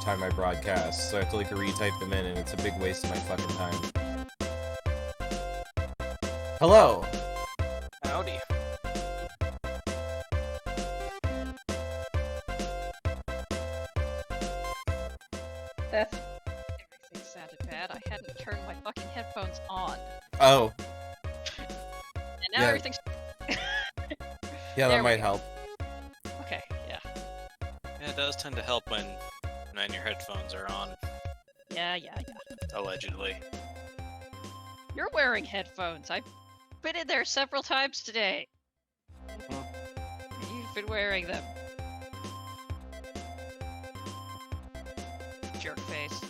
time I broadcast, so I have to like retype them in, and it's a big waste of my fucking time. Hello! Howdy. Everything sounded bad. I hadn't turned my fucking headphones on. Oh, And now Yeah. everything's... yeah, There that we might go. help. Okay, yeah. Yeah, it does tend to help when your headphones are on, Yeah. allegedly. You're wearing headphones. I've been in there several times today. You've been wearing them. Jerk face.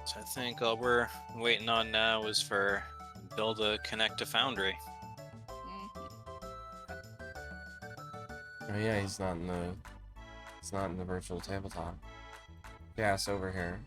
So I think all we're waiting on now is for Bill to connect to Foundry. Mhm. Oh yeah, he's not in the virtual tabletop. Gas over here.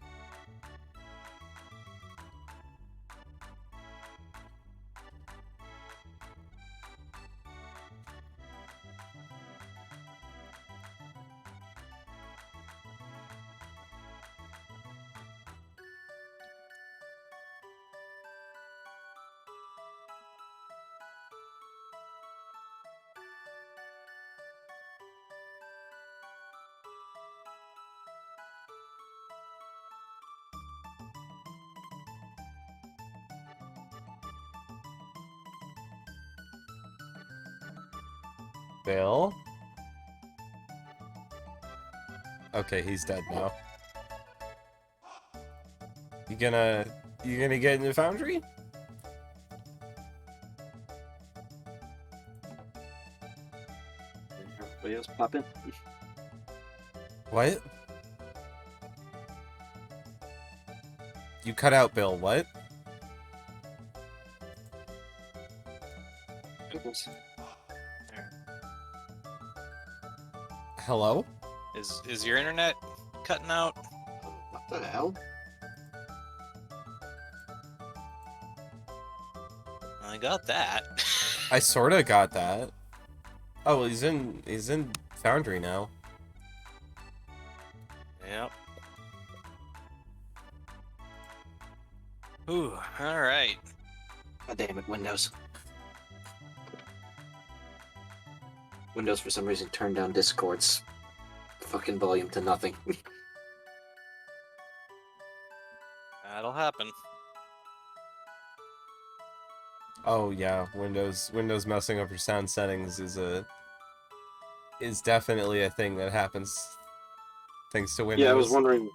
Bill? Okay, he's dead now. You gonna get in the foundry? Everybody else pop in. What? You cut out, Bill. What? Hello? Is your internet cutting out? What the hell? I got that. I sorta got that. Oh, well, he's in foundry now. Yep. Ooh, alright. God damn it, Windows. Windows, for some reason, turned down Discord's fucking volume to nothing. That'll happen. Oh yeah, Windows messing up your sound settings is definitely a thing that happens thanks to Windows. Yeah, I was wondering.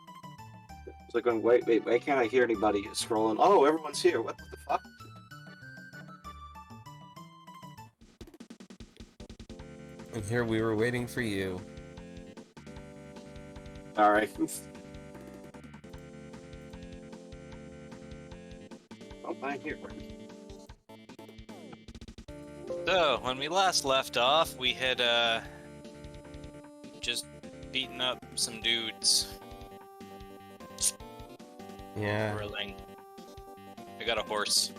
I was like, going, wait, why can't I hear anybody scrolling? Oh, everyone's here. What the fuck? And here we were waiting for you. Alright. Oh, I'm here. So, when we last left off, we had, just beaten up some dudes. Yeah. Whirling. I got a horse.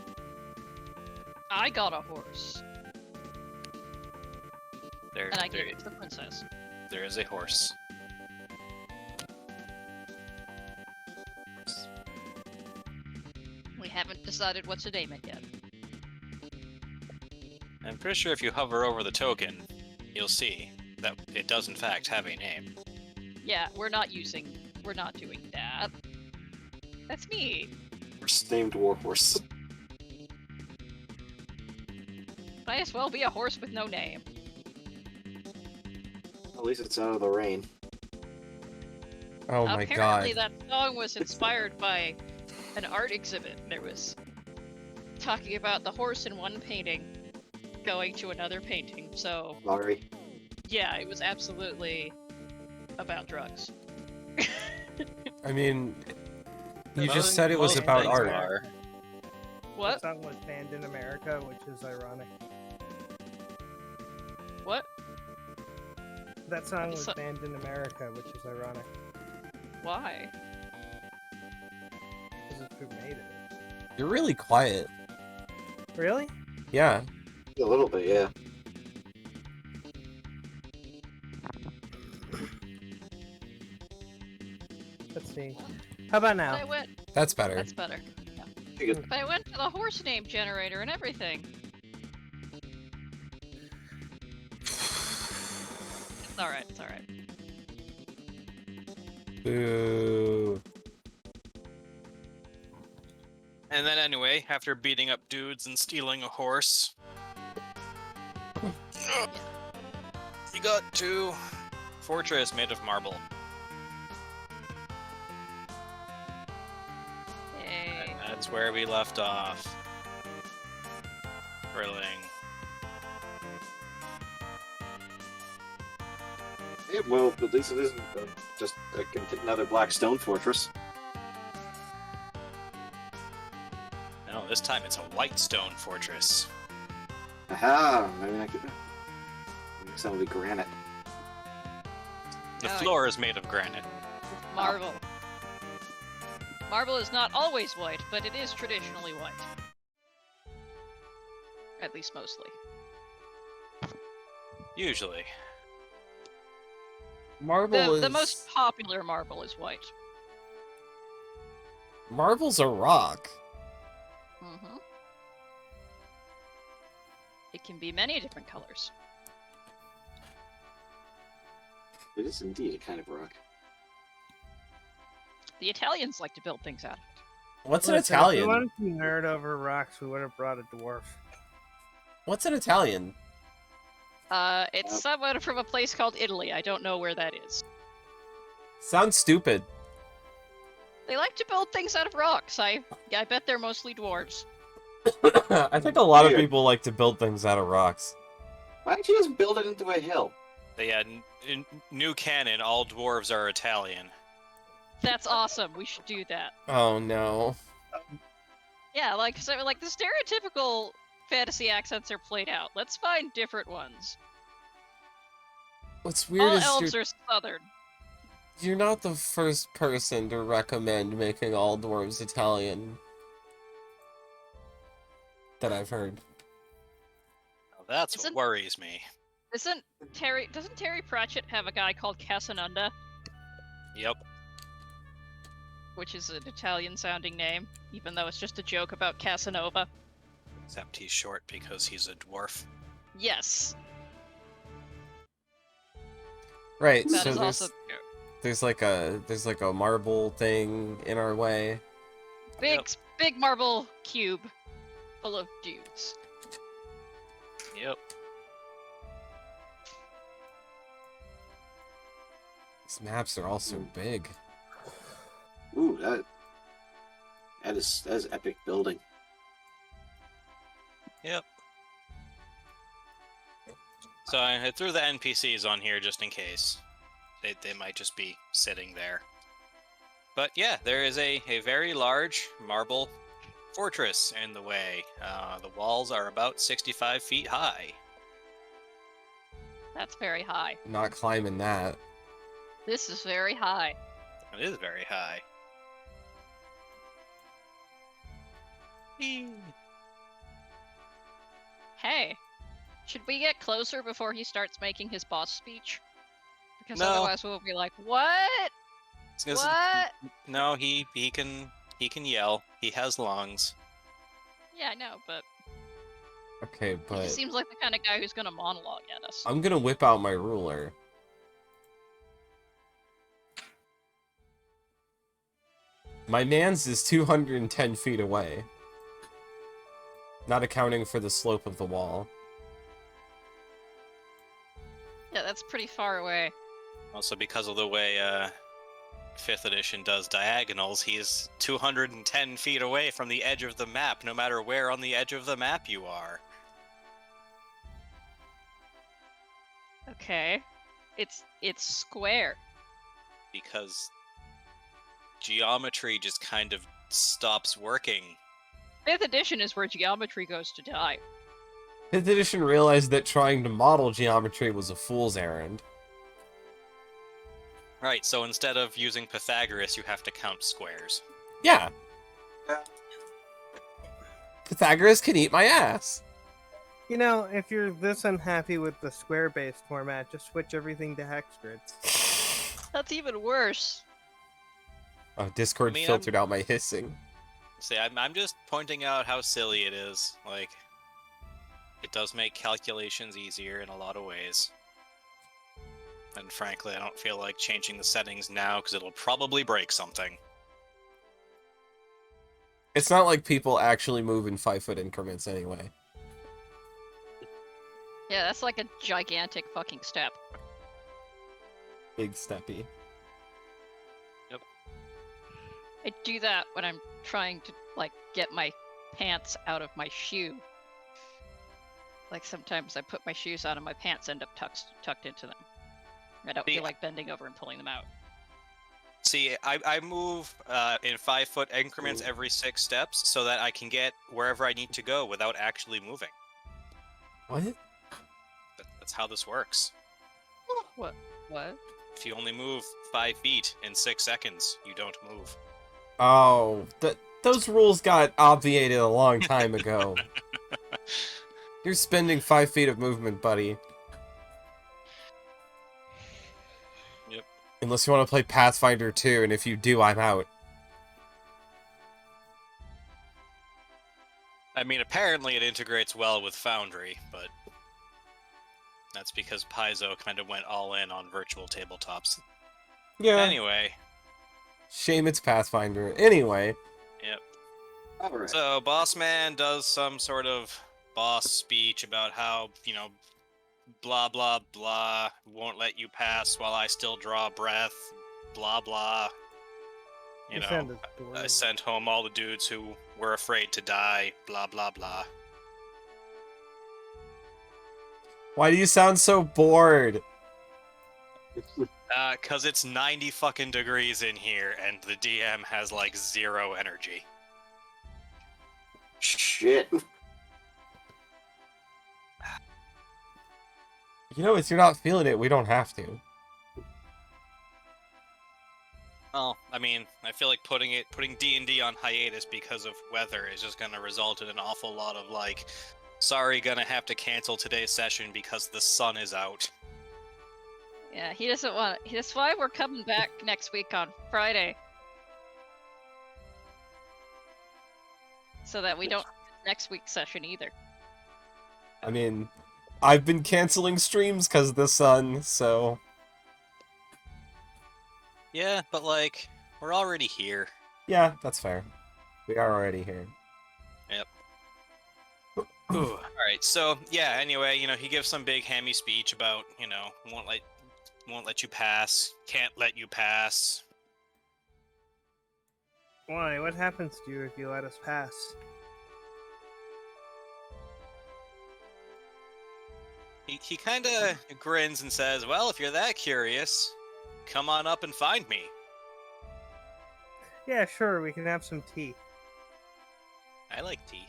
I got a horse. There, And I there, gave it to the princess. there is a horse. We haven't decided what to name it yet. I'm pretty sure if you hover over the token, you'll see that it does in fact have a name. Yeah, we're not doing that. That's me. Horse named Warhorse. Might as well be a horse with no name. At least it's out of the rain. Oh my Apparently god. that song was inspired by an art exhibit. There was talking about the horse in one painting going to another painting. So Sorry. yeah, it was absolutely about drugs. I mean, you Most- just said it was most about things art. are. What? That song was banned in America, which is ironic. What? That song was So- banned in America, which is ironic. Why? Because of who made it. You're really quiet. Really? Yeah. A little bit, yeah. Let's see. How about But I now? went. That's better. That's better. Pretty good. But I went to the horse name generator and everything. It's alright. It's alright. Boo. And then anyway, after beating up dudes and stealing a horse, you got to fortress made of marble. Yay. And that's where we left off. Thrilling. Yeah, well, at least it isn't just another black stone fortress. No, this time it's a white stone fortress. Aha! Maybe I could. Maybe some will be granite. The Oh, floor is made of granite. Marble. Marble is not always white, but it is traditionally white. At least mostly. Usually. Marble is... The most popular marble is white. Marble's a rock. Mm-hmm. It can be many different colors. It is indeed a kind of rock. The Italians like to build things out of it. What's an Listen, If we Italian? wanted to nerd over rocks, we would have brought a dwarf. What's an Italian? It's someone from a place called Italy. I don't know where that is. Sounds stupid. They like to build things out of rocks. I bet they're mostly dwarves. I think a lot of Weird. people like to build things out of rocks. Why don't you just build it into a hill? They had in new canon, all dwarves are Italian. That's awesome. We should do that. Oh no. Yeah, like the stereotypical fantasy accents are played out. Let's find different ones. What's weird All is elves are southern. you're not the first person to recommend making all dwarves Italian that I've heard. Now that's Isn't- what worries me. Doesn't Terry Pratchett have a guy called Casanunda, Yep. which is an Italian-sounding name, even though it's just a joke about Casanova? Except he's short because he's a dwarf. Yes, Right, that so is there's also there's like a marble thing in our way. big marble cube full of dudes. Yep. These maps are all so big. Ooh, that is epic building. Yep. So I threw the NPCs on here just in case. They might just be sitting there. But yeah, there is a very large marble fortress in the way. The walls are about 65 feet high. That's very high. Not climbing that. This is very high. It is very high. Whee! Hey, should we get closer before he starts making his boss speech? Because No. otherwise we'll be like, what? It's 'cause- What? No, he can yell. He has lungs. Yeah, I know, but Okay, he but seems like the kind of guy who's gonna monologue at us. I'm gonna whip out my ruler. My man's is 210 feet away. Not accounting for the slope of the wall. Yeah, that's pretty far away. Also because of the way 5th edition does diagonals, he's 210 feet away from the edge of the map, no matter where on the edge of the map you are. Okay. It's square. Because geometry just kind of stops working. 5th edition is where geometry goes to die. 5th edition realized that trying to model geometry was a fool's errand. Right, so instead of using Pythagoras, you have to count squares. Yeah. Yeah. Pythagoras can eat my ass. You know, if you're this unhappy with the square-based format, just switch everything to hex grids. That's even worse. Oh, Discord I mean, filtered out my hissing. See, I'm just pointing out how silly it is. Like, it does make calculations easier in a lot of ways. And frankly, I don't feel like changing the settings now because it'll probably break something. It's not like people actually move in 5-foot increments anyway. Yeah, that's like a gigantic fucking step. Big steppy. I do that when I'm trying to, like, get my pants out of my shoe. Like, sometimes I put my shoes on and my pants end up tucked into them. I don't See, feel like bending over and pulling them out. See, I move in 5-foot increments every 6 steps so that I can get wherever I need to go without actually moving. What? That's how this works. What? If you only move 5 feet in 6 seconds, you don't move. Oh, those rules got obviated a long time ago. You're spending 5 feet of movement, buddy. Yep. Unless you want to play Pathfinder 2, and if you do, I'm out. I mean, apparently it integrates well with Foundry, but that's because Paizo kind of went all in on virtual tabletops. Yeah. Anyway, Shame it's Pathfinder. Anyway. yep. Alright. So, Bossman does some sort of boss speech about how, blah blah blah, won't let you pass while I still draw breath, blah blah. You know, sound adorable. I sent home all the dudes who were afraid to die, blah blah blah. Why do you sound so bored? 'Cause it's 90 fucking degrees in here, and the DM has like 0 energy. Shit. You know, if you're not feeling it, we don't have to. Well, I mean, I feel like putting D&D on hiatus because of weather is just gonna result in an awful lot of like, sorry, gonna have to cancel today's session because the sun is out. Yeah, he doesn't want. That's why we're coming back next week on Friday, so that we don't next week's session either. I mean, I've been canceling streams because of the sun, so... Yeah, but like, we're already here. Yeah, that's fair. We are already here. Alright, so, yeah, anyway, he gives some big hammy speech about, won't let you pass, can't let you pass. Why? What happens to you if you let us pass? He kind of grins and says, well, if you're that curious, come on up and find me. Yeah, sure, we can have some tea. I like tea.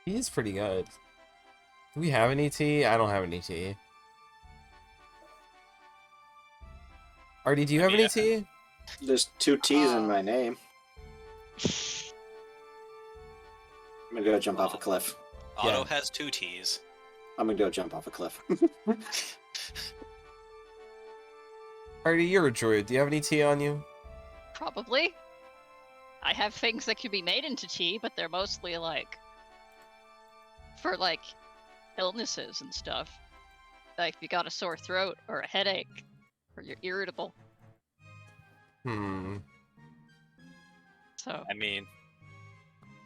Tea is pretty good. Do we have any tea? I don't have any tea. Artie, do you have any tea? There's 2 T's in my name. I'm gonna go jump off a cliff. Otto Yeah. has 2 T's. I'm gonna go jump off a cliff. Artie, you're a druid. Do you have any tea on you? Probably. I have things that could be made into tea, but they're mostly like for like illnesses and stuff. Like if you got a sore throat or a headache or you're irritable. So I mean,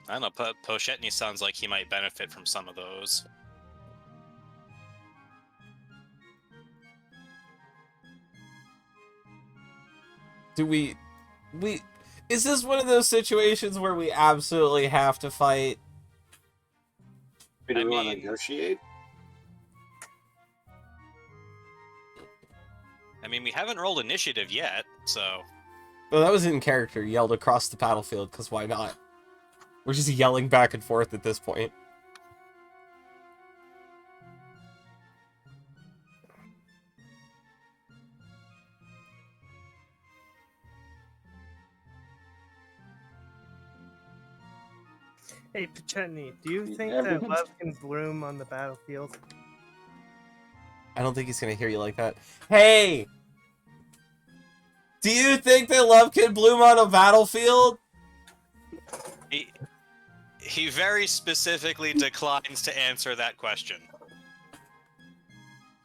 I don't know, Poshetny sounds like he might benefit from some of those. Do we... Is this one of those situations where we absolutely have to fight? Do we I want to mean- negotiate? I mean, we haven't rolled initiative yet, so Well, that was in character, yelled across the battlefield, because why not? We're just yelling back and forth at this point. Hey, Pachetny, do you think that Everyone's- love can bloom on the battlefield? I don't think he's gonna hear you like that. Hey! Do you think that love can bloom on a battlefield? he very specifically declines to answer that question.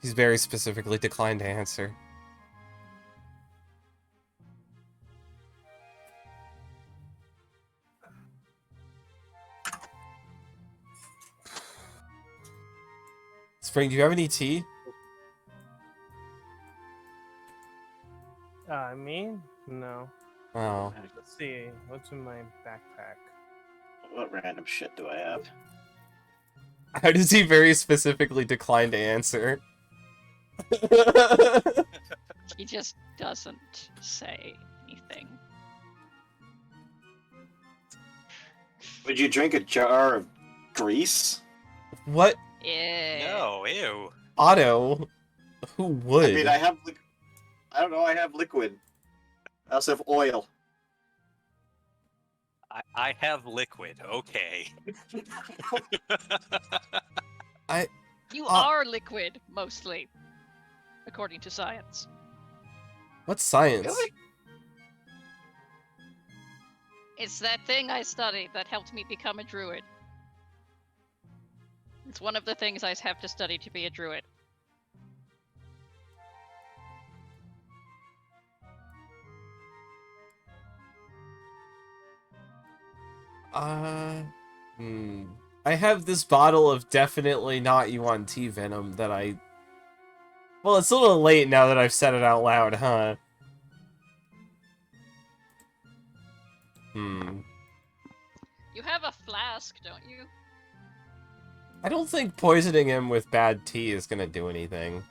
He's very specifically declined to answer. Spring, do you have any tea? Me? No. Oh. Let's see. What's in my backpack? What random shit do I have? How does he very specifically decline to answer? He just doesn't say anything. Would you drink a jar of grease? What? Yeah. No, ew. Otto? Who would? I mean, I have. I don't know. I have liquid. I also have oil. I have liquid. Okay. You Uh, are liquid, mostly. According to science. What's science? Really? It's that thing I studied that helped me become a druid. It's one of the things I have to study to be a druid. I have this bottle of definitely not Yuan T venom that I... Well, it's a little late now that I've said it out loud, huh? You have a flask, don't you? I don't think poisoning him with bad tea is gonna do anything.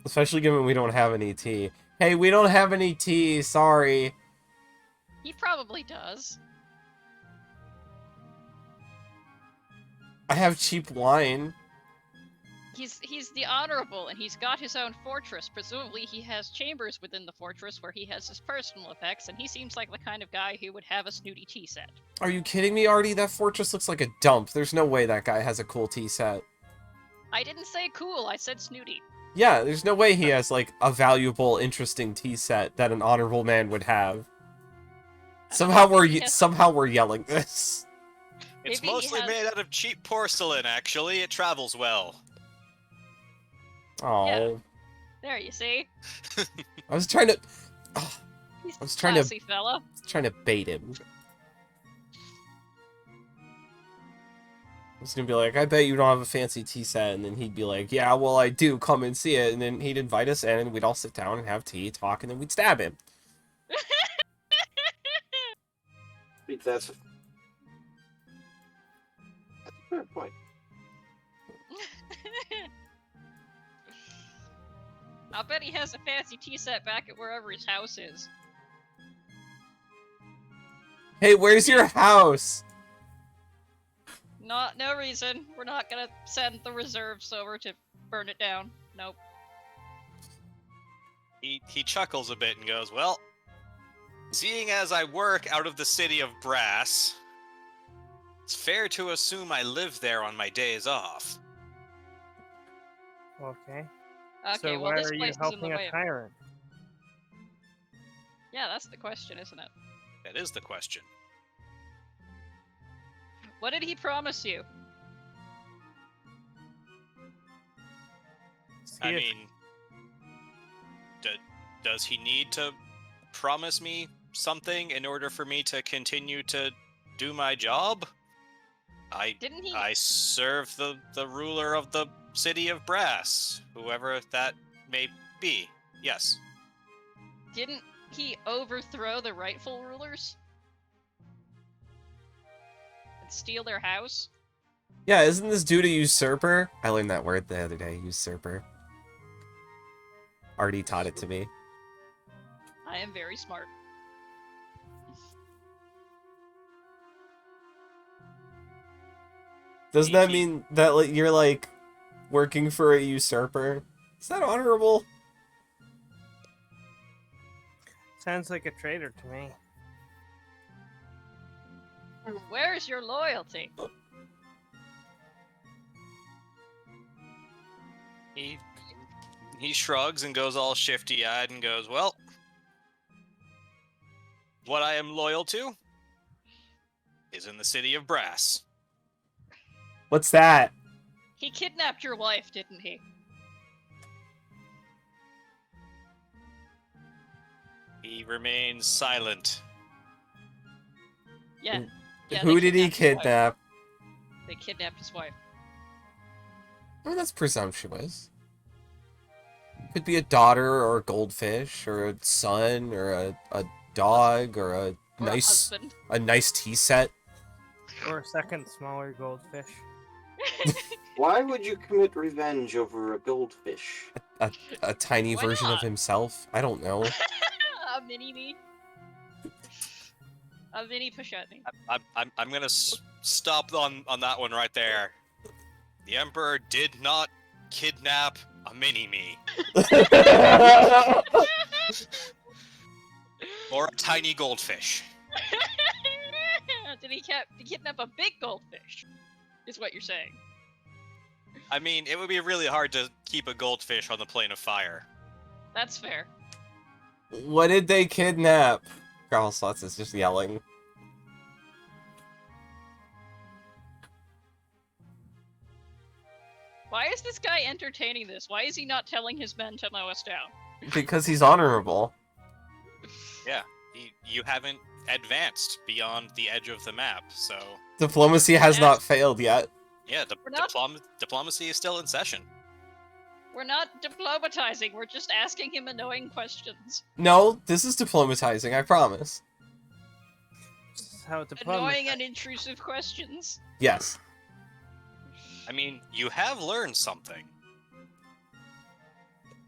Especially given we don't have any tea. Hey, we don't have any tea, sorry. He probably does. I have cheap wine. He's the honorable, and he's got his own fortress. Presumably, he has chambers within the fortress where he has his personal effects, and he seems like the kind of guy who would have a snooty tea set. Are you kidding me, Artie? That fortress looks like a dump. There's no way that guy has a cool tea set. I didn't say cool, I said snooty. Yeah, there's no way he has, like, a valuable, interesting tea set that an honorable man would have. Somehow we're yelling this. It's Maybe he mostly has- made out of cheap porcelain, actually. It travels well. Oh, There, you see? I was trying to He's I was a trying to- classy fella. bait him. I was gonna be like, I bet you don't have a fancy tea set, and then he'd be like, yeah, well, I do, come and see it, and then he'd invite us in, and we'd all sit down and have tea, talk, and then we'd stab him. I think that's a fair point. I'll bet he has a fancy tea set back at wherever his house is. Hey, where's your house? No reason. We're not gonna send the reserves over to burn it down. Nope. He chuckles a bit and goes, well, seeing as I work out of the city of Brass, it's fair to assume I live there on my days off. Okay. Okay, So well why this are you place is in helping the a way of... tyrant? Yeah, that's the question, isn't it? That is the question. What did he promise you? I See if- mean, does he need to promise me something in order for me to continue to do my job? Didn't he? I serve the ruler of the City of Brass, whoever that may be. Yes. Didn't he overthrow the rightful rulers? And steal their house? Yeah, isn't this dude a usurper? I learned that word the other day, usurper. Artie taught it to me. I am very smart. Doesn't that mean that like, you're like working for a usurper? Is that honorable? Sounds like a traitor to me. Where's your loyalty? He shrugs and goes all shifty-eyed and goes, well, what I am loyal to is in the City of Brass. What's that? He kidnapped your wife, didn't he? He remains silent. Yeah. Yeah, Who they did he kidnapped his wife. kidnap? They kidnapped his wife. I mean, that's presumptuous. Could be a daughter or a goldfish or a son or a dog or a Or nice a husband. tea set. Or a second smaller goldfish. Why would you commit revenge over a goldfish? A tiny Why version of not? himself. I don't know. A mini me. A mini Pashutney. I'm gonna stop on that one right there. The Emperor did not kidnap a mini-me. Or a tiny goldfish. Did he kidnap a big goldfish? Is what you're saying. I mean, it would be really hard to keep a goldfish on the plane of fire. That's fair. What did they kidnap? Carl Slutz is just yelling. Why is this guy entertaining this? Why is he not telling his men to mow us down? Because he's honorable. Yeah, you haven't advanced beyond the edge of the map, so Diplomacy has Yes. not failed yet. yeah, We're not- diplomacy is still in session. We're not diplomatizing, we're just asking him annoying questions. No, this is diplomatizing, I promise. This is how diplomacy. Annoying and intrusive questions. Yes. I mean, you have learned something.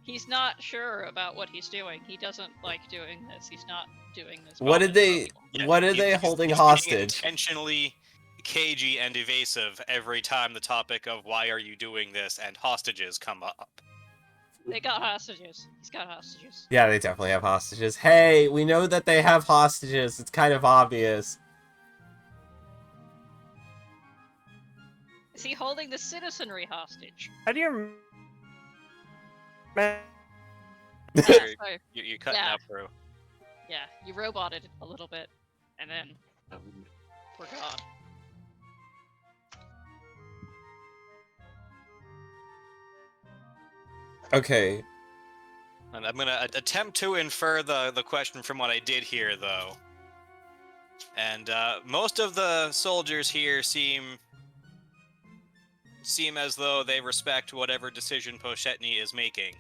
He's not sure about what he's doing. He doesn't like doing this. He's not doing this. What did they Yeah, what are he's- they he's- holding he's being hostage? Intentionally cagey and evasive every time the topic of why are you doing this and hostages come up. They got hostages. He's got hostages. Yeah, they definitely have hostages. Hey, we know that they have hostages. It's kind of obvious. Is he holding the citizenry hostage? How do you... Yeah, You're- sorry. You're cutting Yeah. out, bro. Yeah, you roboted a little bit, and then we're gone. Okay. And I'm gonna attempt to infer the question from what I did hear, though. And most of the soldiers here seem as though they respect whatever decision Poshetny is making,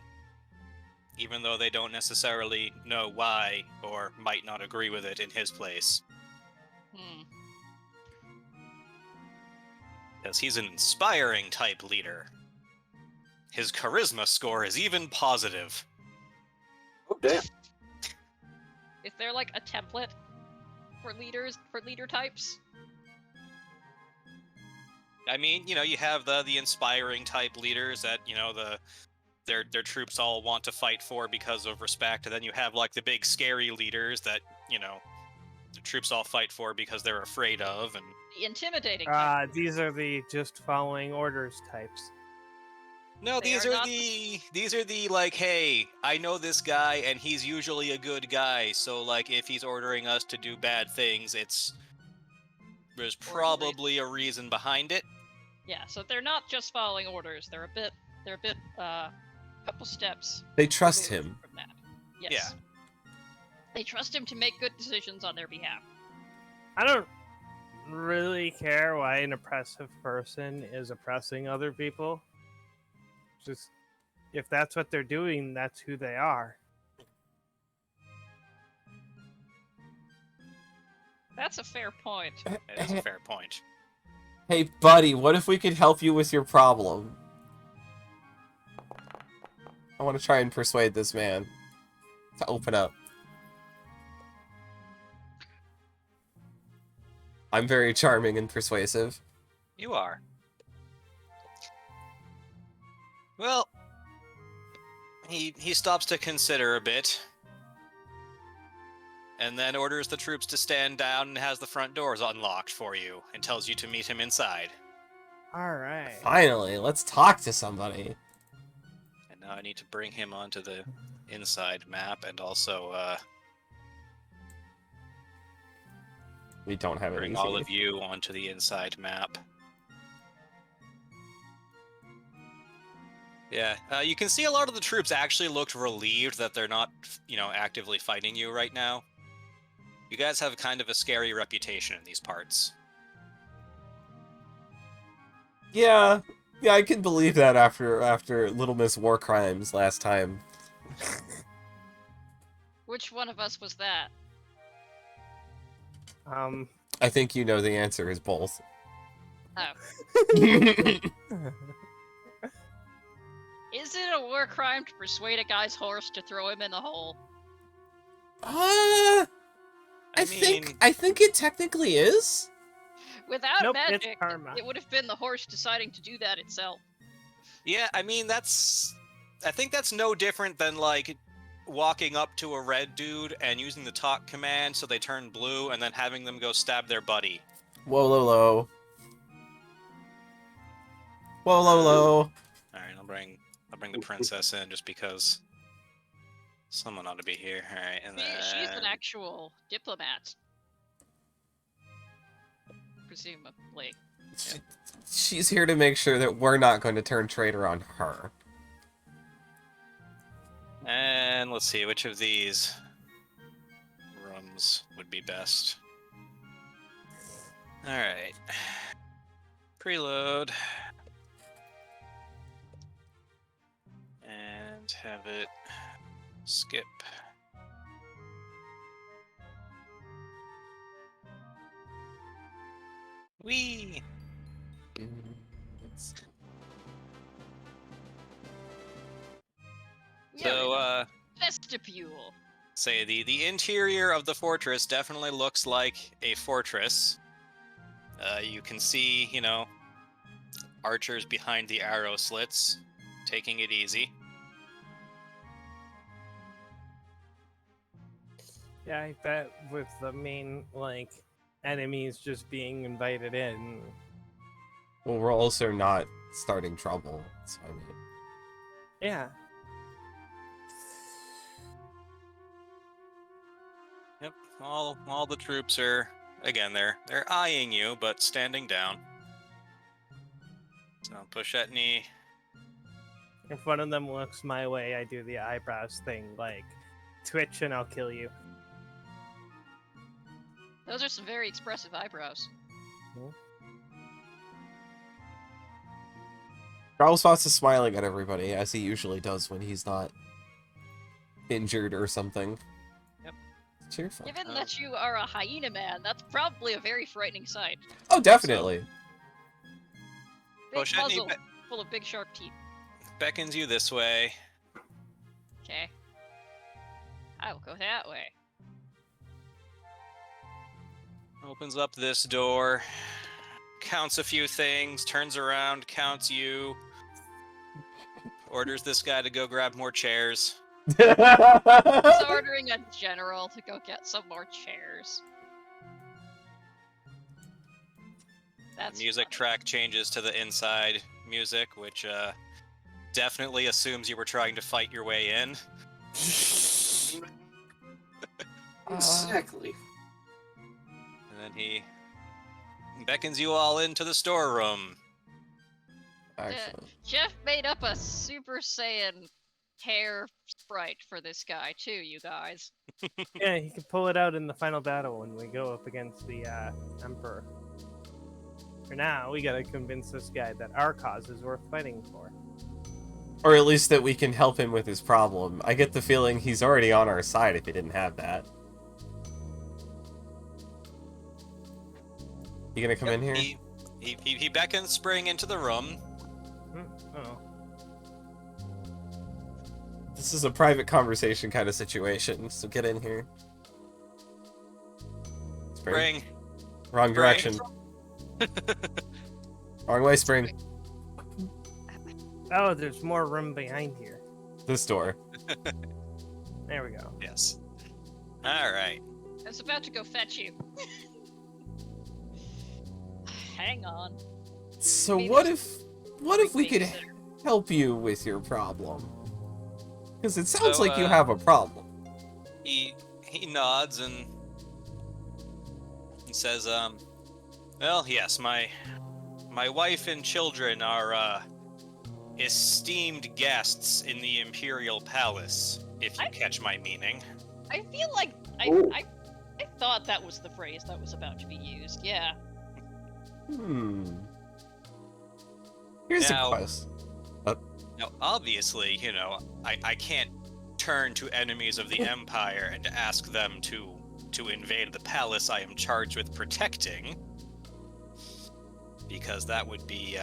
even though they don't necessarily know why or might not agree with it in his place. Hmm. Because he's an inspiring type leader. His charisma score is even positive. Oh damn! Is there like a template for leaders, for leader types? I mean, you know, you have the inspiring type leaders that, you know, their troops all want to fight for because of respect, and then you have like the big scary leaders that, you know, the troops all fight for because they're afraid of, and The intimidating type. These are the just following orders types. no, They these are are not the like, hey, I know this guy and he's usually a good guy, so like if he's ordering us to do bad things, there's probably a reason behind it. Yeah, so they're not just following orders. They're a bit couple steps They trust removed him. from that. Yes. Yeah. They trust him to make good decisions on their behalf. I don't really care why an oppressive person is oppressing other people. Just if that's what they're doing, that's who they are. That's a fair point. It is a fair point. Hey, buddy, what if we could help you with your problem? I want to try and persuade this man to open up. I'm very charming and persuasive. You are. Well, he stops to consider a bit, and then orders the troops to stand down and has the front doors unlocked for you, and tells you to meet him inside. All right. Finally, let's talk to somebody. And now I need to bring him onto the inside map, and also We don't have it bring easy. all of you onto the inside map. Yeah, you can see a lot of the troops actually looked relieved that they're not, actively fighting you right now. You guys have kind of a scary reputation in these parts. Yeah, I can believe that after Little Miss War Crimes last time. Which one of us was that? I think you know the answer is both. Oh. Is it a war crime to persuade a guy's horse to throw him in the hole? I think it technically is. Without Nope, it's magic, karma. it would have been the horse deciding to do that itself. Yeah, I think that's no different than, like, walking up to a red dude and using the talk command so they turn blue and then having them go stab their buddy. Whoa, low, low. Whoa, low, low. Alright, I'll bring the princess in just because someone ought to be here. Alright, and She's an then... actual diplomat. Presumably. She's here to make sure that we're not going to turn traitor on her. And let's see, which of these rooms would be best? Alright. Preload. And have it skip. Whee! So, Vestibule. say the interior of the fortress definitely looks like a fortress. You can see, archers behind the arrow slits, taking it easy. Yeah, I bet with the main enemies just being invited in. Well, we're also not starting trouble, so I mean... Yeah. Yep, all the troops are, again, they're eyeing you, but standing down. So Poshetny, If one of them looks my way, I do the eyebrows thing, like twitch and I'll kill you. Those are some very expressive eyebrows. Growlspots is smiling at everybody, as he usually does when he's not injured or something. Yep. Cheerful. Given that you are a hyena man, that's probably a very frightening sight. Oh, definitely. Big Poshetny muzzle, full of big sharp teeth. beckons you this way. Okay. I will go that way. Opens up this door, counts a few things, turns around, counts you, orders this guy to go grab more chairs. He's ordering a general to go get some more chairs. That's The music funny. track changes to the inside music, which definitely assumes you were trying to fight your way in. Exactly. And then he beckons you all into the storeroom. Actually. Jeff made up a Super Saiyan hair sprite for this guy too, you guys. Yeah, he can pull it out in the final battle when we go up against the Emperor. For now, we gotta convince this guy that our cause is worth fighting for. Or at least that we can help him with his problem. I get the feeling he's already on our side if he didn't have that. You gonna come in here? He beckons Spring into the room. Oh. This is a private conversation kind of situation, so get in here. Spring. Wrong direction. Wrong way, Spring. Oh, there's more room behind here. This door. There we go. Yes. All right. I was about to go fetch you. Hang on. So Maybe what if we could babysitter. help you with your problem? Because it sounds So, like you have a problem. He nods and he says, well, yes, my wife and children are esteemed guests in the Imperial Palace, if you catch my meaning. I feel like Ooh. I thought that was the phrase that was about to be used. Yeah. Here's Now- a question. Now, obviously, you know, I can't turn to enemies of the Empire and ask them to invade the palace I am charged with protecting, because that would be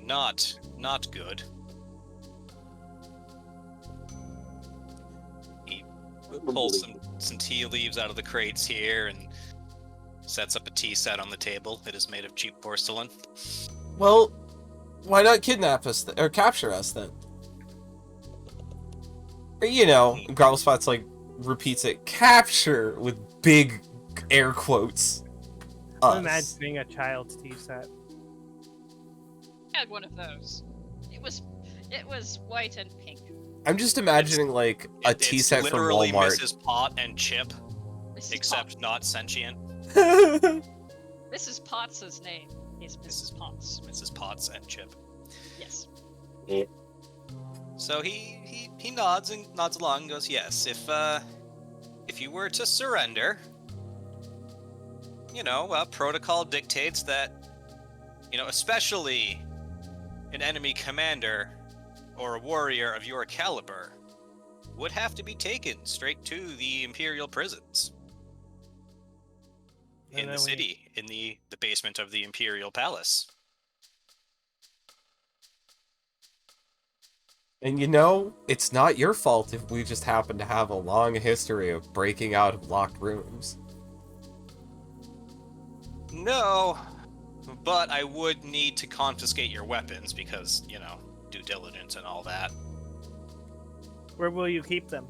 not good. He pulls some tea leaves out of the crates here and sets up a tea set on the table. It is made of cheap porcelain. Well, why not kidnap us or capture us then? Or, you know, Growlspot's like repeats it, capture with big air quotes. I'm Us. imagining a child's tea set. I had one of those. It was white and pink. I'm just imagining like a tea It's set from literally Walmart. Mrs. Pot and Chip, Mrs. except not sentient. Mrs. Potts's name is Mrs. Potts. Mrs. Potts and Chip. Yes. So he nods along and goes, yes, if you were to surrender, you know, protocol dictates that, you know, especially an enemy commander or a warrior of your caliber would have to be taken straight to the Imperial prisons And in the then we- city, in the basement of the Imperial Palace. And you know, it's not your fault if we just happen to have a long history of breaking out of locked rooms. No, but I would need to confiscate your weapons because, you know, due diligence and all that. Where will you keep them?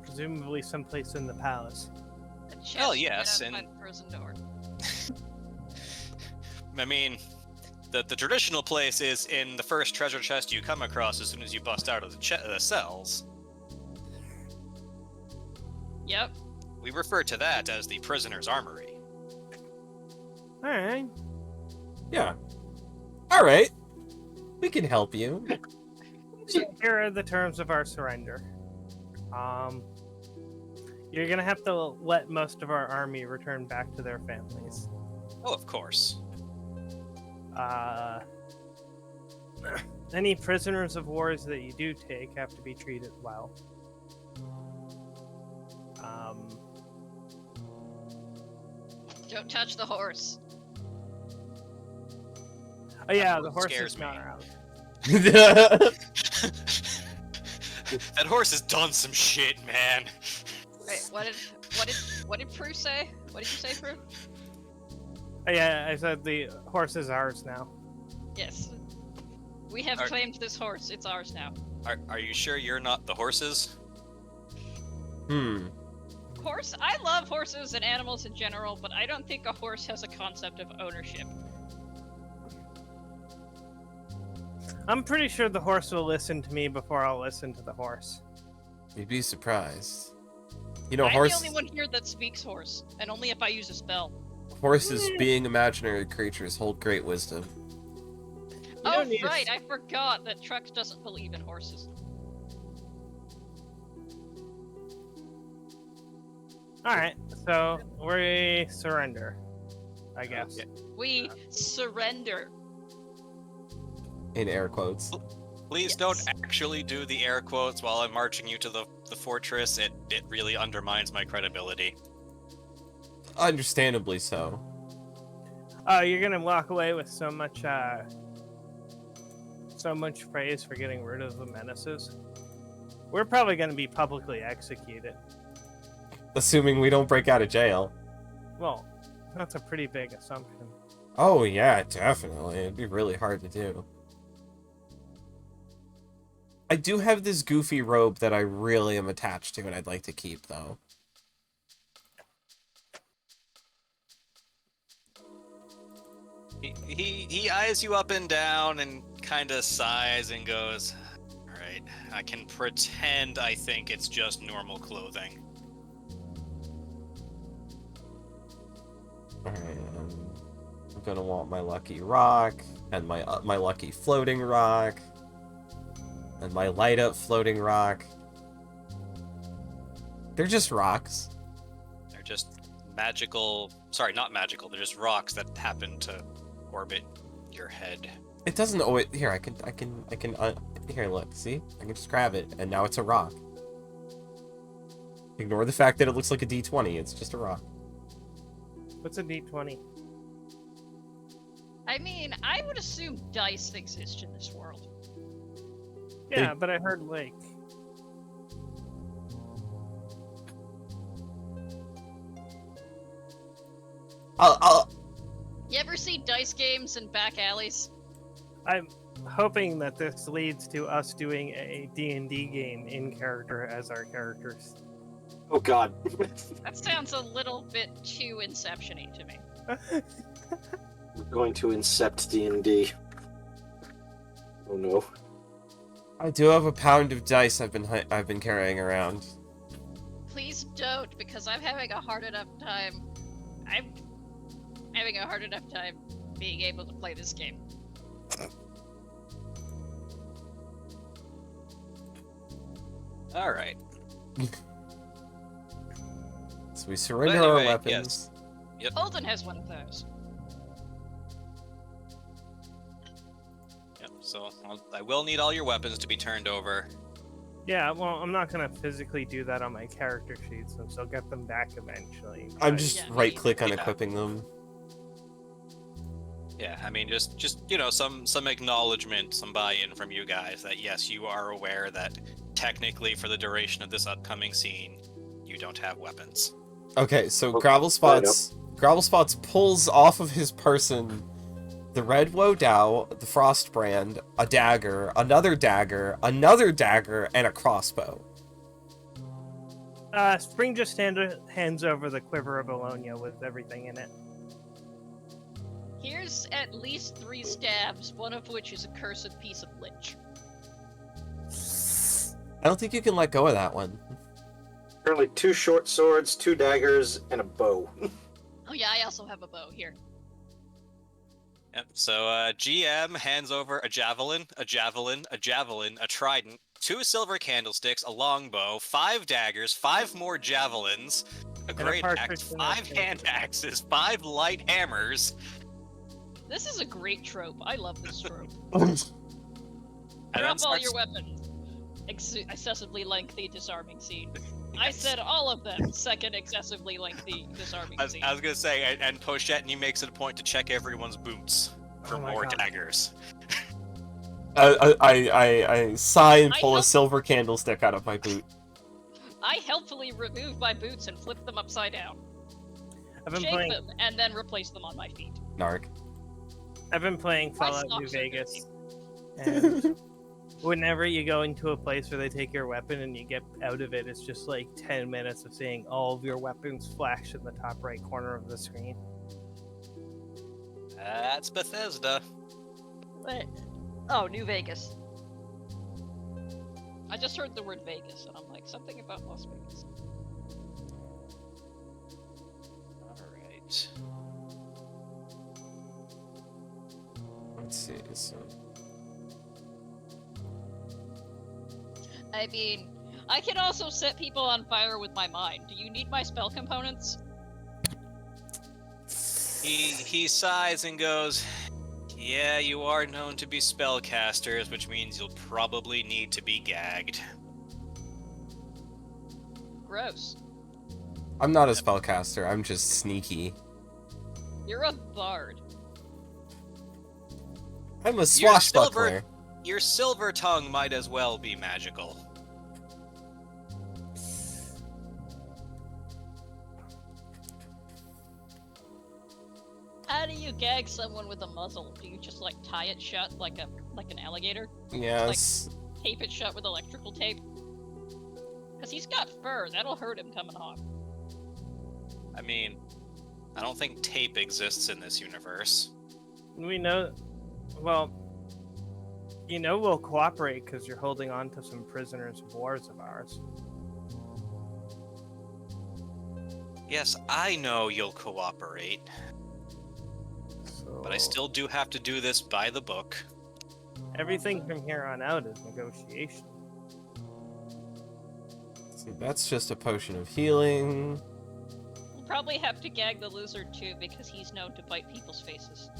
Presumably someplace in the palace. A chest Hell right yes, outside and- the prison door. I mean, the traditional place is in the first treasure chest you come across as soon as you bust out of the cells. Yep. We refer to that as the prisoner's armory. Alright. Yeah. Alright. We can help you. So here are the terms of our surrender. You're gonna have to let most of our army return back to their families. Oh, of course. Any prisoners of wars that you do take have to be treated well. Don't touch the horse. Oh yeah, That the one horse scares is me. not around. That horse has done some shit, man. Wait, what did Prue say? What did you say, Prue? Oh yeah, I said the horse is ours now. Yes. We have Are- claimed this horse. It's ours now. Are you sure you're not the horses? Horse? I love horses and animals in general, but I don't think a horse has a concept of ownership. I'm pretty sure the horse will listen to me before I'll listen to the horse. You'd be surprised. You know, I'm horse, the only one here that speaks horse, and only if I use a spell. horses, being imaginary creatures, hold great wisdom. You Oh, don't need a right, I forgot that Trux doesn't believe in horses. Alright, so we surrender. I guess. Yeah. We surrender. In air quotes. Please Yes. don't actually do the air quotes while I'm marching you to the fortress. It really undermines my credibility. Understandably so. Oh, you're gonna walk away with so much praise for getting rid of the menaces. We're probably gonna be publicly executed. Assuming we don't break out of jail. Well, that's a pretty big assumption. Oh yeah, definitely. It'd be really hard to do. I do have this goofy robe that I really am attached to and I'd like to keep, though. He eyes you up and down and kind of sighs and goes, "All right, I can pretend I think it's just normal clothing." Alright, I'm gonna want my lucky rock, and my lucky floating rock, and my light up floating rock. They're just rocks. They're just magical. Sorry, not magical. They're just rocks that happen to orbit your head. It doesn't always. Here, here, look, see? I can just grab it, and now it's a rock. Ignore the fact that it looks like a D20, it's just a rock. What's a D20? I mean, I would assume dice exist in this world. Yeah, but I heard like I'll You ever see dice games in back alleys? I'm hoping that this leads to us doing a D&D game in character as our characters. Oh God. That sounds a little bit too Inception-y to me. We're going to incept D&D. Oh no. I do have a pound of dice I've been carrying around. Please don't, because I'm having a hard enough time. I'm having a hard enough time being able to play this game. All right. So we surrender But our anyway, weapons. yes. Holden has one of those. Yep. So I will need all your weapons to be turned over. Yeah, well, I'm not gonna physically do that on my character sheet, since I'll get them back eventually. I'm but- just Yeah, right click on yeah. equipping them. Yeah, I mean, just you know, some acknowledgement, some buy-in from you guys that yes, you are aware that technically for the duration of this upcoming scene, you don't have weapons. Okay, so Okay, Gravel Spots pulls off of his person the red Wodao, the Frost Brand, a dagger, another dagger, and a crossbow. Spring just hands over the quiver of Bologna with everything in it. Here's at least 3 stabs, one of which is a cursed piece of lich. I don't think you can let go of that one. Apparently 2 short swords, 2 daggers, and a bow. Oh yeah, I also have a bow here. Yep. So GM hands over a javelin, a trident, 2 silver candlesticks, a longbow, 5 daggers, 5 more javelins, a a great partridge axe, in a 5 pear. hand axes, 5 light hammers. This is a great trope. I love this trope. And then Drop all starts- your weapons. Excessively lengthy disarming scene. I said all of them. Second excessively lengthy disarming I was scene. gonna say, and Pochette makes it a point to check everyone's boots for Oh my more God. daggers. I sigh and I pull a hope- silver candlestick out of my boot. I helpfully remove my boots and flip them upside down. I've been Shake playing. them and then replace them on my feet. Narc. I've been playing My Fallout New socks are Vegas, and whenever you go into a place where they take your weapon and you get out of it, it's just like 10 minutes of seeing all of your weapons flash in the top right corner of the screen. That's Bethesda. What? Oh, New Vegas. I just heard the word Vegas, and I'm like, something about Las Vegas. Alright. Let's see. So I mean, I can also set people on fire with my mind. Do you need my spell components? He sighs and goes, Yeah, you are known to be spellcasters, which means you'll probably need to be gagged. Gross. I'm not a spellcaster, I'm just sneaky. You're a bard. I'm a Your swashbuckler. Your silver tongue might as well be magical. How do you gag someone with a muzzle? Do you just like tie it shut like an alligator? Yes. Tape it shut with electrical tape? Cause he's got fur, that'll hurt him coming off. I mean, I don't think tape exists in this universe. We know. Well, you know we'll cooperate because you're holding on to some prisoners of wars of ours. Yes, I know you'll cooperate, So but I still do have to do this by the book. everything from here on out is negotiation. So that's just a potion of healing. We'll probably have to gag the lizard too because he's known to bite people's faces.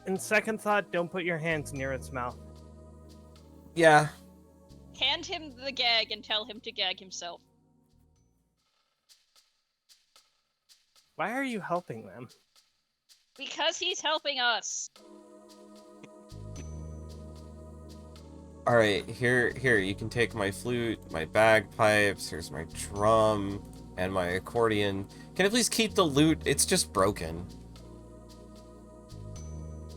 In second thought, don't put your hands near its mouth. Yeah. Hand him the gag and tell him to gag himself. Why are you helping them? Because he's helping us. Alright, here, you can take my flute, my bagpipes, here's my drum, and my accordion. Can I please keep the lute? It's just broken.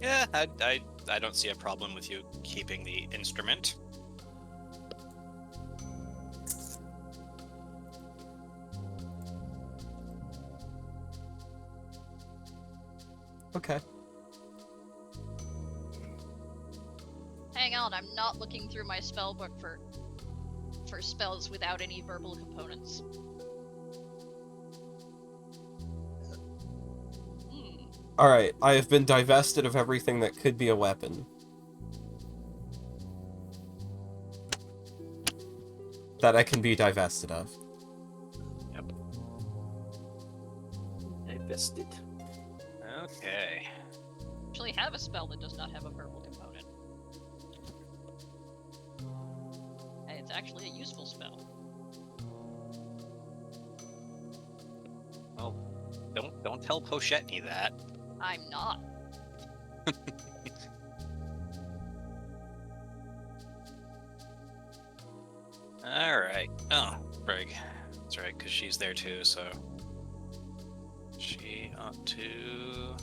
Yeah, I don't see a problem with you keeping the instrument. Okay. Hang on, I'm not looking through my spell book for spells without any verbal components. Alright, I have been divested of everything that could be a weapon. That I can be divested of. I missed it. Okay. Actually have a spell that does not have a verbal component. And it's actually a useful spell. Well, don't tell Poshetny that. I'm not. Alright. Oh, Brig. That's right, because she's there too, so... She ought to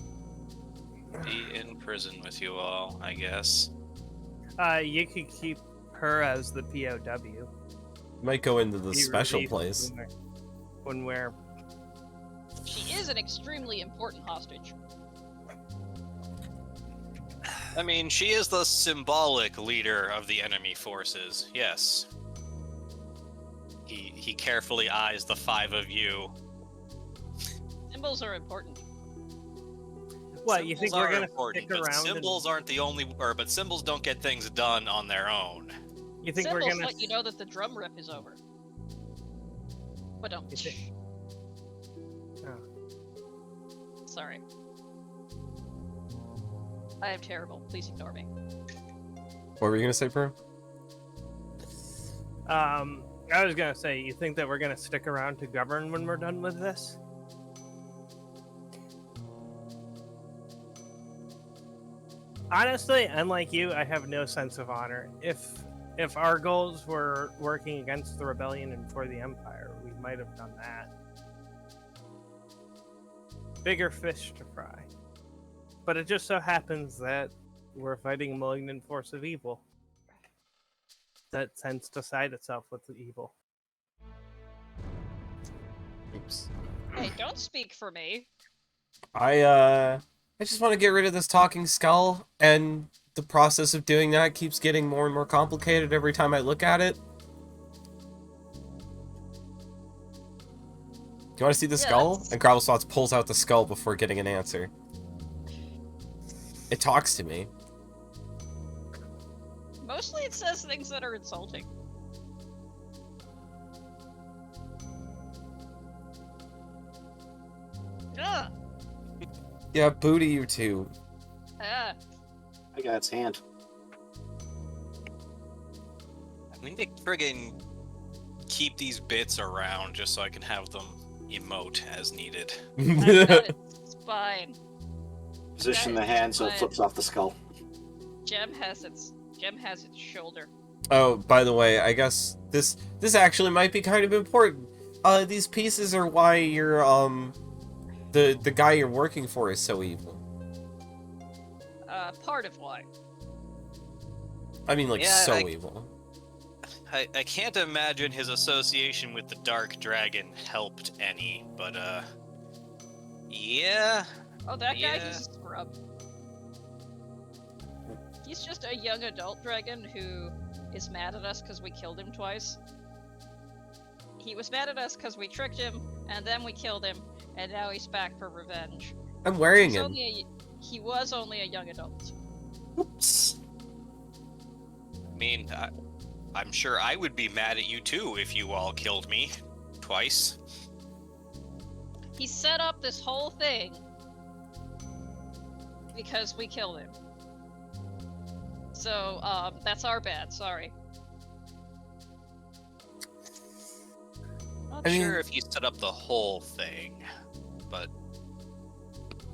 be in prison with you all, I guess. You could keep her as the POW. Might go into the Be special released place. when we're She is an extremely important hostage. I mean, she is the symbolic leader of the enemy forces, yes. He carefully eyes the five of you. Symbols are important. What, you think Symbols we're are gonna important, stick but around? symbols aren't the only, but symbols don't get things done on their own. You think Symbols we're gonna? let you know that the drum rip is over. But don't. You think- Oh. Sorry. I am terrible. Please ignore me. What were you gonna say, Pearl? I was gonna say, you think that we're gonna stick around to govern when we're done with this? Honestly, unlike you, I have no sense of honor. If our goals were working against the rebellion and for the Empire, we might have done that. Bigger fish to fry. But it just so happens that we're fighting a malignant force of evil that tends to side itself with the evil. Oops. Hey, don't speak for me. I just want to get rid of this talking skull, and the process of doing that keeps getting more and more complicated every time I look at it. Do you want to see the Yeah, skull? that's- And Grabblespots pulls out the skull before getting an answer. It talks to me. Mostly it says things that are insulting. Ugh. Yeah, booty you two. Ah, I got its hand. I need to friggin' keep these bits around just so I can have them emote as needed. I've got its spine. Position That the is hand so it fine. flips off the skull. Gem has its shoulder. Oh, by the way, I guess this actually might be kind of important. These pieces are why you're the guy you're working for is so evil. Part of why. I mean, like, Yeah, so I- evil. I can't imagine his association with the Dark Dragon helped any, but yeah. Oh, that guy, Yeah. he's a scrub. He's just a young adult dragon who is mad at us because we killed him twice. He was mad at us because we tricked him, and then we killed him, and now he's back for revenge. I'm wearing He's him. he was only a young adult. Oops. I mean, I'm sure I would be mad at you too if you all killed me twice. He set up this whole thing because we killed him. So, that's our bad, sorry. Not I mean- sure if you set up the whole thing, but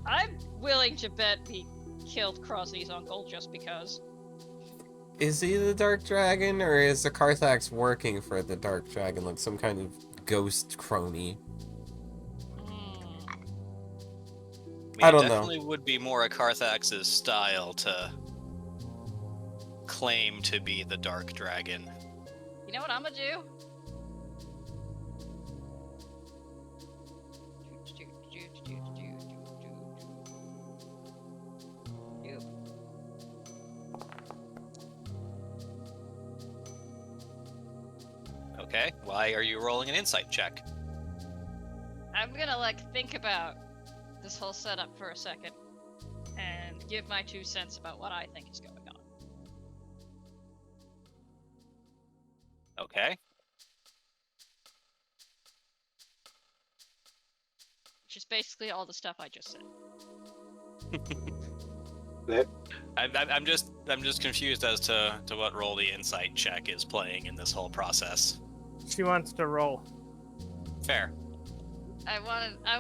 I'm willing to bet he killed Crosby's uncle just because. Is he the Dark Dragon, or is the Carthax working for the Dark Dragon, like some kind of ghost crony? I it don't know. definitely would be more a Carthax's style to claim to be the Dark Dragon. You know what I'm gonna do? Okay, why are you rolling an insight check? I'm gonna think about this whole setup for a second and give my 2 cents about what I think is going on. Okay. Which is basically all the stuff I just said. I'm just confused as to what role the insight check is playing in this whole process. She wants to roll. Fair. I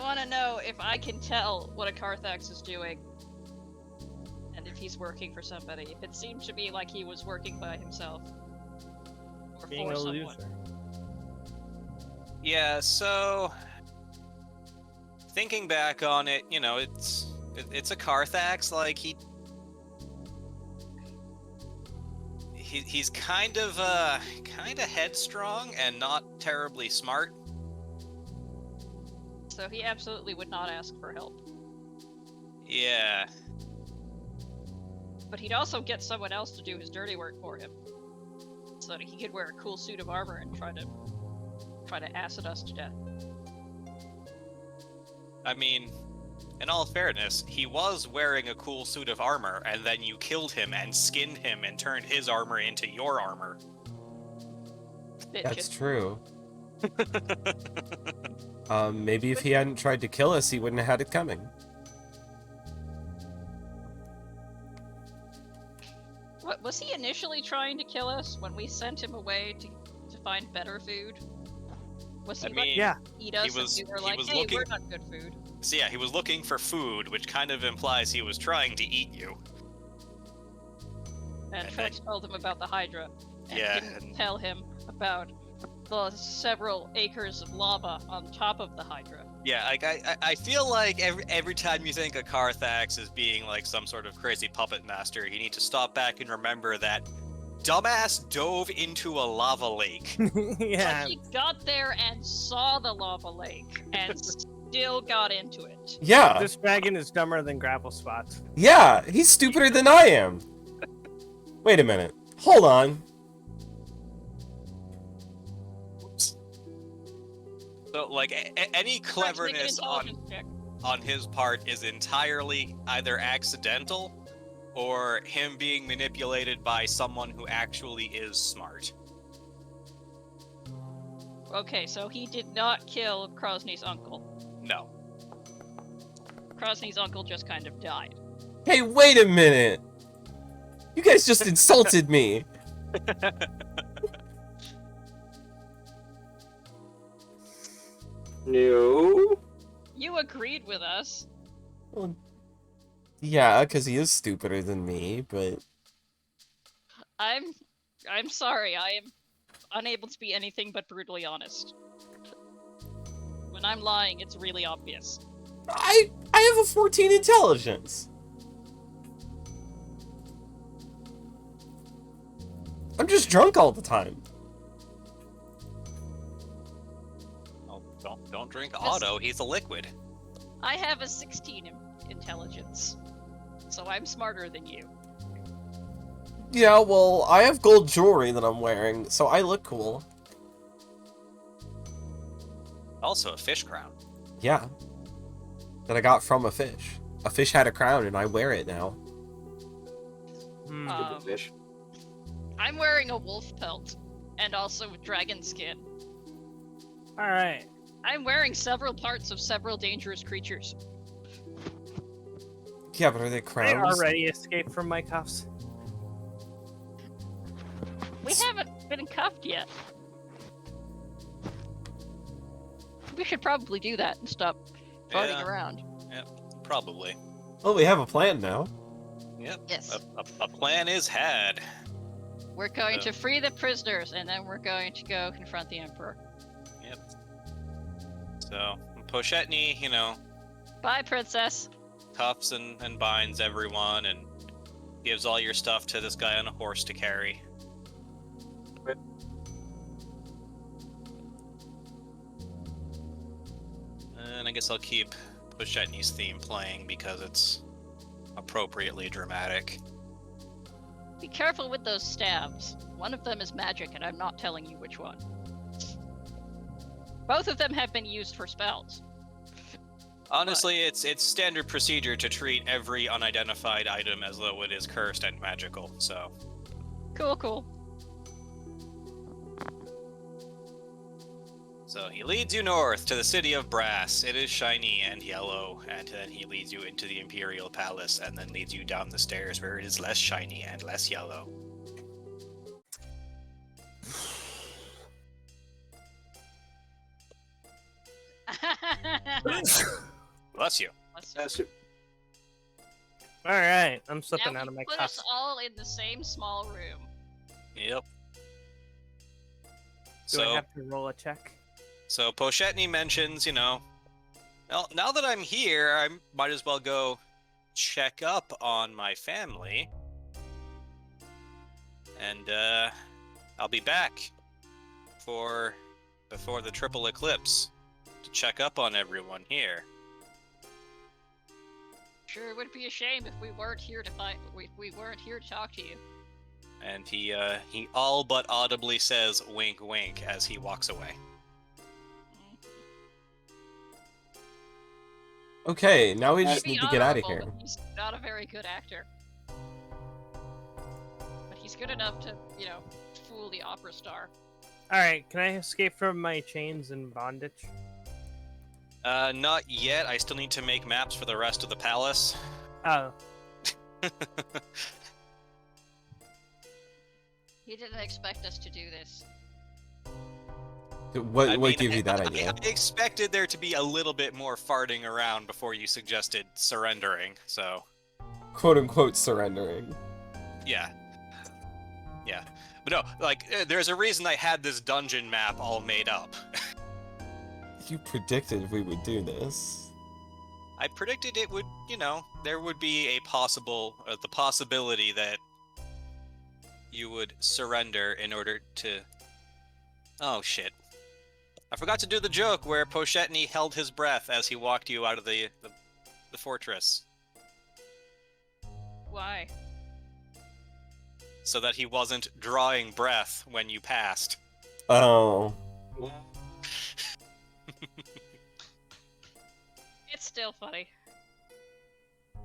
wanna know if I can tell what a Carthax is doing. And if he's working for somebody. If it seemed to me like he was working by himself. Or Being for a someone. loser. Yeah, so thinking back on it, you know, it's a Carthax, like he's kind of headstrong and not terribly smart. So he absolutely would not ask for help. Yeah. But he'd also get someone else to do his dirty work for him. So that he could wear a cool suit of armor and try to acid us to death. I mean, in all fairness, he was wearing a cool suit of armor, and then you killed him and skinned him and turned his armor into your armor. That's Bitches. true. Maybe if he hadn't tried to kill us, he wouldn't have had it coming. What was he initially trying to kill us when we sent him away to find better food? Was he I mean, Yeah. eat us was- and we were he like, was hey, looking- we're not good food. So yeah, he was looking for food, which kind of implies he was trying to eat you. And And Trunks told him about the Hydra. And Yeah, didn't and- tell him about the several acres of lava on top of the Hydra. Yeah, like I feel like every time you think of Carthax as being like some sort of crazy puppet master, you need to stop back and remember that dumbass dove into a lava lake. Yeah. But he got there and saw the lava lake and still got into it. Yeah, This dragon is dumber than gravel spots. yeah, he's stupider than I am. Wait a minute. Hold on. So like any Trunks, make an cleverness intelligence check. on his part is entirely either accidental or him being manipulated by someone who actually is smart. Okay, so he did not kill Krosny's uncle. No. Krosny's uncle just kind of died. Hey, wait a minute! You guys just insulted me! No. You agreed with us. Well, yeah, because he is stupider than me, but... I'm sorry. I am unable to be anything but brutally honest. When I'm lying, it's really obvious. I have a 14 intelligence! I'm just drunk all the time. Oh, don't drink Yes. Otto. He's a liquid. I have a 16 intelligence, so I'm smarter than you. Yeah, well, I have gold jewelry that I'm wearing, so I look cool. Also a fish crown. Yeah. That I got from a fish. A fish had a crown and I wear it now. Hmm. Um, Stupid fish. I'm wearing a wolf pelt, and also dragon skin. All right. I'm wearing several parts of several dangerous creatures. Yeah, but are they I crowns? already escaped from my cuffs. We haven't been cuffed yet. We should probably do that and stop farting Yeah. around. Probably. Well, we have a plan now. Yep. Yes. A plan is had. We're going to free the prisoners, and then we're going to go confront the Emperor. Yep. So Poshetny, Bye, Princess. cuffs and binds everyone and gives all your stuff to this guy on a horse to carry. And I guess I'll keep Poshetny's theme playing because it's appropriately dramatic. Be careful with those stabs. One of them is magic, and I'm not telling you which one. Both of them have been used for spells. Honestly, it's standard procedure to treat every unidentified item as though it is cursed and magical, so... Cool. So he leads you north to the city of Brass. It is shiny and yellow, and then he leads you into the Imperial Palace, and then leads you down the stairs where it is less shiny and less yellow. Bless you. That's it. All right. I'm Now slipping out of my put us cuffs. all in the same small room. Yep. Do I have to roll a check? So Poshetny mentions, well, now that I'm here, I might as well go check up on my family. And I'll be back before the triple eclipse to check up on everyone here. Sure, it would be a shame if we weren't here to talk to you. And he all but audibly says wink wink as he walks away. Okay, now we just Be need to get out of honorable, here. but he's not a very good actor. But he's good enough to, fool the opera star. All right. Can I escape from my chains and bondage? Not yet. I still need to make maps for the rest of the palace. Oh. He didn't expect us to do this. What gave you that idea? I expected there to be a little bit more farting around before you suggested surrendering, so... Quote unquote surrendering. Yeah. Yeah. But no, there's a reason I had this dungeon map all made up. You predicted we would do this. I predicted it would, there would be the possibility that you would surrender in order to... Oh, shit. I forgot to do the joke where Poshetny held his breath as he walked you out of the fortress. Why? So that he wasn't drawing breath when you passed. Oh. It's still funny. I'm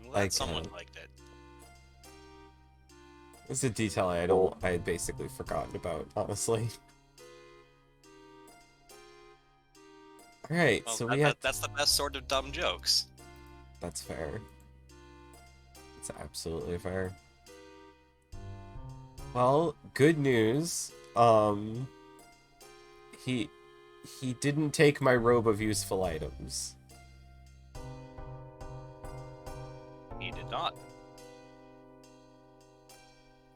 glad Like, someone liked it. It's a detail I had basically forgotten about, honestly. Alright, Well, so we have... that's the best sort of dumb jokes. That's fair. It's absolutely fair. Well, good news. He didn't take my robe of useful items. He did not.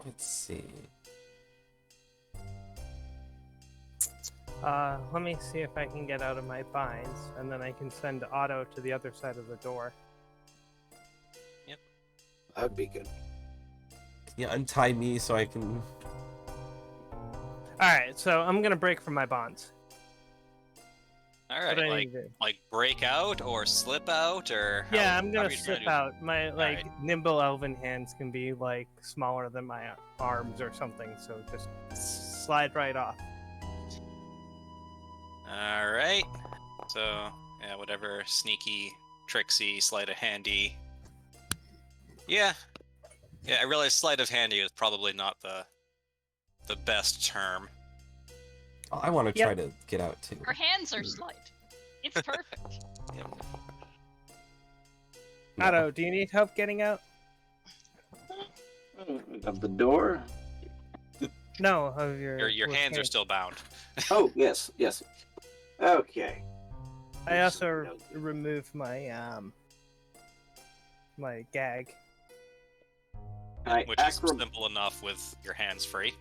Let's see. Let me see if I can get out of my binds, and then I can send Otto to the other side of the door. That'd be good. Can you untie me so I can... Alright, so I'm gonna break from my bonds. All What right, do I need to do? like break out or slip out or Yeah, how- I'm how gonna are you trying slip to do- out. My Alright. nimble elven hands can be like smaller than my arms or something, so just slide right off. All right. So yeah, whatever sneaky, tricksy, sleight of handy. Yeah, I realize sleight of handy is probably not the best term. I want to Yep. try to get out too. Her hands are slight. It's perfect. No. Otto, do you need help getting out? Of the door? No, of your. Your hands are still bound. Oh, yes. Okay. I also removed my my gag. Which is simple enough with your hands free.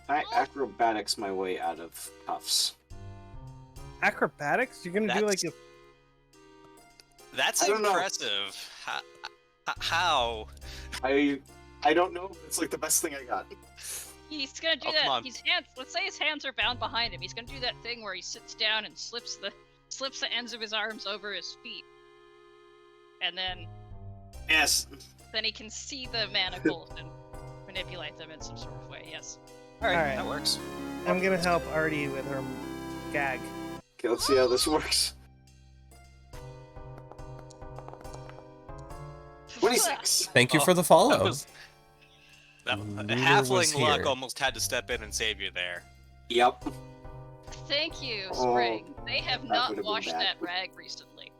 I acrobatics my way out of cuffs. Acrobatics? You're gonna do like That's- a. That's I don't know. impressive. How? I don't know. It's like the best thing I got. He's gonna do Oh, that. come on. His hands. Let's say his hands are bound behind him. He's gonna do that thing where he sits down and slips the ends of his arms over his feet, and then Yes. he can see the manacles and manipulate them in some sort of way. Yes. All right, Alright. that works. I'm gonna help Artie with her gag. Okay, let's see how this works. 26. Thank you Oh, for the follow. That was Neither was halfling luck here. almost had to step in and save you there. Yep. Thank you, Oh, Spring. They have that not would've been washed bad. that rag recently.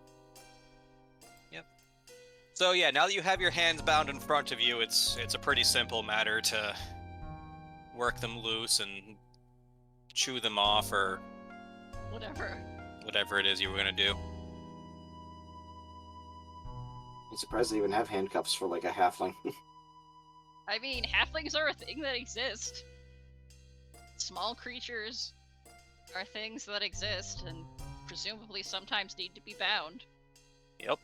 So yeah, now that you have your hands bound in front of you, it's a pretty simple matter to work them loose and chew them off or Whatever. it is you were gonna do. I'm surprised they even have handcuffs for like a halfling. I mean, halflings are a thing that exist. Small creatures are things that exist and presumably sometimes need to be bound. Yep.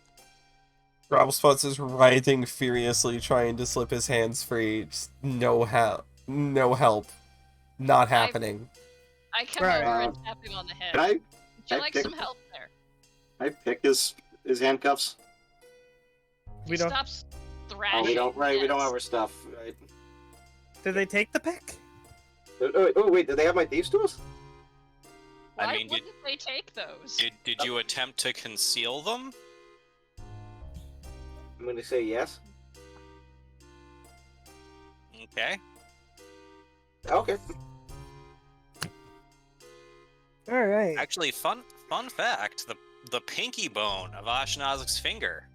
Grobblespots is writhing furiously, trying to slip his hands free. Just no help. No help. Not happening. I come Right. over and tap him on the head. Can I Would you I like pick- some help there? pick his handcuffs? We He don't. stops Oh, thrashing. we don't. Right, we don't yes. have our stuff. Right. Did they take the pick? Wait, did they have my thieves' tools? I Why mean, did- wouldn't they take those? Did you attempt to conceal them? I'm gonna say yes. Okay. Okay. All right. Actually, fun fact: the pinky bone of Ashnazik's finger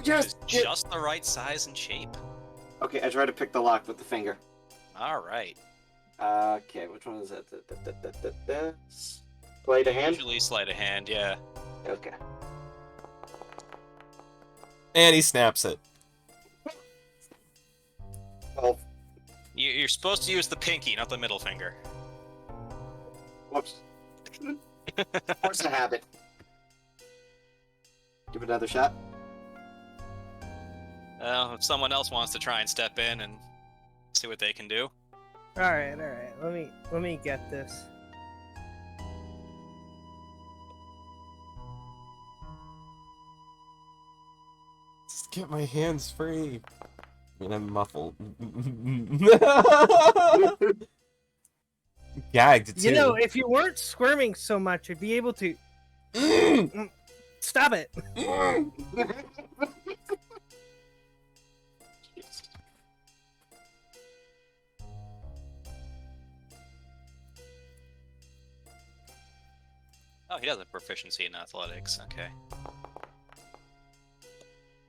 is just the right size and shape. Okay, I try to pick the lock with the finger. All right. Okay, which one is that? Sleight of hand? Usually sleight of hand, yeah. Okay. And he snaps it. Well, You're supposed to use the pinky, not the middle finger. whoops. What's the habit? Give it another shot. Well, if someone else wants to try and step in and see what they can do. All right. Let me get this. Just get my hands free. I mean, I'm muffled. Gagged, too. You know, if you weren't squirming so much, I'd be able to stop it. Oh, he does have proficiency in athletics. Okay.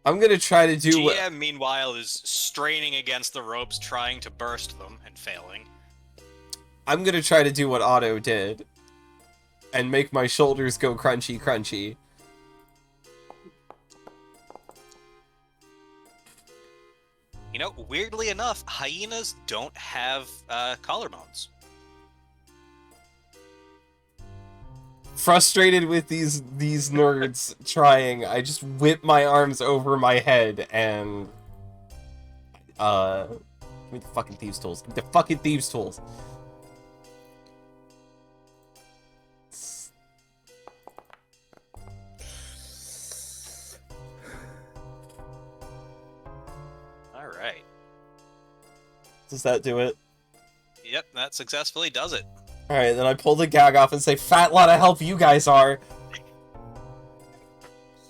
I'm gonna try to do what... GM, meanwhile, is straining against the ropes, trying to burst them, and failing. I'm gonna try to do what Otto did. And make my shoulders go crunchy crunchy. You know, weirdly enough, hyenas don't have collarbones. Frustrated with these nerds trying, I just whip my arms over my head and... Give me the fucking thieves' tools. Give me the fucking thieves' tools. Alright. Does that do it? Yep, that successfully does it. Alright, then I pull the gag off and say, fat lot of help you guys are.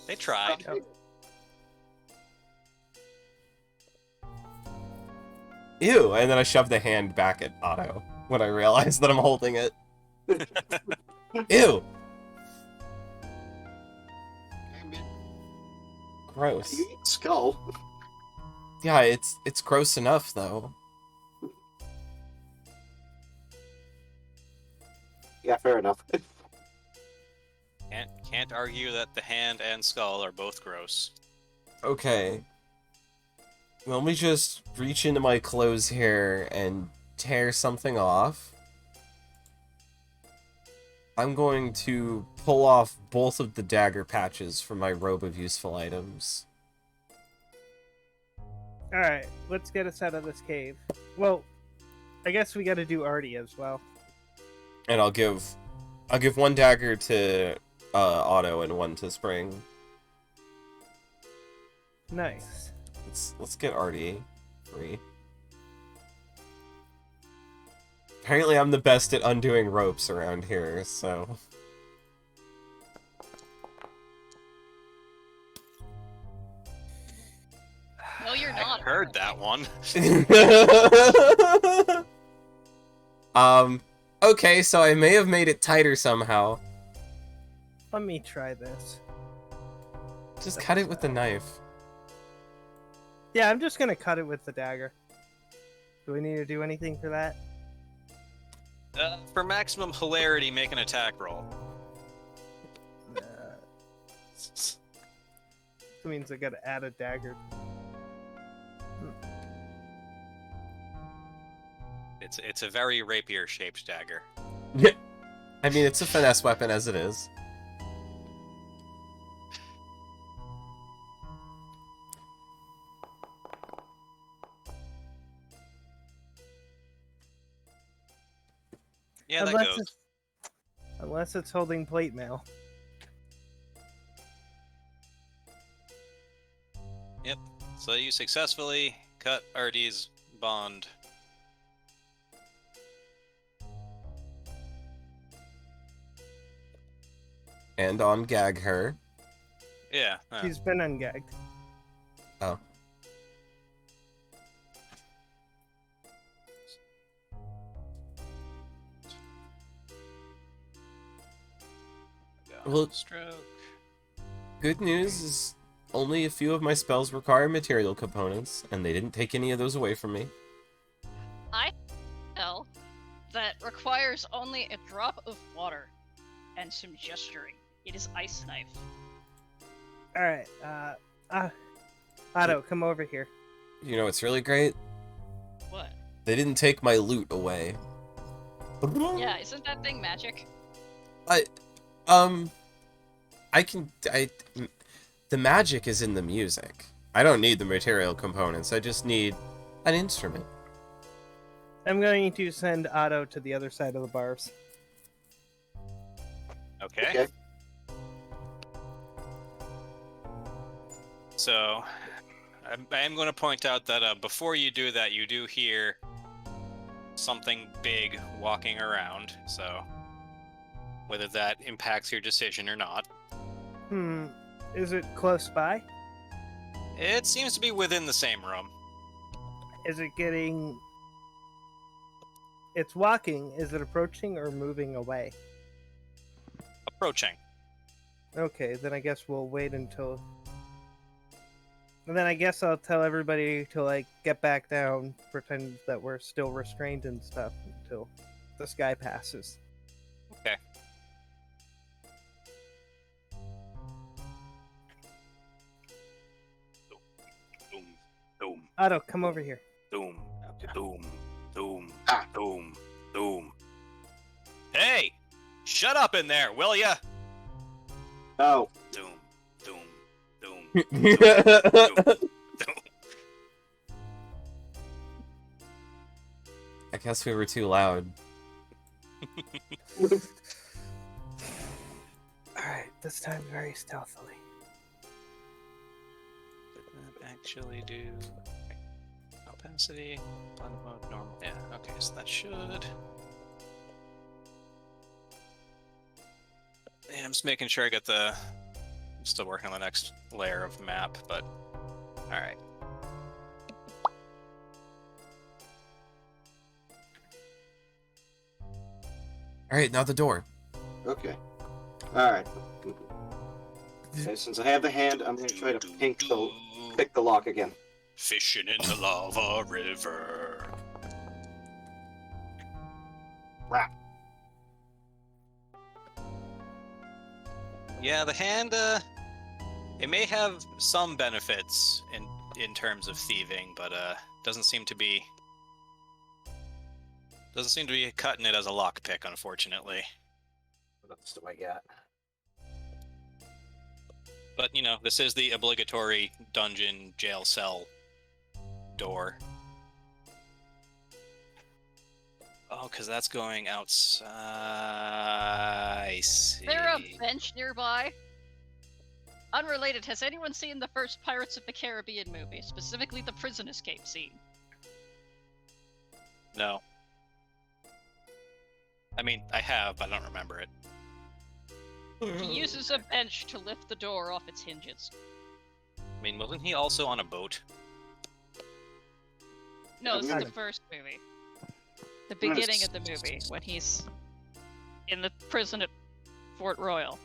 They tried. Ew, and then I shove the hand back at Otto when I realize that I'm holding it. Ew. Gross. You eat skull. Yeah, it's gross enough though. Yeah, fair enough. Can't argue that the hand and skull are both gross. Okay. Let me just reach into my clothes here and tear something off. I'm going to pull off both of the dagger patches from my robe of useful items. Alright, let's get us out of this cave. Well, I guess we gotta do Artie as well. And I'll give one dagger to Otto and one to Spring. Nice. Let's get Artie free. Apparently I'm the best at undoing ropes around here, so... No, you're I not. heard that one. Okay, so I may have made it tighter somehow. Let me try this. Just cut it with the knife. Yeah, I'm just gonna cut it with the dagger. Do we need to do anything for that? For maximum hilarity, make an attack roll. That means I gotta add a dagger. It's a very rapier-shaped dagger. I mean, it's a finesse weapon as it is. Yeah, that unless goes. unless it's holding plate mail. Yep. So you successfully cut Artie's bond. And on gag her. Yeah. She's been ungagged. Oh. Well, Stroke. good news is only a few of my spells require material components, and they didn't take any of those away from me. Spell that requires only a drop of water and some gesturing. It is Ice Knife. Alright, Otto, come over here. You know what's really great? What? They didn't take my loot away. Yeah, isn't that thing magic? The magic is in the music. I don't need the material components, I just need an instrument. I'm going to send Otto to the other side of the bars. Okay. So, I am going to point out that before you do that, you do hear something big walking around. So, whether that impacts your decision or not. Is it close by? It seems to be within the same room. Is it getting... It's walking. Is it approaching or moving away? approaching. Okay, then I guess we'll wait until. And then I guess I'll tell everybody to like get back down, pretend that we're still restrained and stuff until the sky passes. Okay. Doom, doom, Otto, come over here. doom, Okay. doom, doom, Ah. doom, doom. Hey! Shut up in there, will ya? Oh, Doom, doom, doom, doom, doom. I guess we were too loud. Alright, this time very stealthily. Did that actually do opacity, blend mode, normal? Yeah, okay, so that should. Yeah, I'm just making sure I get the. I'm still working on the next layer of map, but alright. Alright, now the door. okay. Alright. Okay, since I have the hand, I'm gonna try to pick the lock again. Fishing in the lava river. Rap. Yeah, the hand, it may have some benefits in terms of thieving, but doesn't seem to be cutting it as a lockpick, unfortunately. What else do I got? But you know, this is the obligatory dungeon jail cell door. Oh, because that's going outside. I see. Is there a bench nearby? Unrelated, has anyone seen the first Pirates of the Caribbean movie, specifically the prison escape scene? No. I mean, I have, but I don't remember it. He uses a bench to lift the door off its hinges. I mean, wasn't he also on a boat? No, this is Okay. the first movie. The gonna beginning of the movie, when he's in the prison at Fort Royal.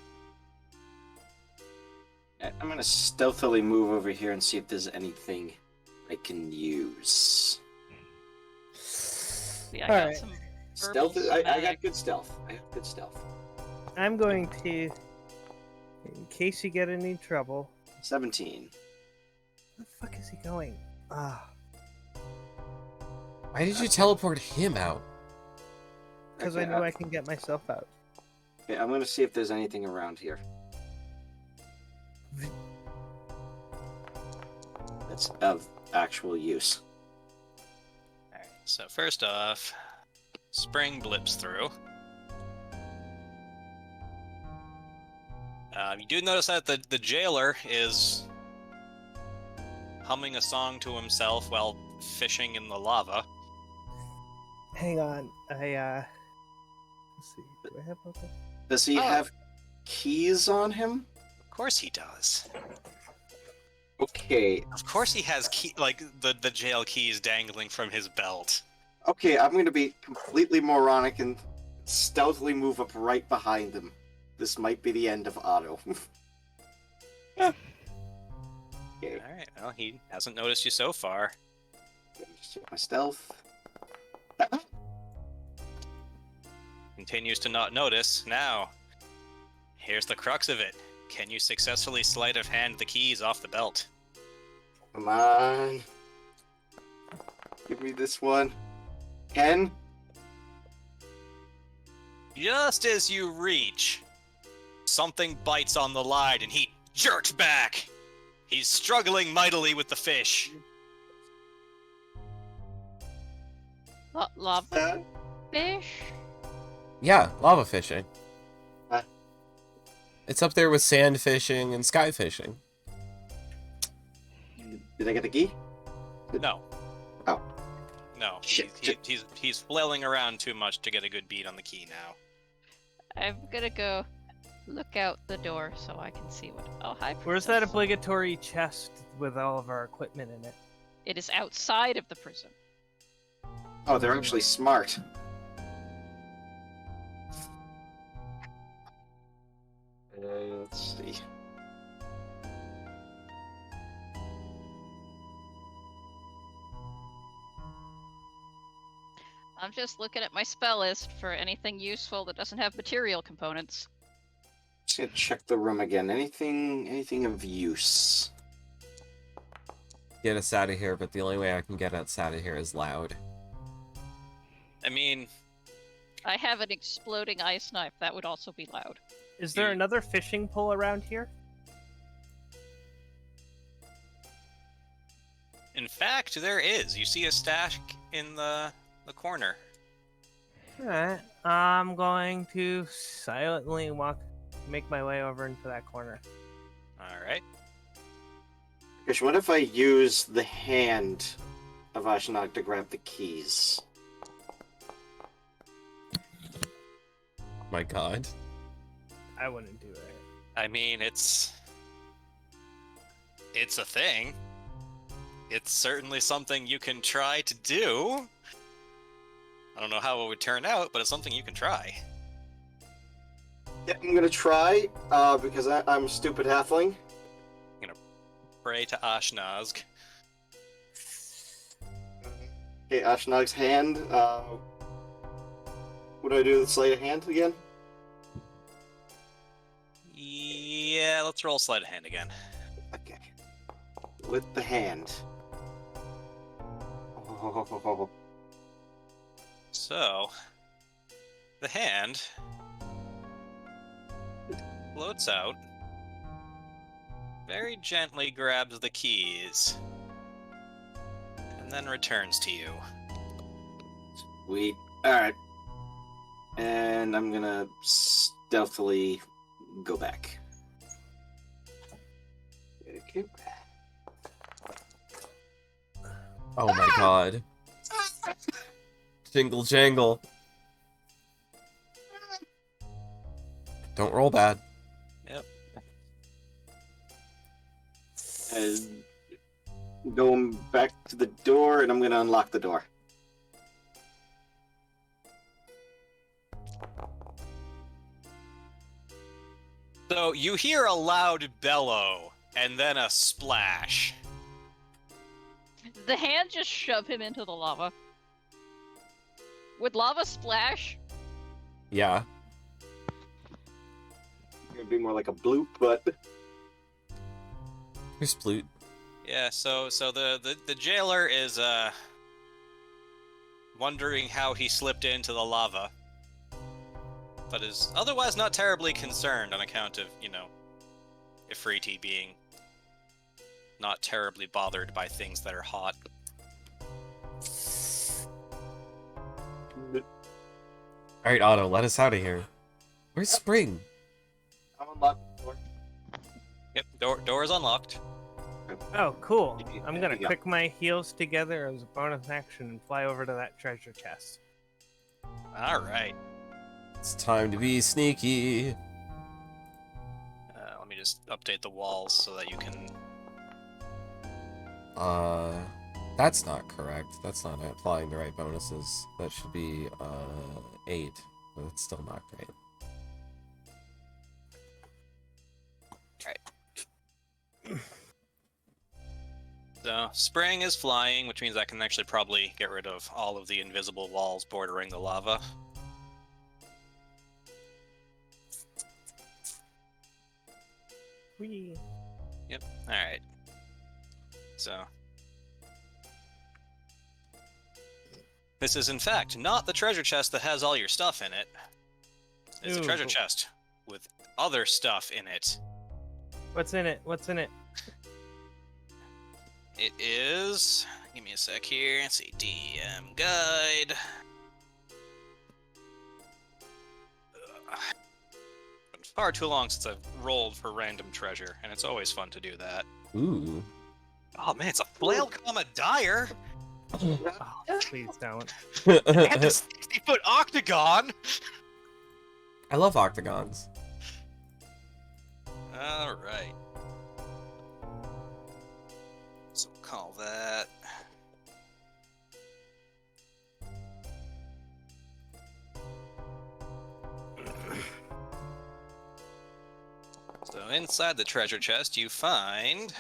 I'm gonna stealthily move over here and see if there's anything I can use. See, I got Alright. some Stealth. herbal I smack. got good stealth. I have good stealth. I'm going to, in case you get in any trouble. 17. Where the fuck is he going? Ah, Why did you teleport him out? because Okay, I knew I can get myself out. Okay, I'm gonna see if there's anything around here. That's of actual use. Alright, so first off, Spring blips through. You do notice that the jailer is humming a song to himself while fishing in the lava. Hang on, let's see, do I have okay? Does he Oh. have keys on him? Of course he does. Okay, Of course he has the jail keys dangling from his belt. okay, I'm gonna be completely moronic and stealthily move up right behind him. This might be the end of Otto. Okay, Alright, well, he hasn't noticed you so far. let me just check my stealth. Continues to not notice. Now, here's the crux of it. Can you successfully sleight of hand the keys off the belt? Come on. Give me this one. Ken? Just as you reach, something bites on the line and he jerks back. He's struggling mightily with the fish. Lava fish? Yeah, lava fishing. Huh? It's up there with sand fishing and sky fishing. Did I get the key? No. Oh. No, Shit. he's flailing around too much to get a good beat on the key now. I'm gonna go look out the door so I can see what. Oh, hi. Where's that princess. obligatory chest with all of our equipment in it? It is outside of the prison. Oh, they're actually smart. I'm just looking at my spell list for anything useful that doesn't have material components. Just gonna check the room again. Anything of use? Get us out of here, but the only way I can get us out of here is loud. I mean, I have an exploding ice knife. That would also be loud. Is there another fishing pole around here? in fact, there is. You see a stash in the corner. Alright, I'm going to silently make my way over into that corner. All right. Gosh, what if I use the hand of Ashnag to grab the keys? My god. I wouldn't do it. I mean, it's a thing. It's certainly something you can try to do. I don't know how it would turn out, but it's something you can try. Yeah, I'm gonna try, because I'm a stupid halfling. Pray to Ashnazg. Okay, Ashnag's hand. What do I do with sleight of hand again? Yeah, let's roll sleight of hand again. Okay. With the hand. Oh. So, the hand floats out, very gently grabs the keys, and then returns to you. Sweet. Alright. And I'm gonna stealthily go back. Okay. Oh my god. Jingle jangle. Don't roll bad. Yep. And going back to the door, and I'm gonna unlock the door. So, you hear a loud bellow, and then a splash. Does the hand just shove him into the lava? Would lava splash? Yeah. It'd be more like a bloop, but Here's Sploot. Yeah, so the jailer is wondering how he slipped into the lava, but is otherwise not terribly concerned on account of, Ifriti being not terribly bothered by things that are hot. Alright, Otto, let us out of here. Where's Spring? I'm unlocked the door. Yep, door is unlocked. Oh, cool. Yeah, I'm gonna yeah. click my heels together as a bonus action and fly over to that treasure chest. All right. It's time to be sneaky. Let me just update the walls so that you can. That's not correct. That's not applying the right bonuses. That should be, 8. But it's still not great. So, spring is flying, which means I can actually probably get rid of all of the invisible walls bordering the lava. Whee! Yep, alright. So. This is, in fact, not the treasure chest that has all your stuff in it. It's a Ooh. treasure chest with other stuff in it. What's in it? What's in it? It is. Give me a sec here. Let's see. DM guide. Been far too long since I've rolled for random treasure, and it's always fun to do that. Ooh. Oh man, it's a flail comma dire Oh, please don't. and a 60-foot octagon. I love octagons. All right. So we'll call that. So inside the treasure chest, you find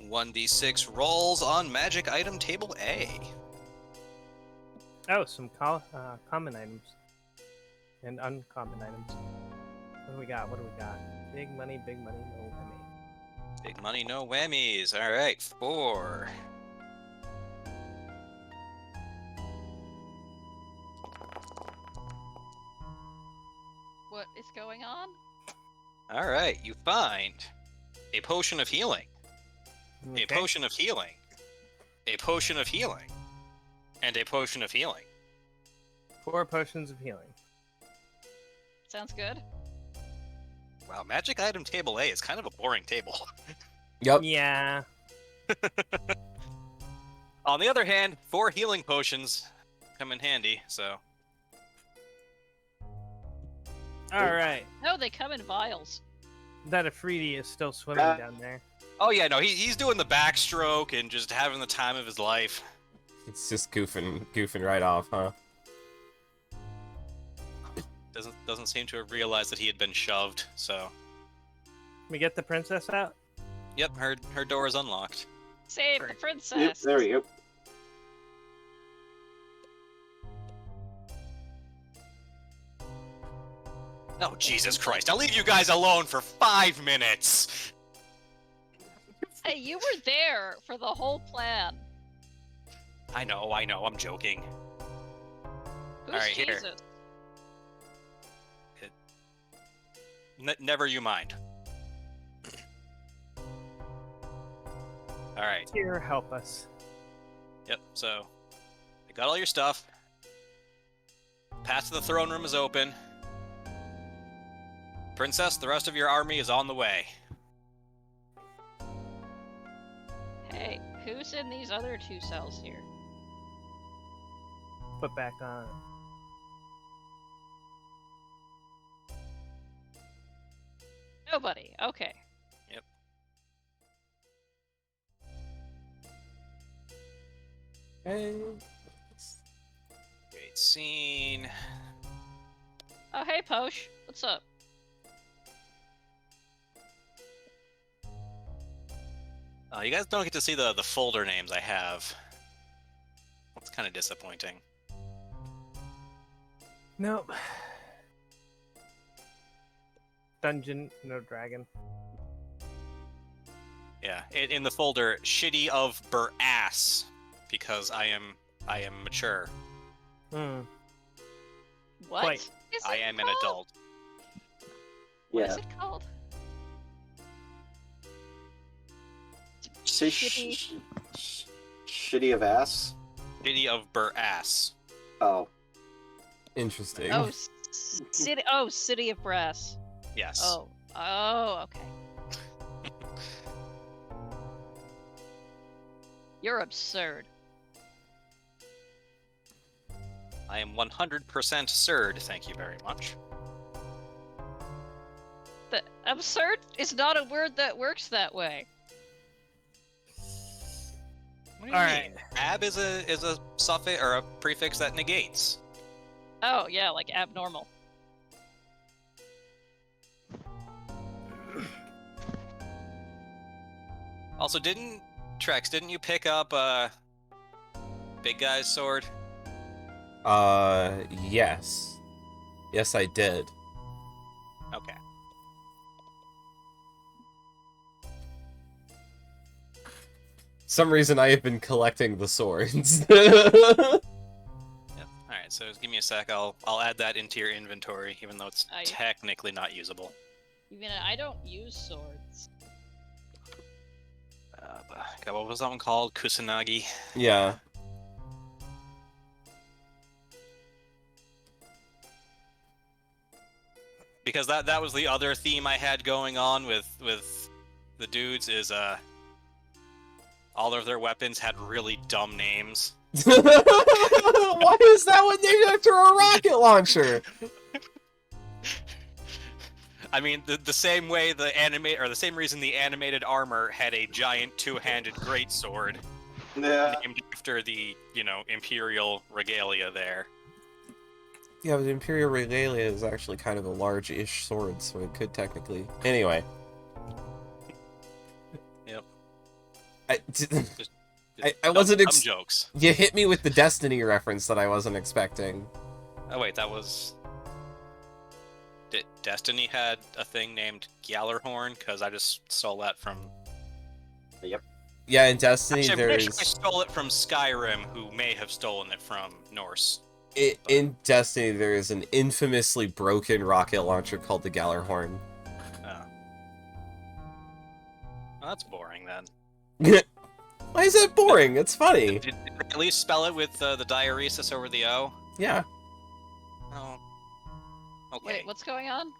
1d6 rolls on magic item table A. Oh, some common items and uncommon items. What do we got? What do we got? Big money, no money. Big money, no whammies. All right, 4. What is going on? All right, you find a potion of healing, a Okay. potion of healing, a potion of healing, and a potion of healing. 4 potions of healing. Sounds good. Wow, magic item table A is kind of a boring table. Yep. Yeah. On the other hand, 4 healing potions come in handy, so... All right. No, they come in vials. That Afridi is still swimming Ah. down there. Oh yeah, no, he's doing the backstroke and just having the time of his life. It's just goofing right off, huh? Doesn't seem to have realized that he had been shoved, so... We get the princess out? Yep, her door is unlocked. Save the Great. princess. Yep, there we go. Oh, Jesus Christ, I'll leave you guys alone for 5 minutes! Hey, you were there for the whole plan. I know, I'm joking. Who's Alright, here. Jesus? Never you mind. Alright, Here, help us. yep, so... I got all your stuff. Path to the throne room is open. Princess, the rest of your army is on the way. Hey, who's in these other 2 cells here? Put back on. Nobody. Okay. Hey. Great scene. Oh, hey, Posh. What's up? You guys don't get to see the folder names I have. That's kind of disappointing. Nope. Dungeon, no dragon. Yeah, in the folder, Shitty of Bur-ass, because I am mature. Hmm. What? Quite. Is I it am an called? adult. What Yeah. is it called? Say shitty of ass. Shitty of Bur-ass. Oh. Interesting. Oh, city. Oh, City of Brass. Yes. Oh. Oh, okay. You're absurd. I am 100% surd, thank you very much. The absurd is not a word that works that way. What do you Alright. mean? Ab is a suffix or a prefix that negates. Oh, yeah, like abnormal. Also, didn't you pick up Big Guy's sword? Yes. Yes, I did. Okay. Some reason I have been collecting the swords. Yep. Alright, so give me a sec. I'll add that into your inventory, even though it's I- technically not usable. Even I don't use swords. God, what was that one called? Kusanagi. Yeah. Because that was the other theme I had going on with the dudes is all of their weapons had really dumb names. Why is that one named after a rocket launcher? I mean, the same way the same reason the animated armor had a giant two-handed greatsword Yeah. named after the, Imperial regalia there. Yeah, but Imperial Regalia is actually kind of a large-ish sword, so it could technically... Anyway. Yep. I wasn't dumb jokes. You hit me with the Destiny reference that I wasn't expecting. Oh wait, that was. Did Destiny had a thing named Gjallarhorn? Because I just stole that from. Yeah, in Destiny, Actually, I'm pretty sure I there's stole it from Skyrim, who may have stolen it from Norse. in Destiny there is an infamously broken rocket launcher called the Gjallarhorn. Oh. Well, that's boring then. Why is that boring? It's funny. Did they at least spell it with the diaresis over the O? Yeah. Oh. Okay. Wait, what's going on?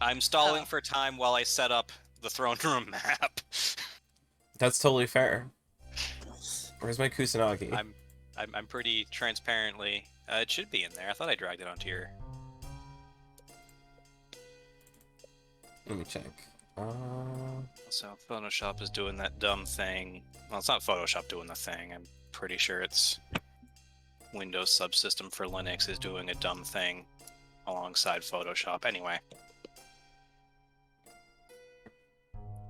I'm stalling Oh. for time while I set up the throne room map. That's totally fair. Where's my Kusanagi? I'm pretty transparently. It should be in there. I thought I dragged it onto your. Let me check. So Photoshop is doing that dumb thing. Well, it's not Photoshop doing the thing. I'm pretty sure it's Windows subsystem for Linux is doing a dumb thing alongside Photoshop. Anyway,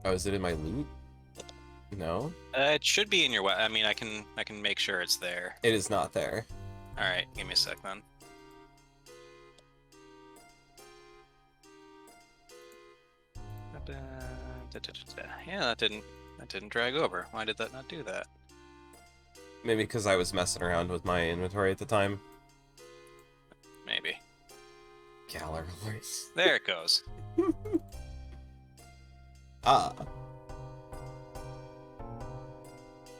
Oh, is it in my loot? No, it should be in your. I mean, I can make sure it's there. it is not there. All right, give me a sec then. Yeah, that didn't drag over. Why did that not do that? Maybe because I was messing around with my inventory at the time. Maybe. Gjallarhorn. There it goes. Ah.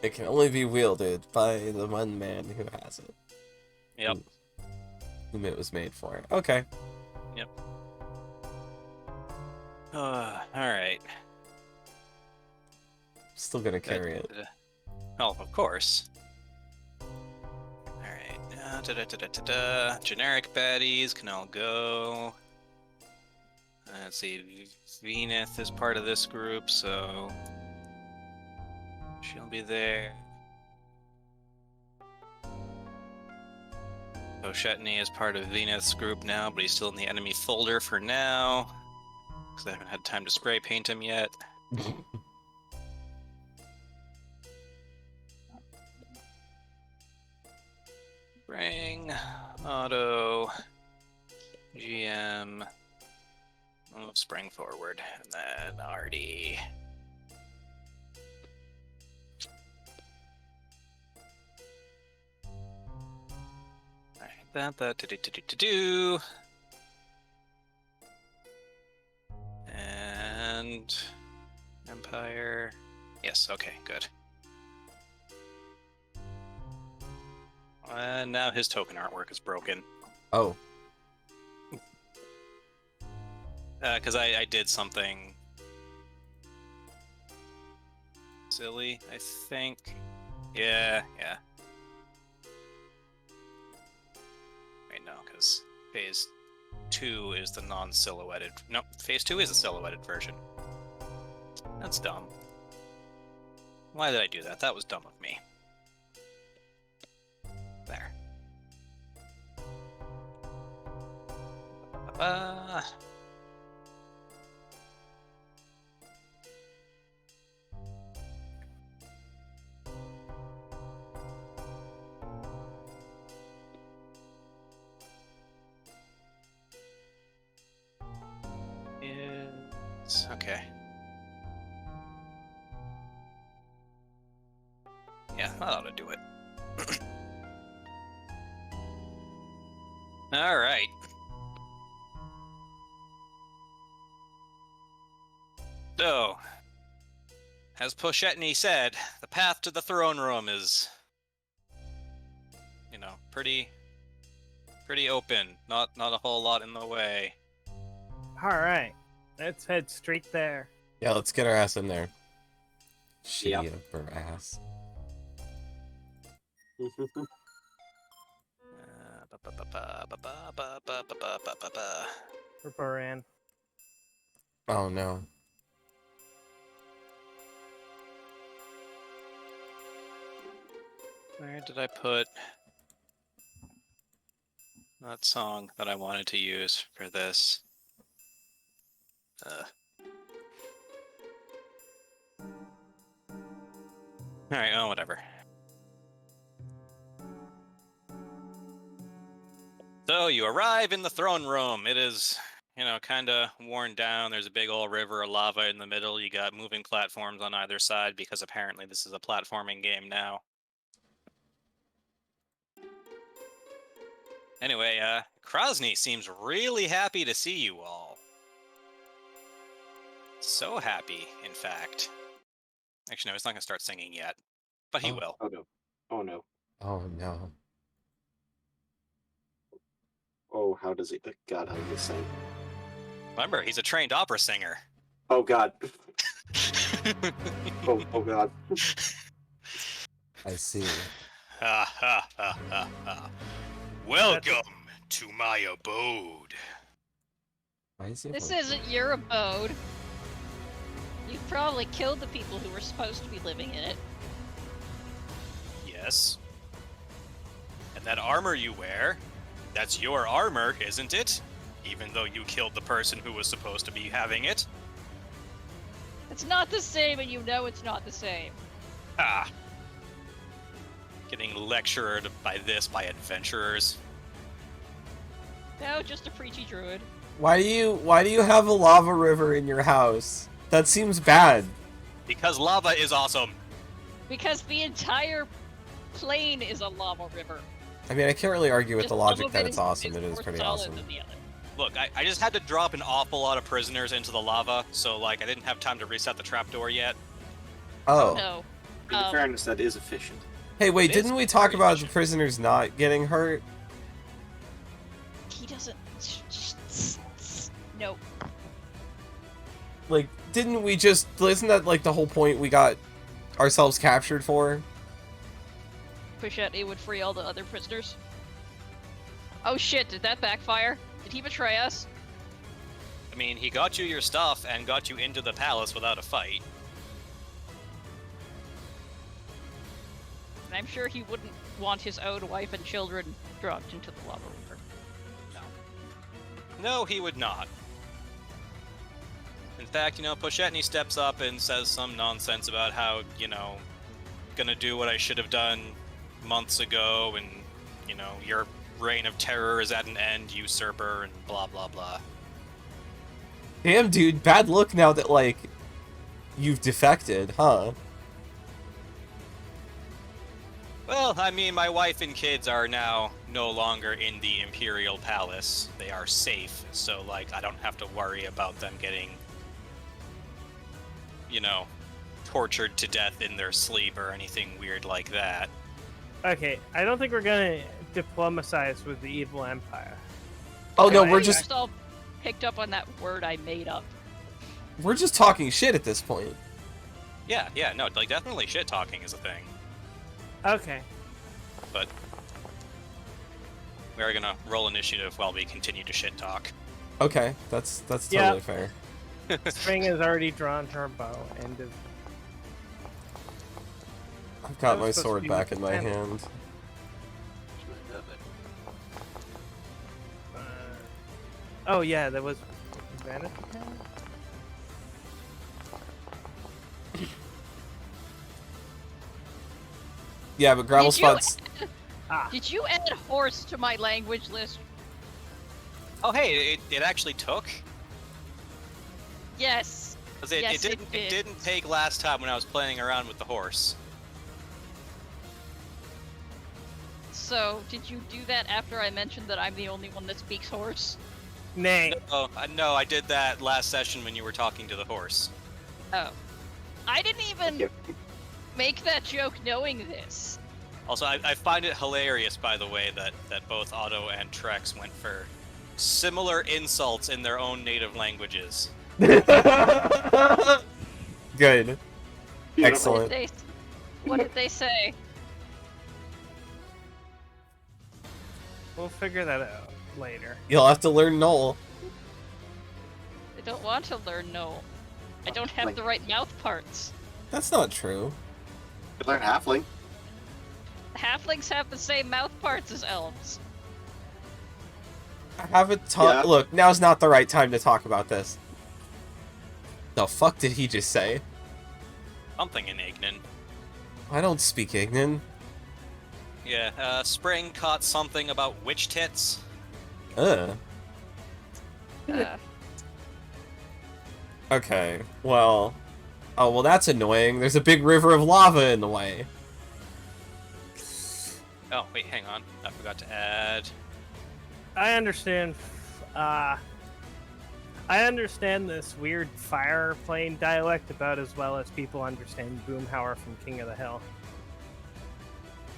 It can only be wielded by the one man who has it. Yep. Whom it was made for. Okay. All right. Still gonna carry it. Oh, of course. Alright. Generic baddies can all go. Let's see. Veneth is part of this group, so. She'll be there. Oshetny is part of Veneth's group now, but he's still in the enemy folder for now. Because I haven't had time to spray paint him yet. Spring, auto, GM, spring forward, and then RD. Alright, that, do. And Empire. Yes, okay, good. And now his token artwork is broken. Oh. Because I did something silly, I think. Yeah. Wait, no, because phase 2 is the non-silhouetted. No, phase 2 is the silhouetted version. That's dumb. Why did I do that? That was dumb of me. There. Okay. Yeah, that ought to do it. All right. So, as Poshetny said, the path to the throne room is, pretty open. Not a whole lot in the way. Alright. Let's head straight there. Yeah, let's get our ass in there. Shitty Yep. upper ass. For Baran. Oh no. Where did I put that song that I wanted to use for this? Alright, oh, whatever. So you arrive in the throne room. It is, kind of worn down. There's a big old river of lava in the middle. You got moving platforms on either side because apparently this is a platforming game now. Anyway, Krosny seems really happy to see you all. So happy, in fact. Actually, no, he's not going to start singing yet. But he Oh. will. Oh no. Oh no. Oh no. Oh, how does he? God, how does he sing? Remember, he's a trained opera singer. Oh God. Oh God. I see. Ha ha ha ha ha. Welcome to my abode. Why is he This like- isn't your abode. You've probably killed the people who were supposed to be living in it. Yes. And that armor you wear, that's your armor, isn't it? Even though you killed the person who was supposed to be having it. It's not the same, and you know it's not the same. Ah. Getting lectured by adventurers. No, just a preachy druid. Why do you have a lava river in your house? That seems bad. Because lava is awesome. Because the entire plane is a lava river. I mean, I can't really argue with Just the some logic of that it it's awesome. is It is more pretty solid awesome. than the other. Look, I just had to drop an awful lot of prisoners into the lava, so I didn't have time to reset the trapdoor yet. Oh. No. In fairness, that is efficient. Hey, wait, It is didn't we talk very about the efficient. prisoners not getting hurt? He doesn't. No. Like, didn't we just... Isn't that, like, the whole point we got ourselves captured for? Pushette would free all the other prisoners. Oh shit, did that backfire? Did he betray us? I mean, he got you your stuff and got you into the palace without a fight. And I'm sure he wouldn't want his own wife and children dropped into the lava river. No, he would not. In fact, Poshetny steps up and says some nonsense about how, gonna do what I should have done months ago, and, your reign of terror is at an end, usurper, and blah blah blah. Damn, dude, bad look now that, like, you've defected, huh? Well, I mean, my wife and kids are now no longer in the Imperial Palace. They are safe, so, I don't have to worry about them getting, tortured to death in their sleep or anything weird like that. Okay, I don't think we're gonna diplomatize with the evil empire. Oh, no, I we're think just... you all picked up on that word I made up. We're just talking shit at this point. Yeah, no, definitely shit talking is a thing. Okay. But we are gonna roll initiative while we continue to shit talk. Okay, that's totally Yeah. fair. Spring has already drawn her bow and is I've got That my was supposed to sword be back with in my the hand. oh yeah, that was advantage. Yeah, but Gravel Did you- Spot's... Did you add horse to my language list? Oh, hey, it actually took. Yes. Because it Yes, it didn't did. it didn't take last time when I was playing around with the horse. So, did you do that after I mentioned that I'm the only one that speaks horse? Nay. No, I did that last session when you were talking to the horse. Oh. I didn't even Yep. make that joke knowing this. Also, I find it hilarious, by the way, that both Otto and Trex went for similar insults in their own native languages. Good. Beautiful. Excellent. What did they say? We'll figure that out later. You'll have to learn Null. I don't want to learn no. I don't have Like- the right mouth parts. That's not true. Could learn halfling. Halflings have the same mouth parts as elves. I haven't talked. Yeah. Look, now's not the right time to talk about this. The fuck did he just say? Something in Ignan. I don't speak Ignan. Yeah, Spring caught something about witch tits. Uh, Okay, well... Oh, well that's annoying. There's a big river of lava in the way. Oh, wait, hang on. I forgot to add... I understand. I understand this weird fire plane dialect about as well as people understand Boomhauer from King of the Hill.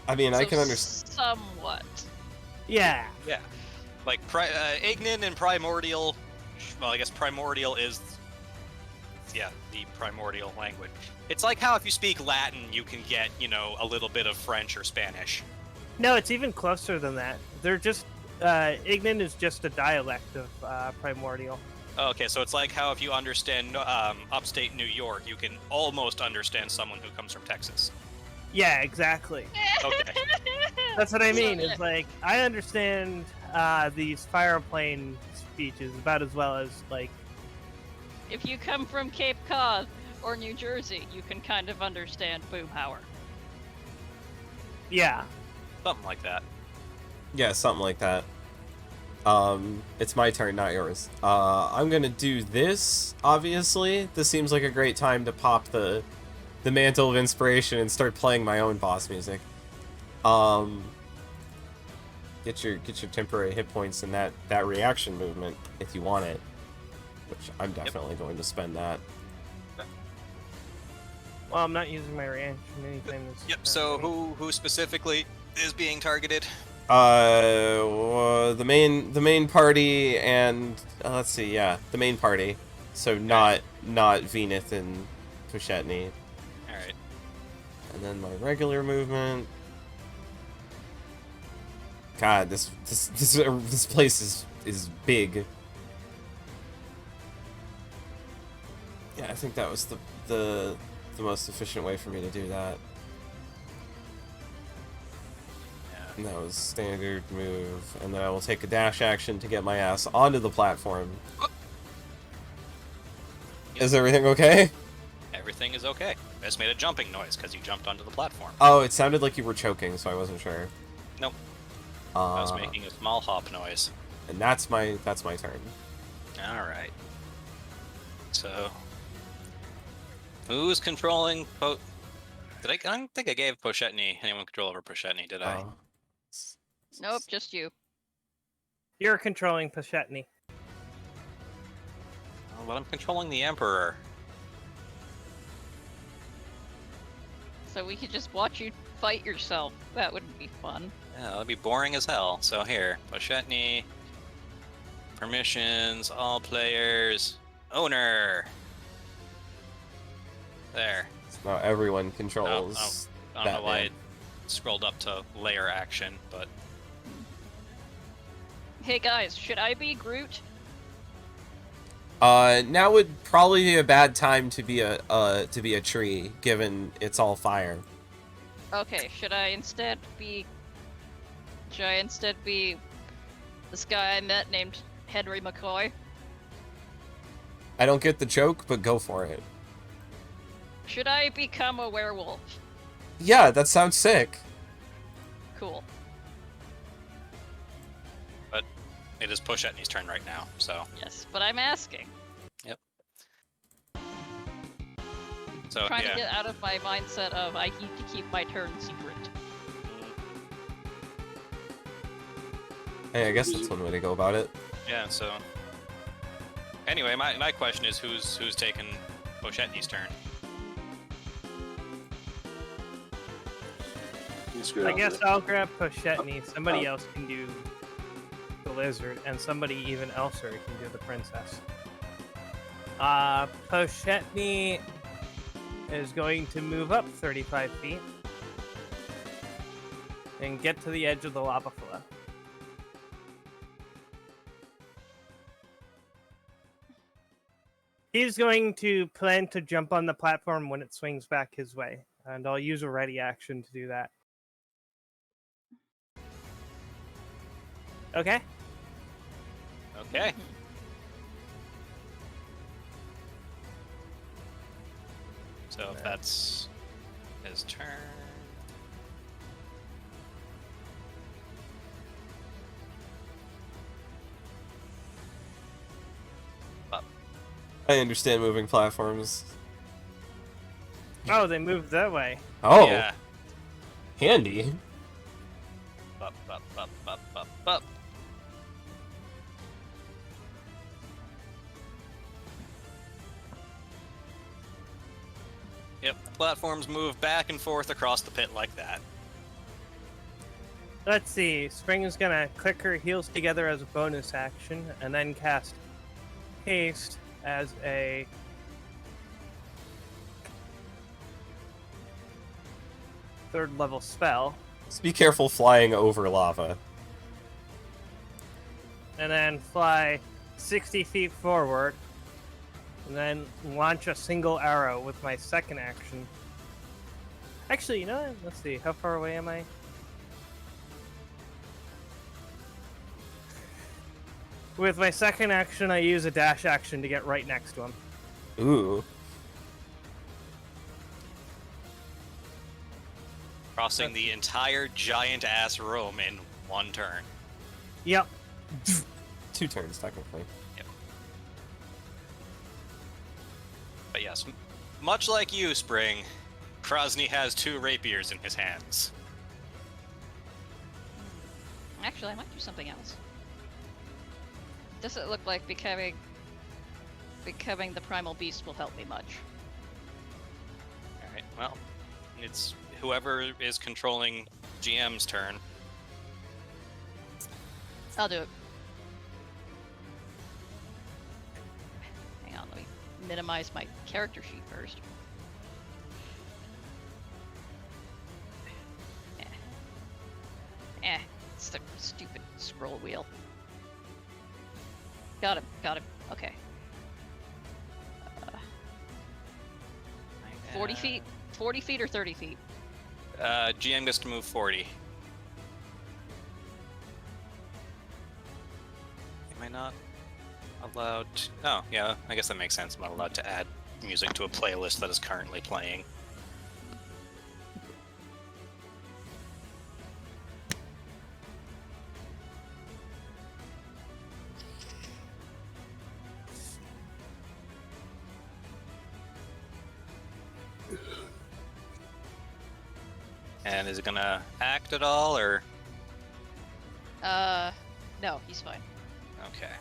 I mean, I so can understand... Somewhat. Yeah. Yeah. Like, Ignan and Primordial... Well, I guess Primordial is... Yeah, the primordial language. It's like how if you speak Latin, you can get, you know, a little bit of French or Spanish. No, it's even closer than that. They're just Ignan is just a dialect of Primordial. Okay, so it's like how if you understand upstate New York, you can almost understand someone who comes from Texas. Yeah, exactly. Okay. That's what I mean. So, It's like I understand these fire plane speeches about as well as like. If you come from Cape Cod or New Jersey, you can kind of understand Boomhauer. Yeah. Something like that. Yeah, something like that. It's my turn, not yours. I'm gonna do this, obviously. This seems like a great time to pop the Mantle of Inspiration and start playing my own boss music. Get your temporary hit points in that reaction movement if you want it. Which I'm definitely going to spend that. Well, I'm not using my reaction anytime. Yep, so who specifically is being targeted? The main party and let's see, yeah, the main party. So not Veneth and Pushetny. Alright. And then my regular movement. God, this place is big. Yeah, I think that was the most efficient way for me to do that. And that was standard move, and then I will take a dash action to get my ass onto the platform. Is everything okay? Everything is okay. I just made a jumping noise because you jumped onto the platform. Oh, it sounded like you were choking, so I wasn't sure. Nope. I was making a small hop noise. And that's my turn. Alright. So... Who's controlling I don't think I gave Pushetny anyone control over Pushetny, did I? Nope, just you. You're controlling Pushetny. Oh, but I'm controlling the Emperor. So we could just watch you fight yourself. That wouldn't be fun. Yeah, that'd be boring as hell. So here, Pushetny, permissions, all players, owner. There. So now everyone controls. I don't know why it scrolled up to layer action, but Hey guys, should I be Groot? Now would probably be a bad time to be a tree, given it's all fire. Okay, should I instead be this guy I met named Henry McCoy? I don't get the joke, but go for it. Should I become a werewolf? Yeah, that sounds sick. Cool. but it is Pushetny's turn right now, so Yes, but I'm asking. so Trying yeah. to get out of my mindset of I need to keep my turn secret. Hey, I guess that's one way to go about it. Yeah, so anyway, my question is who's taking Pushetny's turn? I guess I'll grab Pushetny. Somebody else can do the lizard, and somebody even elser can do the princess. Pushetny is going to move up 35 feet and get to the edge of the lava flow. He's going to plan to jump on the platform when it swings back his way, and I'll use a ready action to do that. Okay? Okay. So if that's his turn. I understand moving platforms. Oh, they moved that way. Oh, Yeah. handy. Up, up, up, up, up, up. Yep, platforms move back and forth across the pit like that. Let's see. Spring is gonna click her heels together as a bonus action, and then cast haste as a third level spell, Just be careful flying over lava. and then fly 60 feet forward, and then launch a single arrow with my second action. Actually, you know what? Let's see. How far away am I? With my second action, I use a dash action to get right next to him. Ooh. Crossing the entire giant-ass room in one turn. Yep. 2 turns, technically. But yes, much like you, Spring, Krosny has 2 rapiers in his hands. Actually, I might do something else. Doesn't look like becoming the primal beast will help me much. Alright, well, it's whoever is controlling GM's turn. I'll do it. Hang on, let me minimize my character sheet first. It's the stupid scroll wheel. Got him, okay. 40 feet? 40 feet or 30 feet? GM gets to move 40. Am I not allowed to... Oh, yeah, I guess that makes sense. I'm not allowed to add music to a playlist that is currently playing. And is it gonna act at all, or...? No, he's fine. Okay.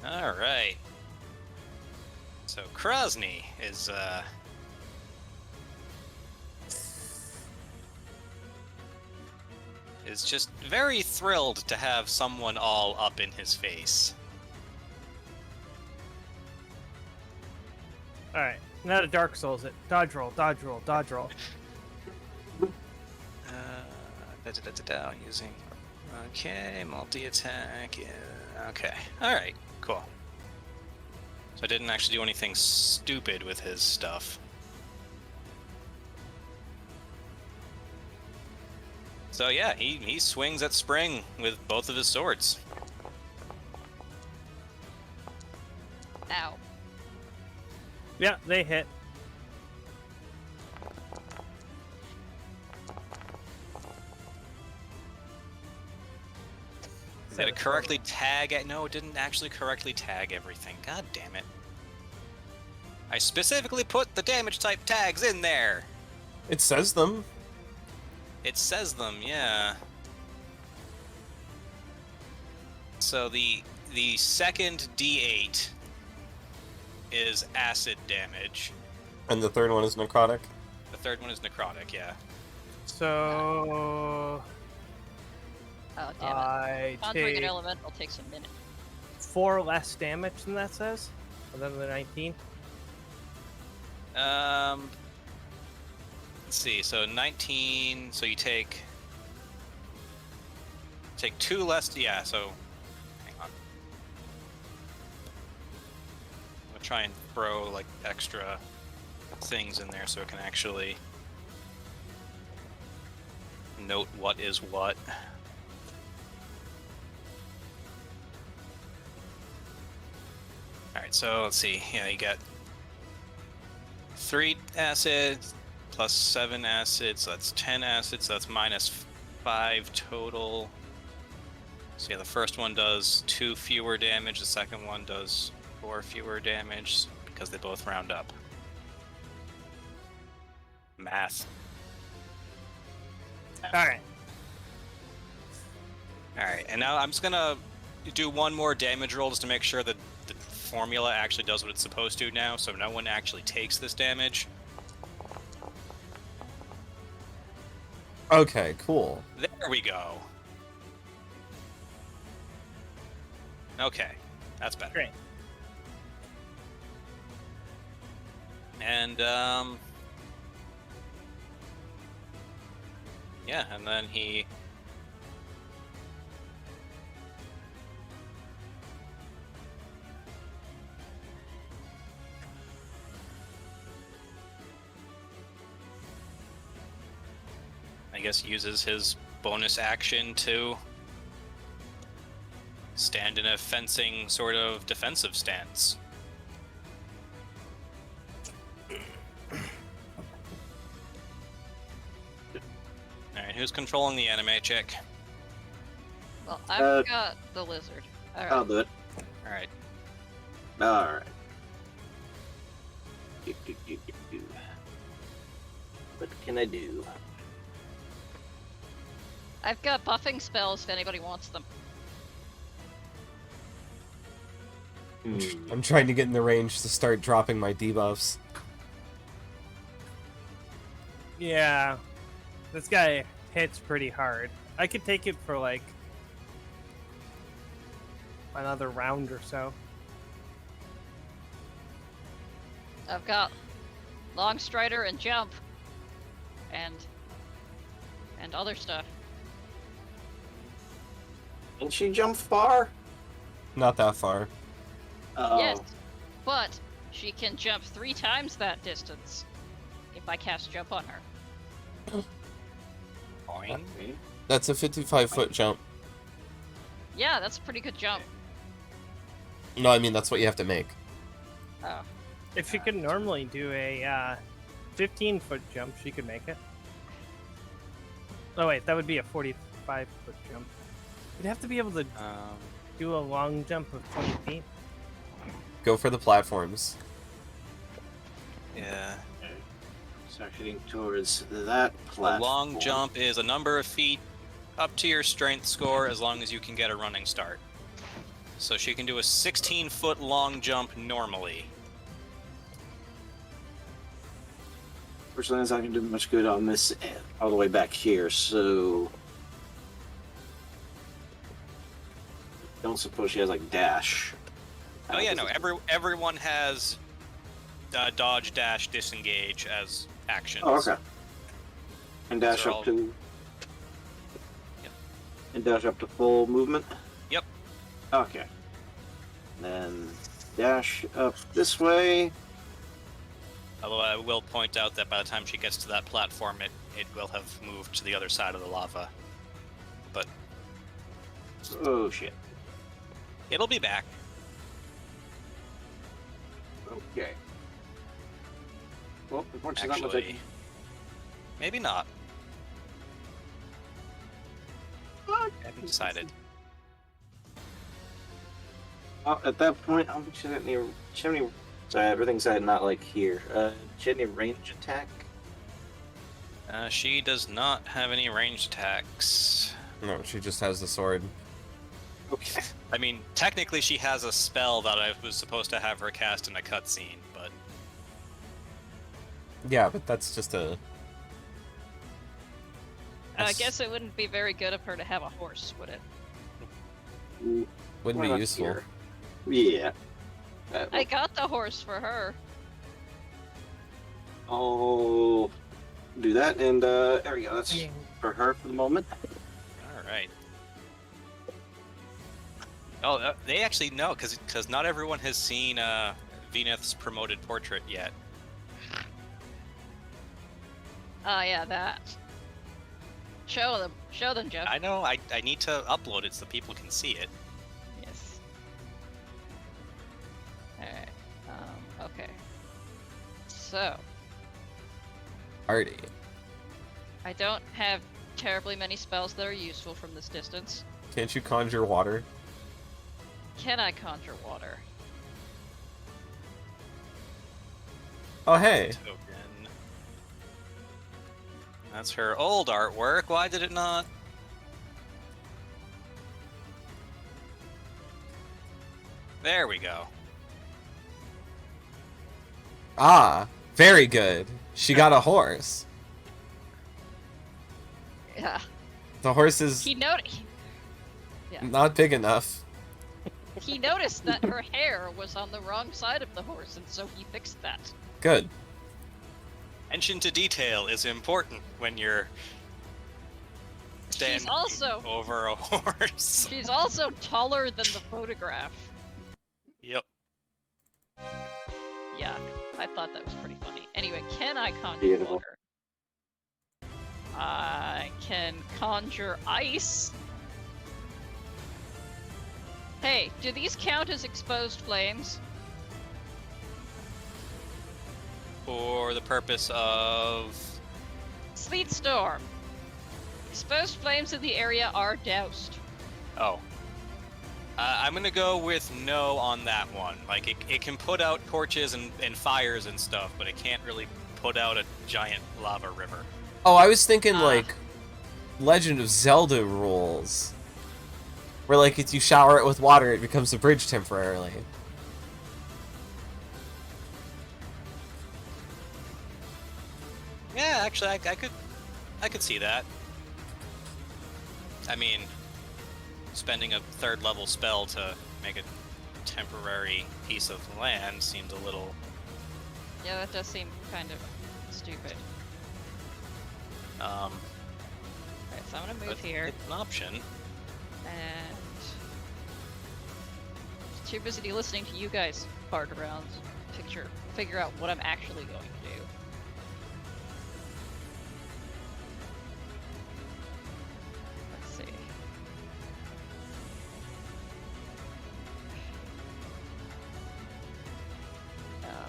Alright. So Krosny is just very thrilled to have someone all up in his face. Alright. Now to Dark Souls it. Dodge roll, dodge roll, dodge roll. Using... Okay, multi-attack, yeah, okay. Alright, cool. So I didn't actually do anything stupid with his stuff. So yeah, he swings at Spring with both of his swords. Ow. Yeah, they hit. Did it correctly tag it? No, it didn't actually correctly tag everything. God damn it. I specifically put the damage type tags in there! It says them. It says them, yeah. So the second D8 is acid damage. And the third one is necrotic. The third one is necrotic, yeah. So Oh, damn it. I Conjuring an take elemental takes a minute. 4 less damage than that says, than the 19. Let's see. So 19. So you take 2 less. Yeah. So hang on. I'm gonna try and throw like extra things in there so it can actually note what is what. Alright, so let's see. Yeah, you got 3 acid, plus 7 acid, so that's 10 acid, so that's minus 5 total. So yeah, the first one does 2 fewer damage, the second one does 4 fewer damage, because they both round up. Math. Alright. Alright, and now I'm just gonna do one more damage roll just to make sure that the formula actually does what it's supposed to now, so no one actually takes this damage. Okay, cool. There we go. Okay, that's better. Great. And, yeah, and then he... I guess uses his bonus action to stand in a fencing sort of defensive stance. Alright, who's controlling the anime chick? Well, I've got the lizard. All right. I'll do it. Alright. Alright. What can I do? I've got buffing spells if anybody wants them. I'm trying to get in the range to start dropping my debuffs. Yeah. This guy hits pretty hard. I could take it for like another round or so. I've got long strider and jump, and other stuff. Can she jump far? Not that far. Oh. Yes, but she can jump 3 times that distance if I cast jump on her. Boing. Okay. That's a 55-foot jump. Yeah, that's a pretty good jump. No, I mean, that's what you have to make. Oh, If she could normally do a 15-foot jump, she could make it. Oh wait, that would be a 45-foot jump. You'd have to be able to do a long jump of 20 feet. Go for the platforms. Yeah. Start heading towards that A platform. long jump is a number of feet up to your strength score as long as you can get a running start. So she can do a 16-foot long jump normally. Fortunately, it's not going to do much good on this end, all the way back here, so... Don't suppose she has, like, dash. Oh yeah, no, everyone has dodge, dash, disengage as actions. Oh, okay. And dash They're up all- to... Yep. And dash up to full movement? Yep. Okay. Then dash up this way. Although I will point out that by the time she gets to that platform, it will have moved to the other side of the lava. But Oh, shit. it'll be back. Okay. Well, unfortunately, not much I Actually, maybe not. I haven't decided. Oh, at that point, I'm she have any. Sorry, everything's said not like here. She had any range attack? She does not have any ranged attacks. No, she just has the sword. Okay. I mean, technically she has a spell that I was supposed to have her cast in a cutscene, but Yeah, but that's just a... I That's- guess it wouldn't be very good of her to have a horse, would it? Ooh, Wouldn't why be not useful. here? Yeah. I got the horse for her. I'll do that, and there we go. That's Yeah. for her for the moment. all right. Oh, they actually know because not everyone has seen Veneth's promoted portrait yet. Oh yeah, that. Show them, Jeff. I know. I need to upload it so people can see it. Yes. Alright. Okay. So. Artie. I don't have terribly many spells that are useful from this distance. Can't you conjure water? Can I conjure water? Oh, hey. Token. That's her old artwork. Why did it not? There we go. Ah, very good. She got a horse. Yeah. The horse is He noticed. not big enough. He noticed that her hair was on the wrong side of the horse, and so he fixed that. Good. Attention to detail is important when you're standing also- over a horse. She's also taller than the photograph. Yep. Yeah, I thought that was pretty funny. Anyway, can I conjure Beautiful. water? I can conjure ice. Hey, do these count as exposed flames? For the purpose of... Sleet storm. Exposed flames in the area are doused. Oh. I'm gonna go with no on that one. Like, it can put out torches and fires and stuff, but it can't really put out a giant lava river. Oh, I was thinking Ah. like Legend of Zelda rules. Where like if you shower it with water, it becomes a bridge temporarily. Yeah, actually, I could see that. I mean, spending a third level spell to make a temporary piece of land seems a little... Yeah, that does seem kind of stupid. Alright, so I'm gonna move but here, It's an option. and... Too busy listening to you guys fart around, figure out what I'm actually going to do. Let's see.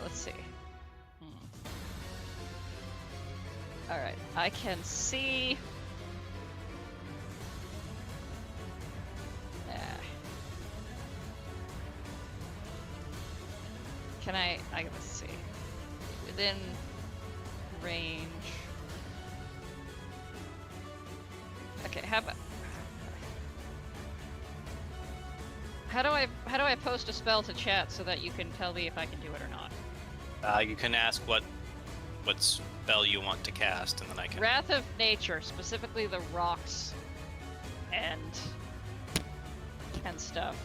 Let's see. Alright, I can see... Can I let's see. Within range. Okay, how do I post a spell to chat so that you can tell me if I can do it or not? You can ask what spell you want to cast, and then I can... Wrath of Nature, specifically the rocks and stuff.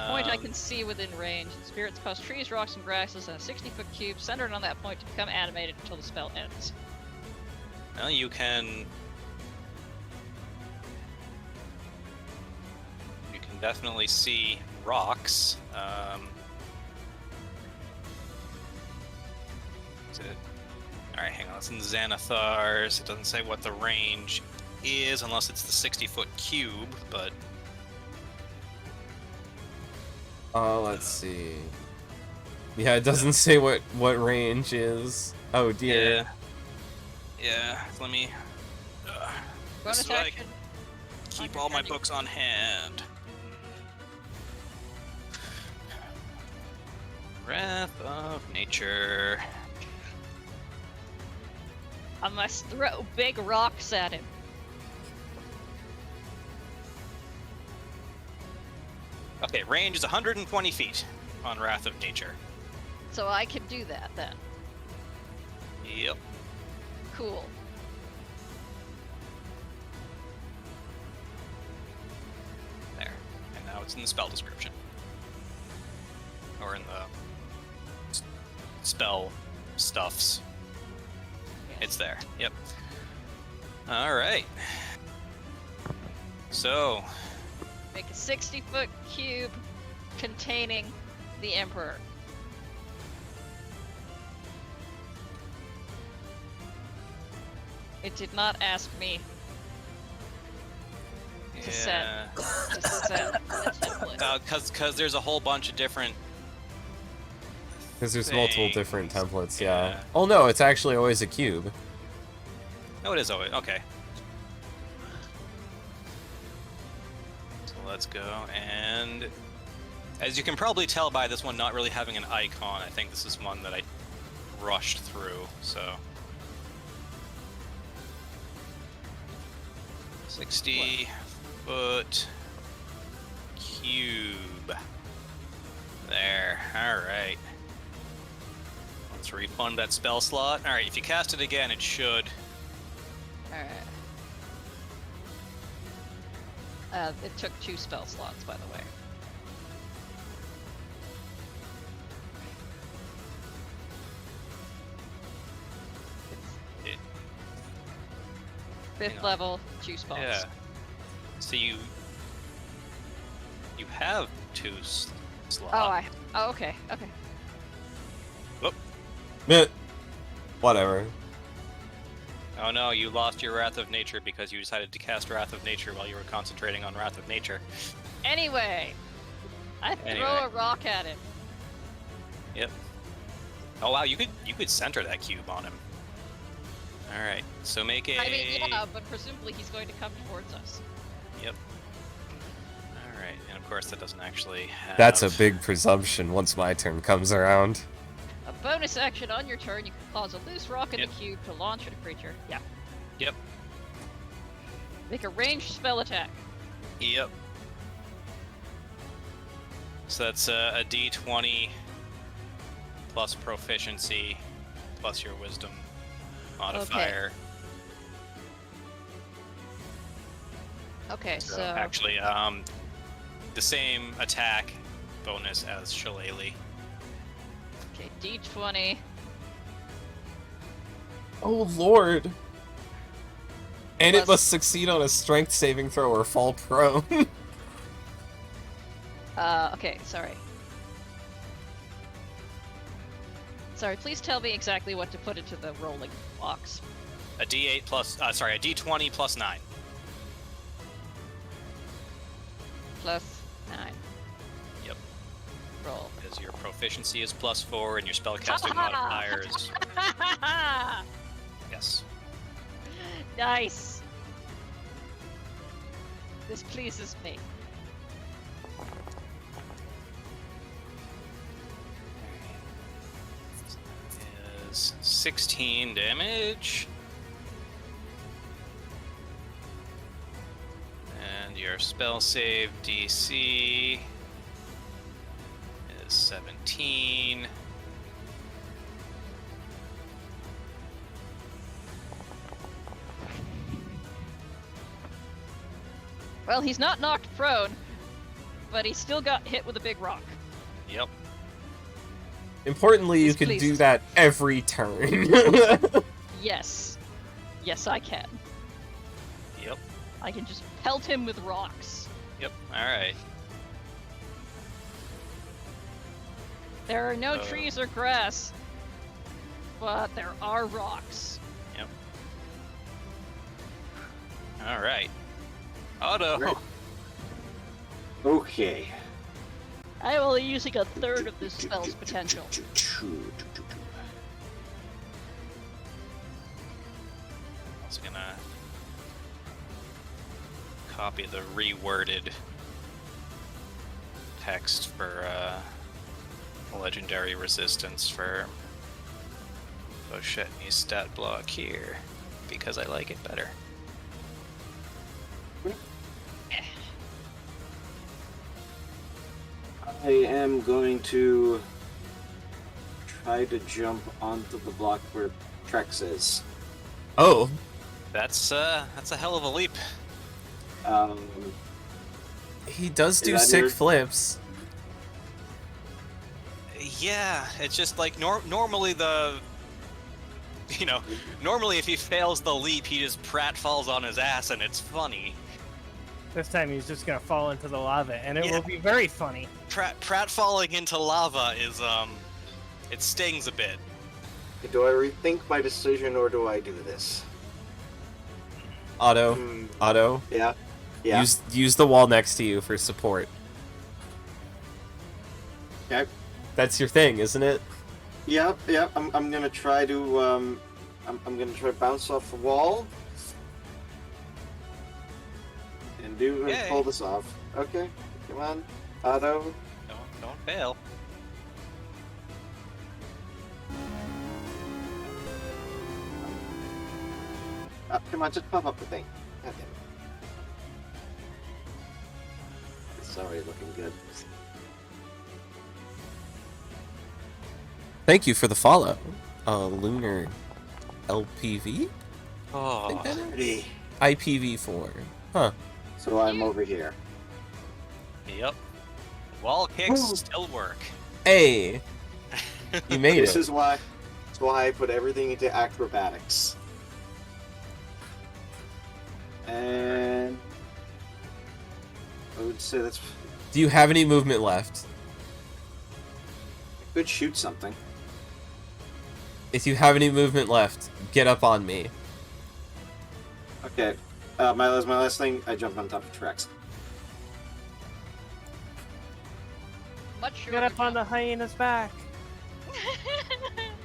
Point I can see within range. Spirits cause trees, rocks, and grasses in a 60-foot cube centered on that point to become animated until the spell ends. Well, you can definitely see rocks. Is it? All right, hang on. It's in Xanathars. It doesn't say what the range is unless it's the 60-foot cube, but Let's see. Yeah, it doesn't say what range is. Oh dear. yeah. Let me Bonus is what I action. keep all my books on hand. Wrath of Nature. I must throw big rocks at him. Okay, range is 120 feet on Wrath of Nature. So I can do that then. Yep. Cool. There. And now it's in the spell description. Or in the spell stuffs. It's there. Yep. Alright. So, Make a 60-foot cube containing the Emperor. It did not ask me to set a template. Because there's a whole bunch of different Because there's multiple different things. templates, Yeah. yeah. Oh no, it's actually always a cube. Oh, it is always okay. So let's go, and as you can probably tell by this one not really having an icon, I think this is one that I rushed through. So 60-foot cube. There. All right. Let's refund that spell slot. All right. If you cast it again, it should. Alright. It took 2 spell slots, by the way. It, 5th Hang on. level, 2 spells. yeah. So you have 2 slots. Oh, okay. Meh. Whatever. Oh no, you lost your Wrath of Nature because you decided to cast Wrath of Nature while you were concentrating on Wrath of Nature. Anyway, I throw Anyway. a rock at him. Yep. Oh wow, you could center that cube on him. All right, so make a. I mean, yeah, but presumably he's going to come towards us. Yep. All right, and of course that doesn't actually have. That's a big presumption once my turn comes around. A bonus action on your turn, you can cause a loose rock in Yep. the cube to launch at a creature. Yeah. Yep. Make a ranged spell attack. Yep. So that's a D20 plus proficiency plus your wisdom modifier. Okay, so Actually, the same attack bonus as Shillelagh. okay, D20. Oh lord. And it Plus- must succeed on a strength saving throw or fall prone. Okay, sorry. Sorry, please tell me exactly what to put into the rolling box. A D8 plus, a D20 plus 9. Plus 9. Yep. Roll. Because your proficiency is plus 4 and your spellcasting modifier is yes. Nice. This pleases me. Is 16 damage. And your spell save DC is 17. Well, he's not knocked prone, but he still got hit with a big rock. Yep. Importantly, you Yes, can please. do that every turn. Yes. Yes, I can. Yep. I can just pelt him with rocks. Yep. All right. There are no Uh. trees or grass, but there are rocks. Yep. All right. Otto. Right. Okay. I'm only using a third of this spell's potential. Also gonna copy the reworded text for legendary resistance for Boshetny's stat block here because I like it better. I am going to try to jump onto the block where Trex is. Oh, That's a hell of a leap. he does do Is that sick your- flips. Yeah, it's just like normally normally if he fails the leap, he just pratfalls on his ass and it's funny. This time he's just gonna fall into the lava, and it Yeah. will be very funny. Pratfalling into lava is it stings a bit. Do I rethink my decision or do I do this? Otto, Hmm, Otto, yeah. Yeah. use the wall next to you for support. Okay. That's your thing, isn't it? Yep. I'm gonna try to I'm gonna try to bounce off the wall and Yay. pull this off. Okay, come on, Otto. Don't fail. Come on, just pop up the thing. God damn it. It's already looking good. Thank you for the follow, Lunar LPV? Oh, Pretty. IPv4. Huh. So I'm over here. yep. Wall kicks still work. Hey! You made This it. is why. That's why I put everything into acrobatics. And I would say that's Do you have any movement left? I could shoot something. If you have any movement left, get up on me. Okay. My last thing. I jumped on top of Trex. Much Get up on the hyena's back.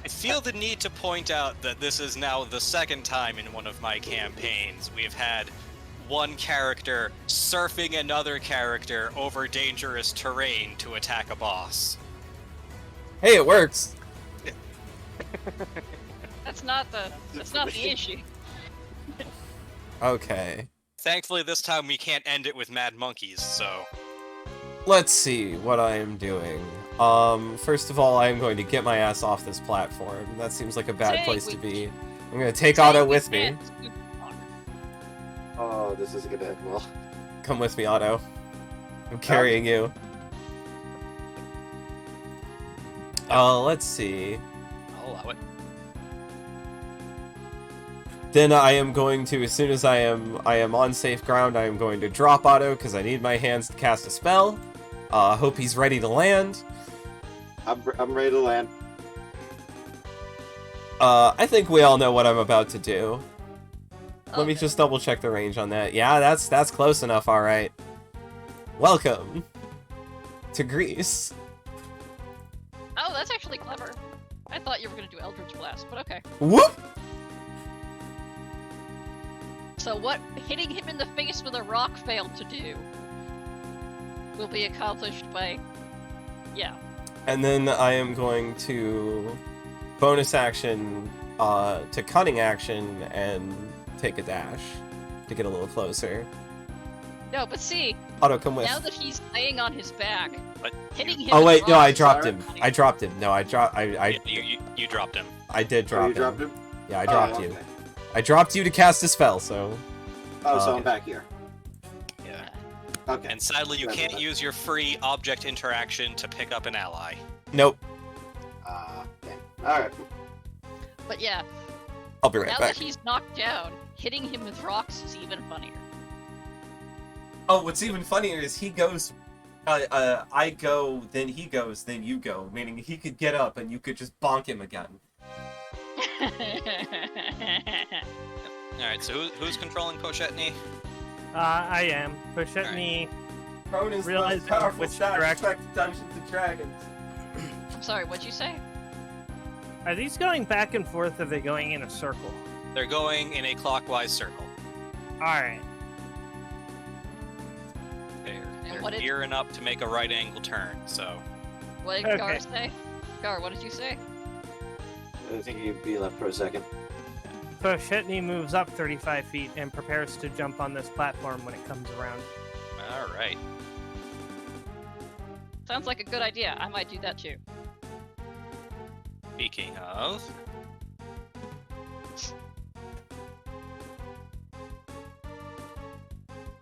I feel the need to point out that this is now the second time in one of my campaigns we've had one character surfing another character over dangerous terrain to attack a boss. Hey, it works! That's not the issue. Okay. Thankfully, this time we can't end it with mad monkeys, so... Let's see what I am doing. First of all, I am going to get my ass off this platform. That seems like a bad Say place to we- be. I'm gonna take Otto with me. Can't scoop on. Oh, this is gonna end well. Come with me, Otto. I'm carrying you. Let's see. I'll allow it. Then I am going to, as soon as I am on safe ground, I am going to drop Otto because I need my hands to cast a spell. Hope he's ready to land. I'm ready to land. I think we all know what I'm about to do. Let me Okay. just double check the range on that. Yeah, that's close enough, alright. Welcome to Greece. Oh, that's actually clever. I thought you were gonna do Eldritch Blast, but okay. Whoop! So what hitting him in the face with a rock failed to do will be accomplished by... Yeah. And then I am going to bonus action to cunning action and take a dash to get a little closer. No, but see, Otto, come with. now that he's laying on his back, But hitting him Oh with wait, no, I rocks dropped is him. funny. I dropped him. No, I dropped. I You dropped him. I did Oh, drop you him. dropped him? Yeah, I dropped Oh, you. okay. I dropped you to cast a spell. So Oh, so Okay. I'm back here. Yeah. Okay. And sadly, you That's can't fine. use your free object interaction to pick up an ally. nope. Damn. Alright. But yeah, I'll be right now back. that he's knocked down, hitting him with rocks is even funnier. Oh, what's even funnier is he goes. I go, then he goes, then you go. Meaning he could get up and you could just bonk him again. Alright, so who's controlling Pochetny? I am. Pochetny. Prone is Realize the most powerful which stat direction- respect to Dungeons and Dragons. I'm sorry, what'd you say? Are these going back and forth, or are they going in a circle? They're going in a clockwise circle. Alright. They're what did- gearing up to make a right angle turn, so... What did Okay. Gar say? Gar, what did you say? I think you'd be left for a second. Pochetny moves up 35 feet and prepares to jump on this platform when it comes around. Alright. Sounds like a good idea. I might do that too. Speaking of...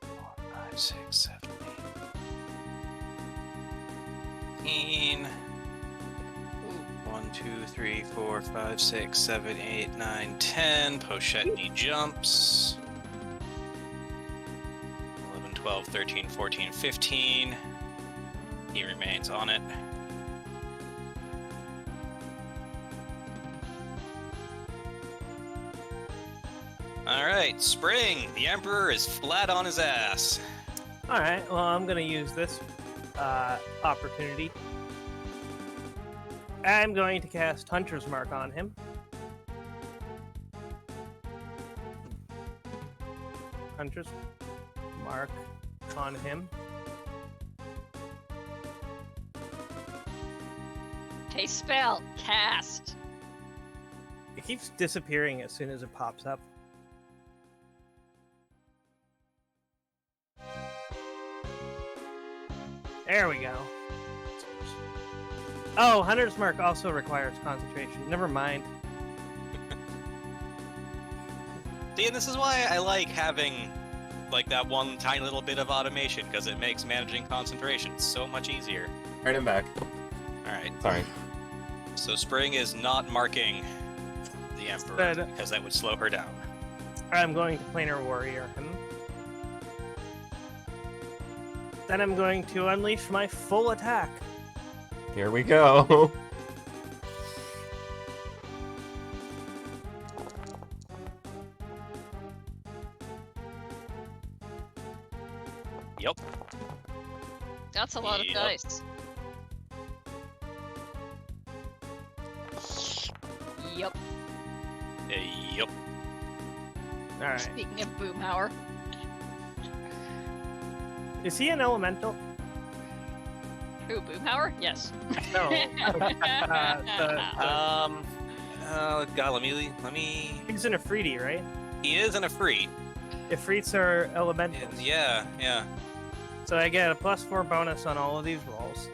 Five, six, 7, 8, 9, 1, 2, 3, 4, 5, 6, 7, 8, 9, 10. Pochetny jumps. 11, 12, 13, 14, 15. He remains on it. Alright, Spring! The Emperor is flat on his ass. Alright, well, I'm gonna use this opportunity I'm going to cast Hunter's Mark on him. Hunter's Mark on him. Okay, spell. Cast. It keeps disappearing as soon as it pops up. There we go. Oh, Hunter's Mark also requires concentration. Never mind. See, and this is why I like having like that one tiny little bit of automation, because it makes managing concentration so much easier. Turn him back. Alright, Sorry. so Spring is not marking the Emperor, Instead- because that would slow her down. I'm going to Planar Warrior him. Then I'm going to unleash my full attack. Here we go. Yep. That's a lot of Yep. dice. Yup. Yep. Alright. Speaking of Boomhauer, Is he an elemental? who Boomhauer? Yes. No. God, let me. He's an Ifriti, right? He is an Ifrit. Ifrits are elementals. Yeah. So I get a +4 bonus on all of these rolls.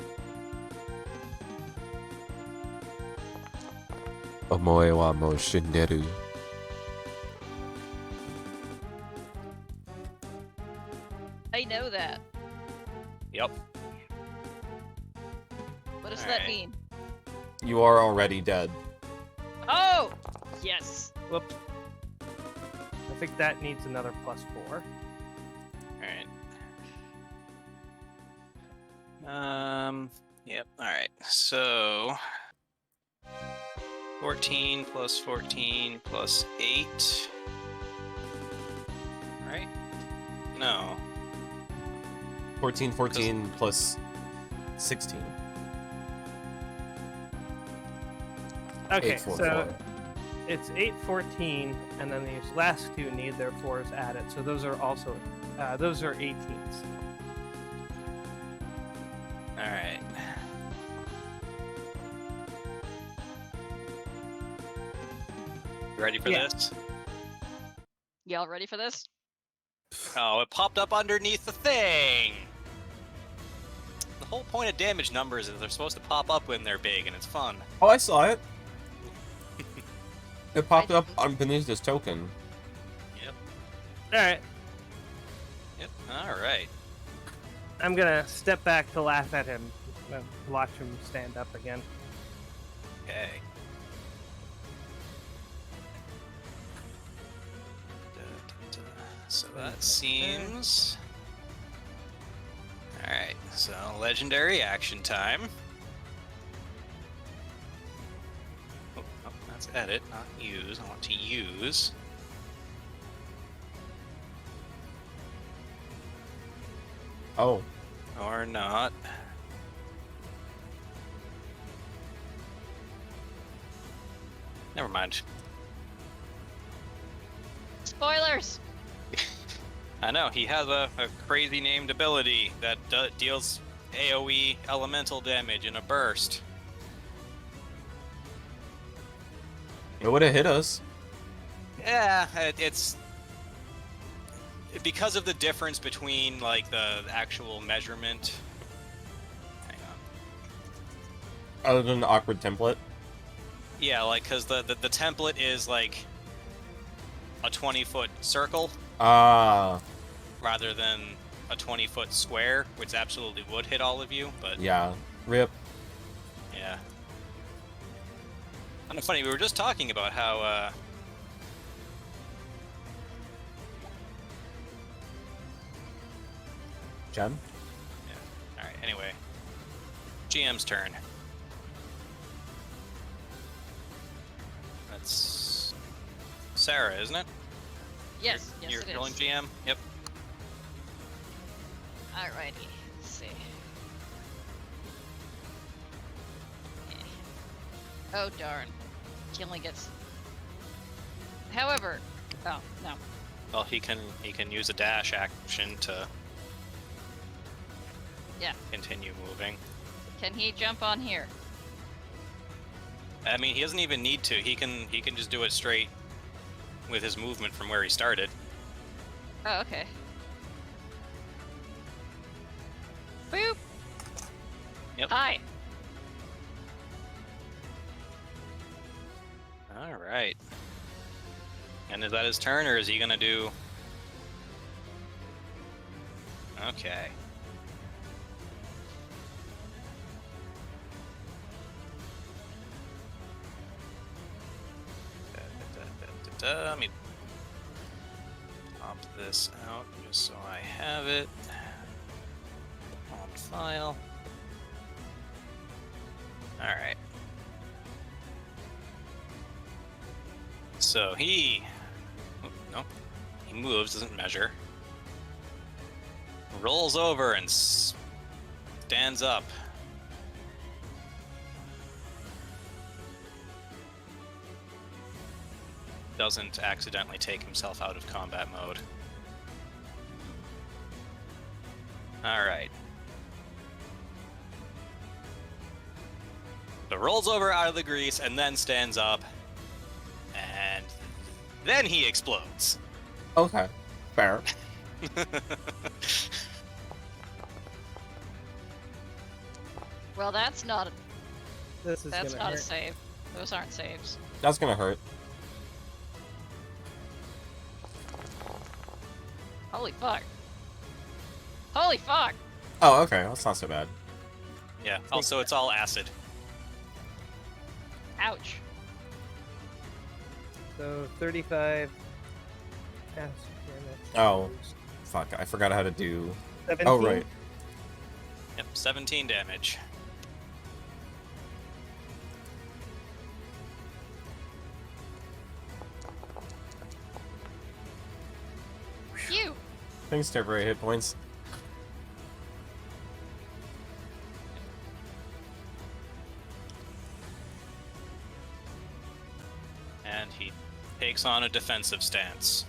Omoe wa mo shinderu. I know that. Yep. What does that Alright. mean? You are already dead. Oh! Yes. Whoops. I think that needs another +4. Alright. Yep. Alright. So 14 plus 14 plus 8. Right? No. 14 plus 16. Okay, 8, 4, so 4. it's 8, 14, and then these last two need their 4s added. So those are also, those are 18s. Alright. You ready for Yeah. this? Y'all ready for this? Oh, it popped up underneath the thing! The whole point of damage numbers is they're supposed to pop up when they're big, and it's fun. Oh, I saw it. It popped up beneath this token. Yep. Alright, Yep. Alright. I'm gonna step back to laugh at him and watch him stand up again. Okay. So that seems... Alright, so legendary action time. Oh, that's edit, not use. I want to use. Oh. Or not. Never mind. Spoilers! I know, he has a crazy named ability that deals AoE elemental damage in a burst. It would have hit us. Yeah, it's because of the difference between like the actual measurement. Hang on. Other than the awkward template. Yeah, like because the template is like a 20-foot circle Ah, rather than a 20-foot square, which absolutely would hit all of you. But yeah. Rip. yeah. And funny, we were just talking about how Gem? all right, anyway. GM's turn. That's Sarah, isn't it? Yes, yes You're it rolling is. GM? Yep. Alrighty, let's see. Oh darn. He only gets. However, oh no. Well, he can use a dash action to. Yeah. Continue moving. Can he jump on here? I mean, he doesn't even need to. He can just do it straight with his movement from where he started. Oh, okay. Boop. Yep. Hi. All right. And is that his turn, or is he gonna do? Okay. Let me pop this out just so I have it on file. All right. So he, no, he moves, doesn't measure. Rolls over and stands up. Doesn't accidentally take himself out of combat mode. Alright. So rolls over out of the grease and then stands up. And then he explodes. Okay, fair. Well, that's not a, This is that's gonna not a hurt. save. Those aren't saves. That's gonna hurt. Holy fuck. Holy fuck. Oh, okay, that's not so bad. Yeah, also it's all acid. Ouch. So 35. Acid damage. Oh. Fuck, I forgot how to do... 17? Oh, right. Yep, 17 damage. Phew. Thanks, temporary hit points. And he takes on a defensive stance.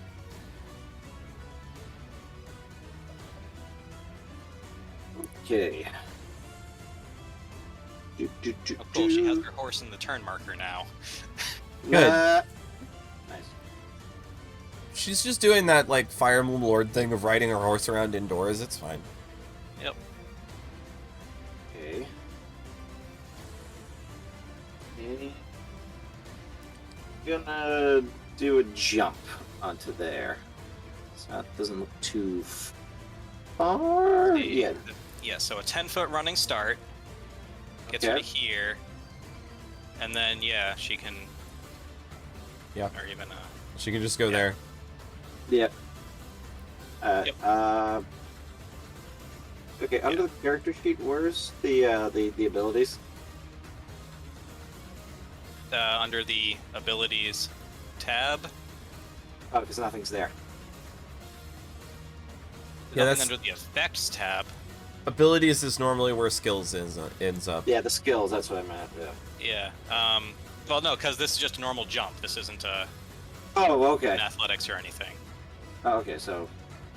Okay. Oh, cool, she has her horse in the turn marker now. Good. Nice. She's just doing that, like, Fire Emblem Lord thing of riding her horse around indoors. It's fine. Yep. Okay. Okay. Gonna do a jump onto there. So that doesn't look too far. Yeah. Yeah, so a 10-foot running start. Gets her to Okay. here. And then, yeah, she can... Yeah. Or even, She can just go Yeah. there. Yep. Yep. Okay, under the character sheet, where's the abilities? under the abilities tab. Oh, because nothing's there. Yeah, Nothing that's- under the effects tab. Abilities is normally where skills ends up. Yeah, the skills, that's what I meant, yeah. Yeah. Well, no, because this is just a normal jump. This isn't Oh, okay. an athletics or anything. Oh, okay, so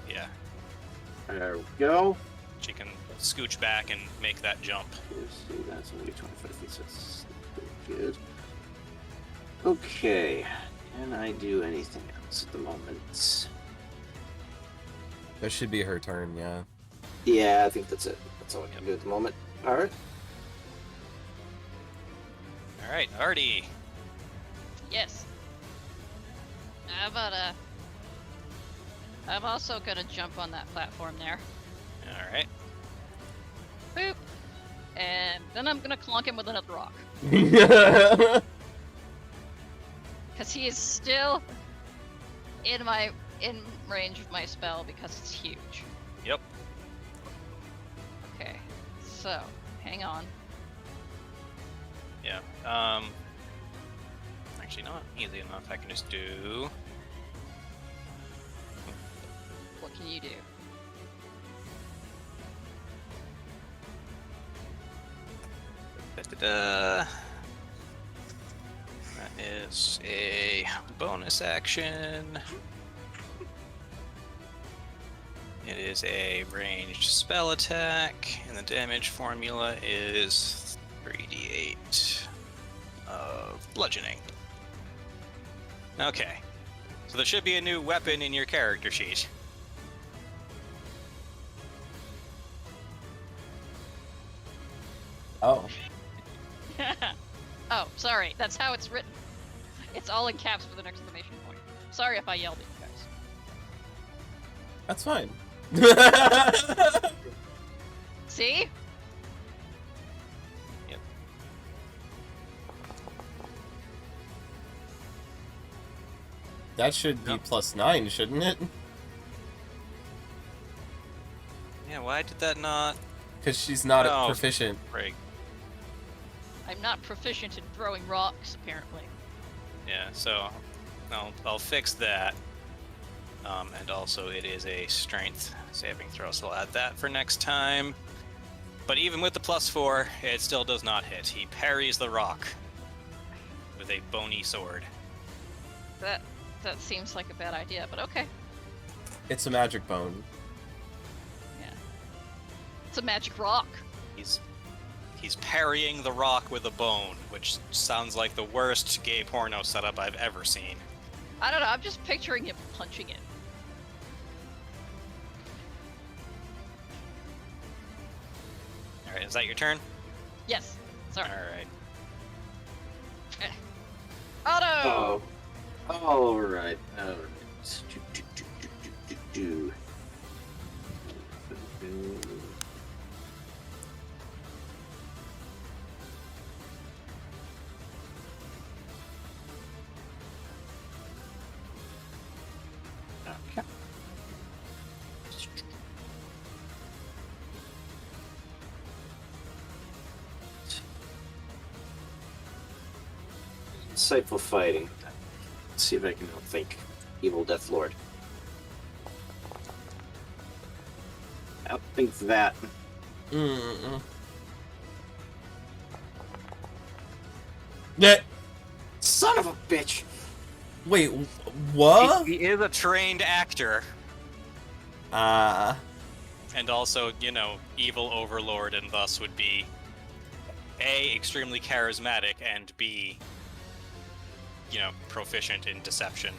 Yeah. there we go. She can scooch back and make that jump. Let's see, that's only 25 feet, so that's pretty good. Okay, can I do anything else at the moment? That should be her turn, yeah. Yeah, I think that's it. That's all I can do at the moment. Alright. All right, Artie. Yes. How about I'm also gonna jump on that platform there. All right. Boop. And then I'm gonna clunk him with another rock. Because he is still in range of my spell because it's huge. Yep. Okay. So, hang on. Yeah. Actually, not easy enough. I can just do. What can you do? Da-da-da. is a bonus action. It is a ranged spell attack, and the damage formula is 3d8 of bludgeoning. Okay, so there should be a new weapon in your character sheet. Oh. Oh, sorry. That's how it's written. It's all in caps with an exclamation point. Sorry if I yelled at you guys. That's fine. See? Yep. That should be Yep. +9, shouldn't it? Yeah, why did that not Because she's not No. proficient. break? I'm not proficient in throwing rocks, apparently. Yeah, so I'll fix that. And also it is a strength saving throw, so I'll add that for next time. But even with the +4, it still does not hit. He parries the rock with a bony sword. That seems like a bad idea, but okay. It's a magic bone. It's a magic rock. He's parrying the rock with a bone, which sounds like the worst gay porno setup I've ever seen. I don't know, I'm just picturing him punching it. Alright, is that your turn? Yes. Sorry. Alright. Otto! Oh. Alright. Alright. Do. Okay. Insightful fighting. Let's see if I can outthink Evil Death Lord. Outthink that. Mm-mm. Yeah. Son of a bitch! Wait, what? He is a trained actor, and also, evil overlord, and thus would be A, extremely charismatic, and B, proficient in deception.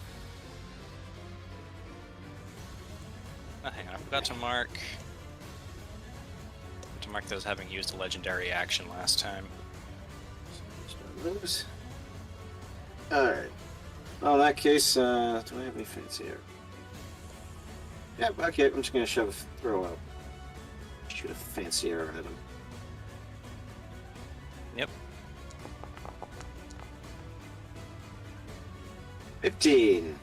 Oh, hang on, I forgot to mark those having used a legendary action last time. Lose. Alright. Well, in that case, do I have any fancy arrow? Yep, okay, I'm just gonna throw out. Shoot a fancy arrow at him. Yep. 15.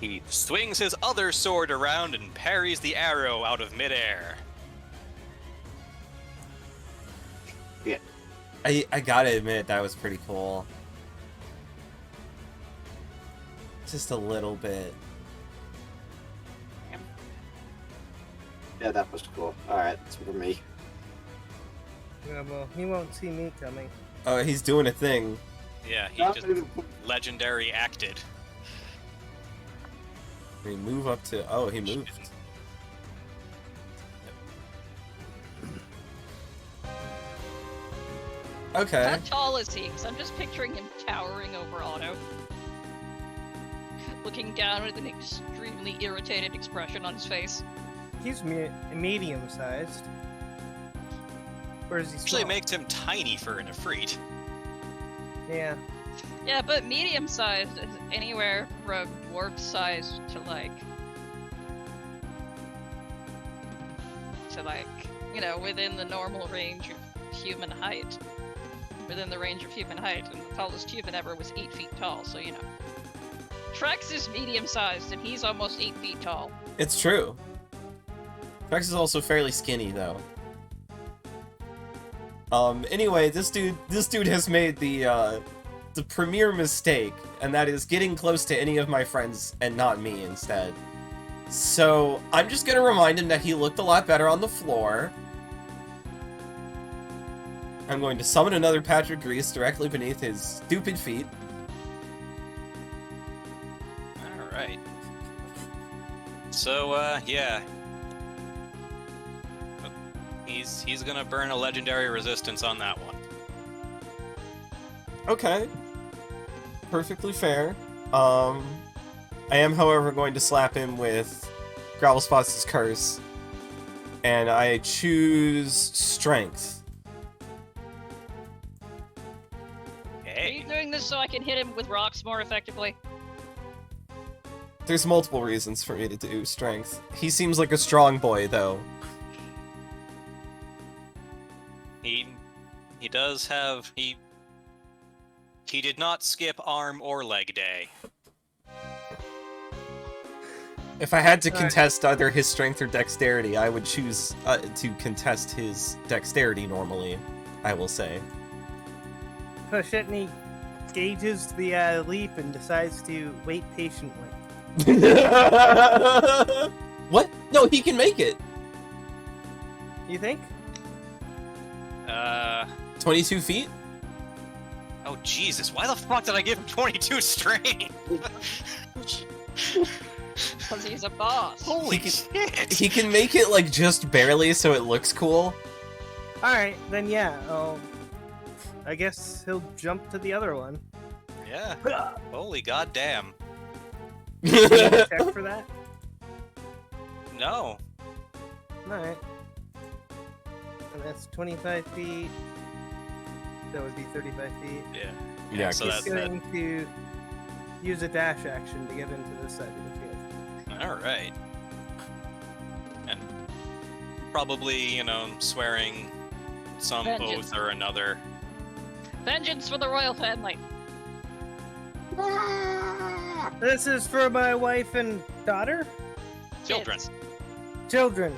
He swings his other sword around and parries the arrow out of midair. I gotta admit, that was pretty cool. Just a little bit. Yeah, that was cool. Alright, that's for me. Yeah, well, he won't see me coming. Oh, he's doing a thing. Yeah, he Not just even- legendary acted. We move up to... Oh, he moved. Okay. How tall is he? Because I'm just picturing him towering over Otto. Looking down with an extremely irritated expression on his face. He's medium-sized. Or is he Actually small? makes him tiny for an Ifrit. Yeah. Yeah, but medium-sized is anywhere from dwarf-sized to within the normal range of human height. Within the range of human height, and the tallest human ever was 8 feet tall, so Trex is medium-sized, and he's almost 8 feet tall. It's true. Rex is also fairly skinny, though. Anyway, this dude has made the premier mistake, and that is getting close to any of my friends and not me instead. So, I'm just gonna remind him that he looked a lot better on the floor. I'm going to summon another patch of grease directly beneath his stupid feet. Alright. So, yeah. He's gonna burn a legendary resistance on that one. Okay. Perfectly fair. I am, however, going to slap him with Gravelspots' Curse. And I choose Strength. Are you Okay. doing this so I can hit him with rocks more effectively? There's multiple reasons for me to do Strength. He seems like a strong boy, though. He does have he did not skip arm or leg day. If I had to Alright. contest either his Strength or Dexterity, I would choose to contest his Dexterity normally, I will say. Push it, and he gauges the leap and decides to wait patiently. What? No, he can make it! You think? 22 feet? Oh Jesus, why the fuck did I give him 22 strain? Because he's a boss. Holy He shit! He can make it, like, just barely so it looks cool. Alright, then yeah, I guess he'll jump to the other one. Yeah. Holy goddamn. Check for that? No. Alright. And that's 25 feet. That would be 35 feet. Yeah. Yeah, so He's that's going to use a dash action to get into this side of the field. alright. And probably, you know, swearing some Vengeance. oath or another. Vengeance for the royal family. This is for my wife and daughter? Children. Kids. Children.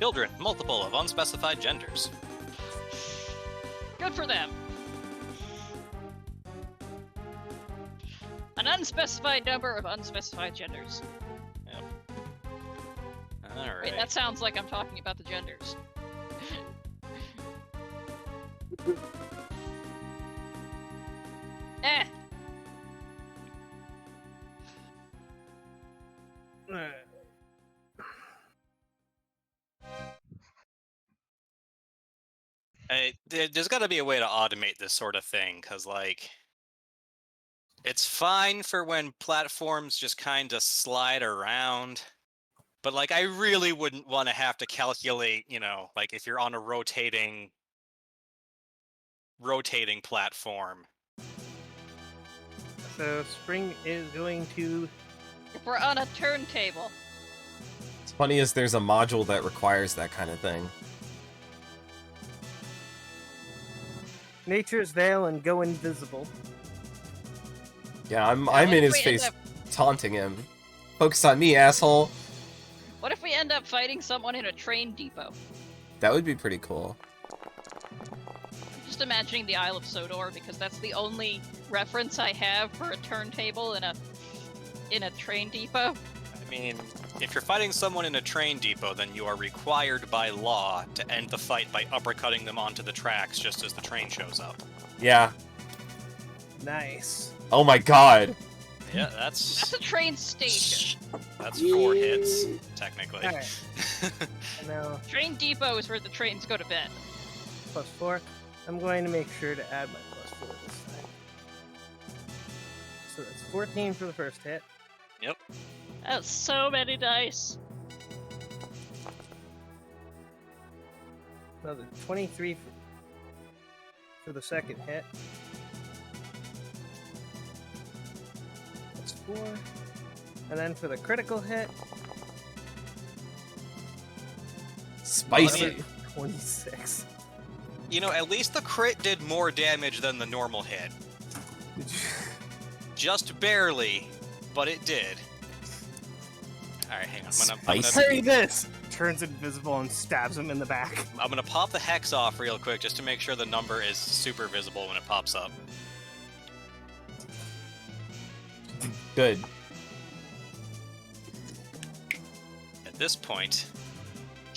Children, multiple of unspecified genders. Good for them. An unspecified number of unspecified genders. Alright. Wait, that sounds like I'm talking about the genders. Eh. Alright. There's got to be a way to automate this sort of thing, because, like, it's fine for when platforms just kind of slide around, but, like, I really wouldn't want to have to calculate, you know, like, if you're on a rotating platform. So Spring is going to If we're on a turntable. What's funny is there's a module that requires that kind of thing. Nature's Veil and go invisible. Yeah, I'm What in if his we end face up- taunting him. Focus on me, asshole. What if we end up fighting someone in a train depot? That would be pretty cool. Just imagining the Isle of Sodor because that's the only reference I have for a turntable in a train depot. I mean, if you're fighting someone in a train depot, then you are required by law to end the fight by uppercutting them onto the tracks just as the train shows up. Yeah. Nice. Oh my god. Yeah, That's that's a train station. that's 4 hits, technically. Alright. Now, Train depot is where the trains go to bed. +4. I'm going to make sure to add my +4 this time. So that's 14 for the first hit. That's so many dice. Another 23 for the second hit. That's 4. And then for the critical hit, Spicy. Well, 26. You know, at least the crit did more damage than the normal hit. Just barely, but it did. Alright, hang on. Spicy. Hurry this! Turns invisible and stabs him in the back. I'm gonna pop the hex off real quick just to make sure the number is super visible when it pops up. Good. At this point,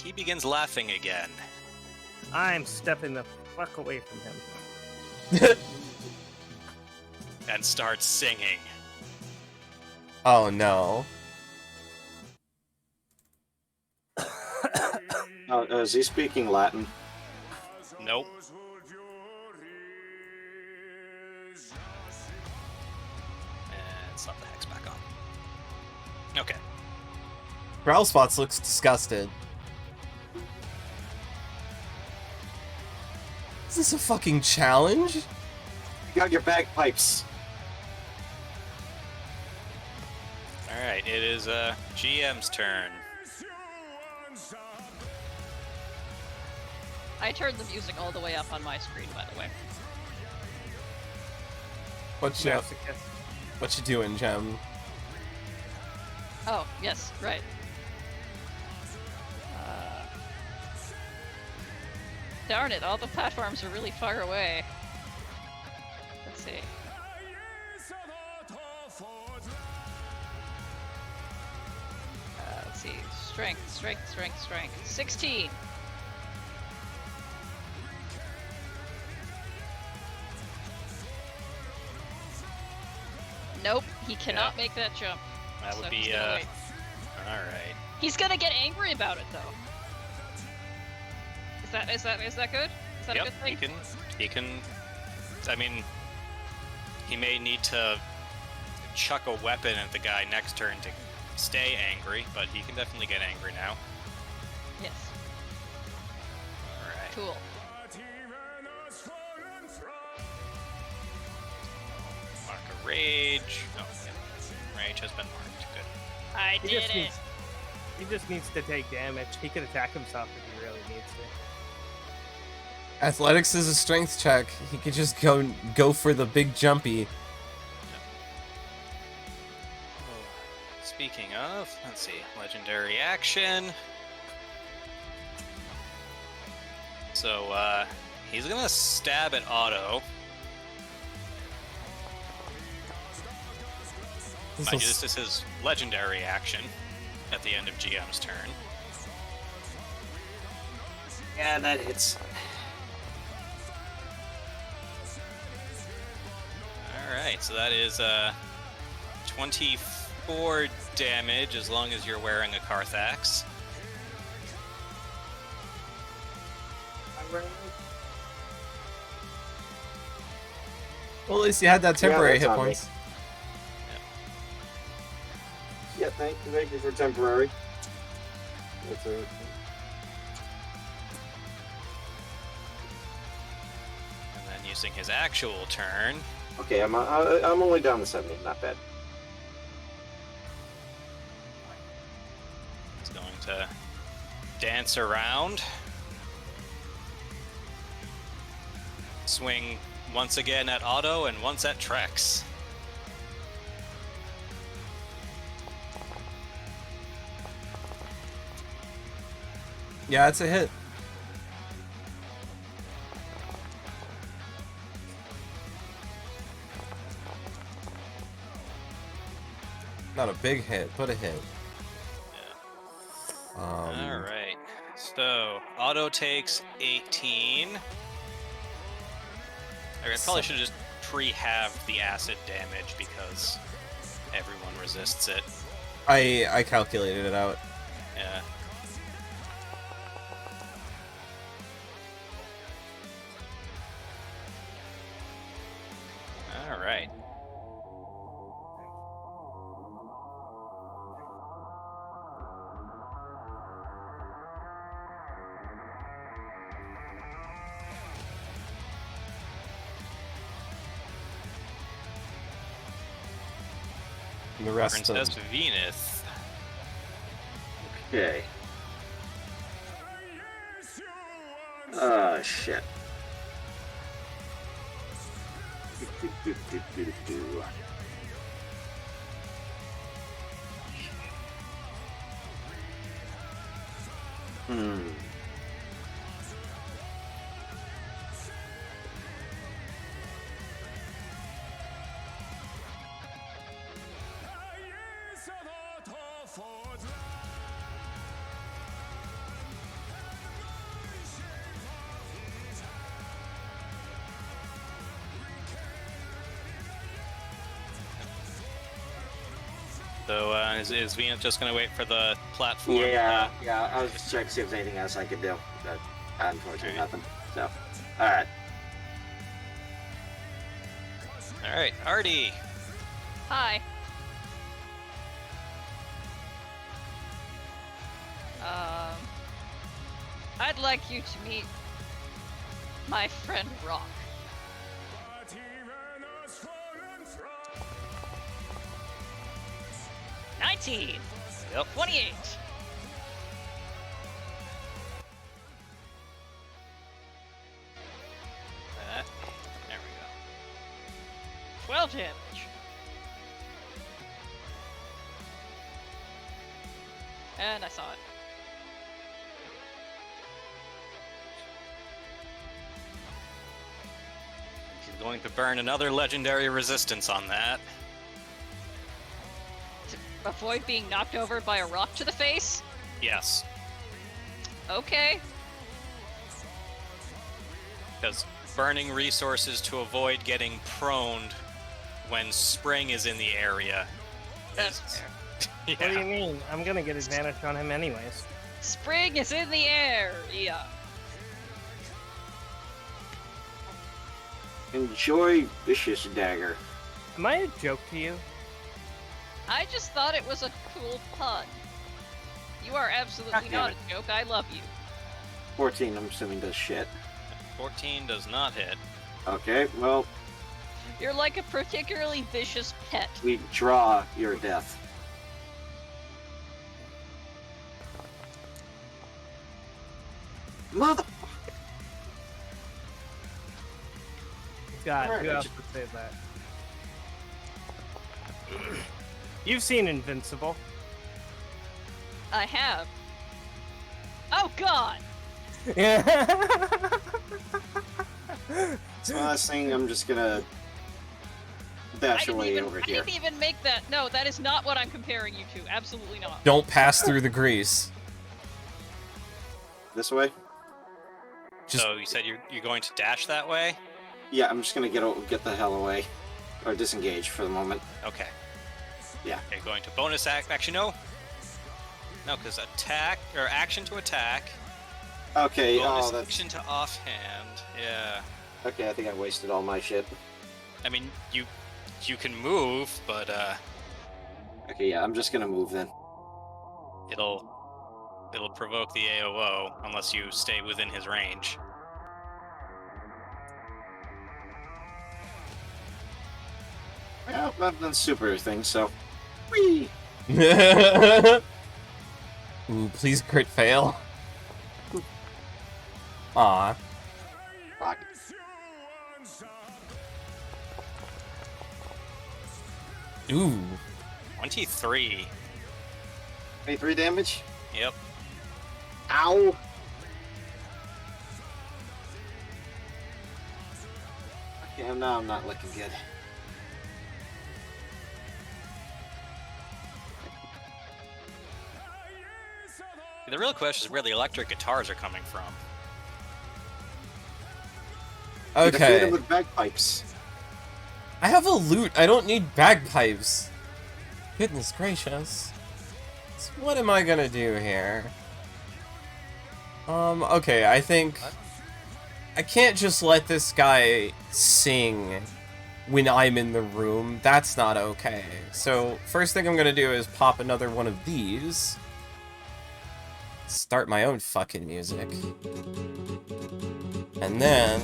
he begins laughing again. I'm stepping the fuck away from him. And starts singing. Oh no. Is he speaking Latin? Nope. And slap the hex back on. Okay. Growlspots looks disgusted. Is this a fucking challenge? You got your bagpipes. Alright, it is GM's turn. I turned the music all the way up on my screen, by the way. What you Masochist. what you doing, Gem? Oh, yes, right. Darn it, all the platforms are really far away. Let's see. Let's see. Strength. 16. Nope, he cannot Yeah. make that jump. That so would he's be, gonna wait. alright. He's gonna get angry about it, though. Is that good? Is that a Yep, good thing? he can, I mean, he may need to chuck a weapon at the guy next turn to stay angry, but he can definitely get angry now. Yes. Alright. Cool. Mark a rage. Oh, yeah. Rage has been marked. Good. I He did just it. needs. He just needs to take damage. He can attack himself if he really needs to. Athletics is a strength check. He could just go for the big jumpy. Speaking of, let's see, legendary action. So, he's gonna stab at Otto. Mind you, this is his legendary action at the end of GM's turn. Yeah, that hits. Alright, so that is 24 damage as long as you're wearing a Carthax. Well, at least you had that temporary that's hit on me. points. Yeah, thank you for temporary. That's a, And then using his actual turn, okay, I'm only down to 70. Not bad. he's going to dance around. Swing once again at Otto and once at Trex. Yeah, it's a hit. Not a big hit, but a hit. Yeah. Um, Alright. So, Otto takes 18. I probably should have just pre-halved the acid damage because everyone resists it. I calculated it out. Yeah. Alright. And the rest of Princess Venus. Okay. Ah, shit. Hmm. So, is Venus just gonna wait for the platform? Yeah, I was just checking to see if there's anything else I could do. But unfortunately, nothing. So, alright. Alright, Artie. Hi. I'd like you to meet my friend Rock. 19. Yep. 28. There we go. 12 damage. And I saw it. He's going to burn another legendary resistance on that. To avoid being knocked over by a rock to the face? Yes. Okay. Because burning resources to avoid getting proned when spring is in the area. That's fair. Yeah. What do you mean? I'm gonna get advantage on him anyways. Spring is in the air. Yeah. Enjoy Vicious Dagger. Am I a joke to you? I just thought it was a cool pun. You are absolutely God damn not it. a joke. I love you. 14, I'm assuming, does shit. 14 does not hit. Okay, well, You're like a particularly vicious pet. we draw your death. Mother. God, Alright, who I else just- would say that? You've seen Invincible. I have. Oh God! So last thing, I'm just gonna dash away over I here. didn't even make that. No, that is not what I'm comparing you to. Absolutely not. Don't pass through the grease. This way? Just- So you said you're going to dash that way? Yeah, I'm just gonna get the hell away. Or disengage for the moment. Okay. Yeah. Okay, going to bonus actually no. No, because attack or action to attack. Okay, Bonus oh, that's... action to offhand. Yeah. Okay, I think I wasted all my shit. I mean, you can move, but Okay, yeah, I'm just gonna move then. it'll provoke the AOO unless you stay within his range. Well, I've done super things, so... Whee! Ooh, please crit fail. Aw. Fuck. Ooh. 23. 23 damage? Yep. Ow! Okay, now I'm not looking good. The real question is where the electric guitars are coming from. You defeated Okay. him with bagpipes. I have a lute. I don't need bagpipes. Goodness gracious. So what am I gonna do here? Okay, I think... I can't just let this guy sing when I'm in the room. That's not okay. So, first thing I'm gonna do is pop another one of these. Start my own fucking music. And then...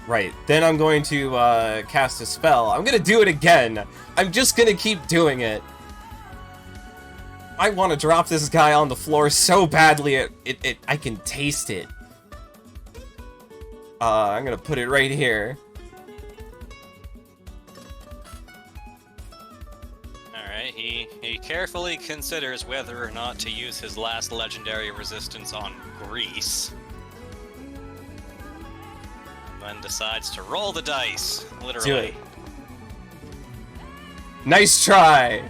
Right, then I'm going to, cast a spell. I'm gonna do it again! I'm just gonna keep doing it. I want to drop this guy on the floor so badly, I can taste it. I'm gonna put it right here. Alright, he carefully considers whether or not to use his last legendary resistance on Grease. And then decides to roll the dice, literally. Do it. Nice try!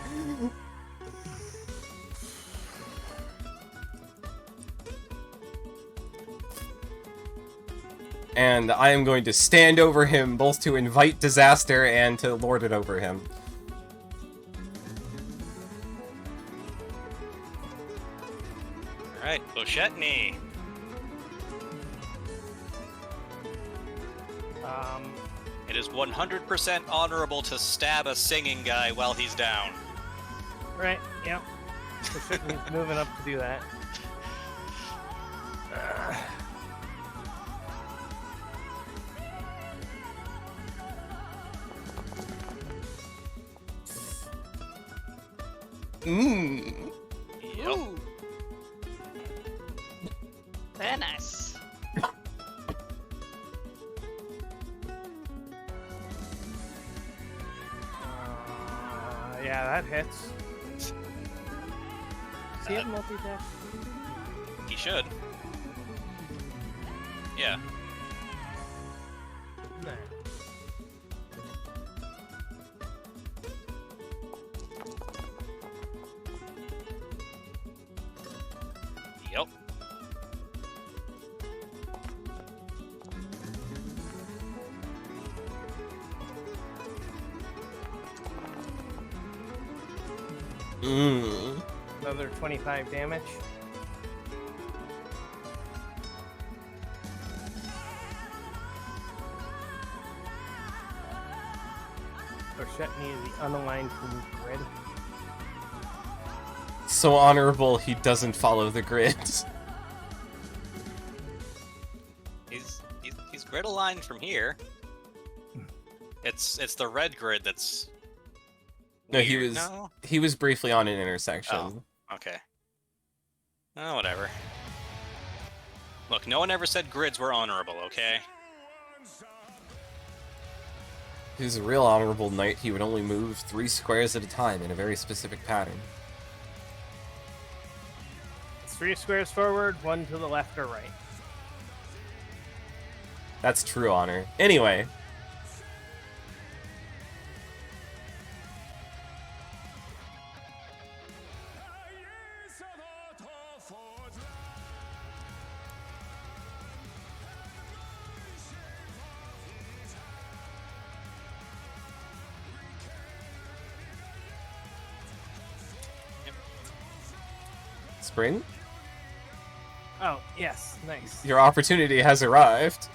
and I am going to stand over him both to invite disaster and to lord it over him. Alright, Boshetny. It is 100% honorable to stab a singing guy while he's down. Right, yep. So Shitney's moving up to do that. Mmm. Yep. Ooh. Very nice. Yeah, that hits. Does he have multi-attack? He should. Yeah. Nah. Yep. Mmm. Another 25 damage. Shetney is the unaligned from grid. So honorable he doesn't follow the grid. He's grid aligned from here. It's the red grid that's. No, he weird. was No? he was briefly on an intersection. Oh. Okay. Oh, whatever. Look, no one ever said grids were honorable, okay? If he was a real honorable knight, he would only move 3 squares at a time in a very specific pattern. It's 3 squares forward, 1 to the left or right. That's true honor. Anyway. Spring? Oh, yes, nice. Your opportunity has arrived.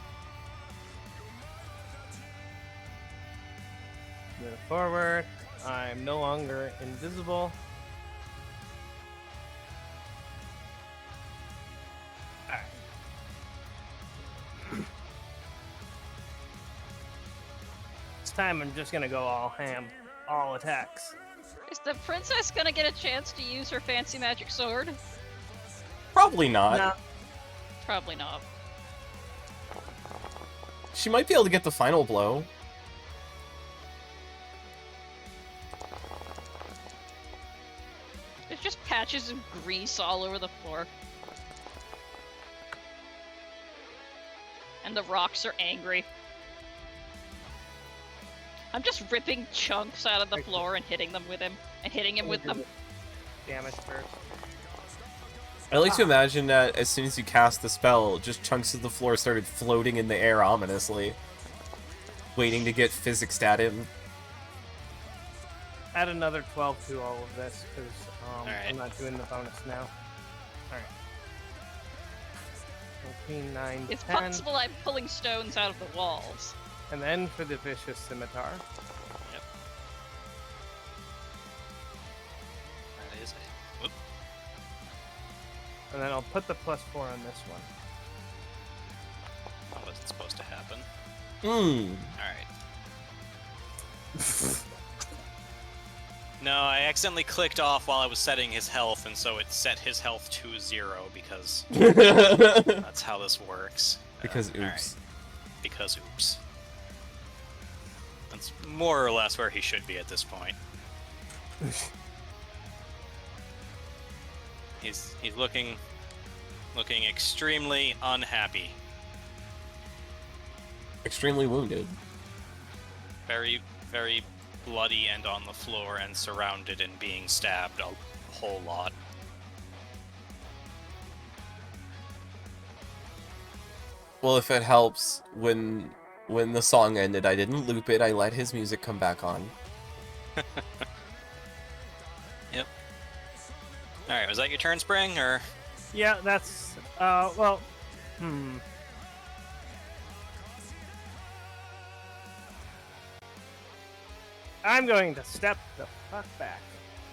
Move forward. I'm no longer invisible. Alright. This time I'm just gonna go all ham. All attacks. Is the princess gonna get a chance to use her fancy magic sword? Probably not. No. Probably not. She might be able to get the final blow. There's just patches of grease all over the floor. And the rocks are angry. I'm just ripping chunks out of the floor and hitting them with him. And hitting him with them. Damage first. I like to imagine that as soon as you cast the spell, just chunks of the floor started floating in the air ominously. Waiting to get physicsed at him. Add another 12 to all of this, because Alright. I'm not doing the bonus now. Alright. 14, 9, It's 10. possible I'm pulling stones out of the walls. And then for the Vicious Scimitar. That is it. Whoop. And then I'll put the +4 on this one. How was it supposed to happen? Mmm. Alright. No, I accidentally clicked off while I was setting his health, and so it set his health to 0 because that's how this works. Because oops. Alright. Because oops. That's more or less where he should be at this point. He's looking extremely unhappy. Extremely wounded. Very, very bloody and on the floor and surrounded and being stabbed a whole lot. Well, if it helps, when the song ended, I didn't loop it. I let his music come back on. Yep. All right, was that your turn, Spring, or? Yeah, that's well. I'm going to step the fuck back.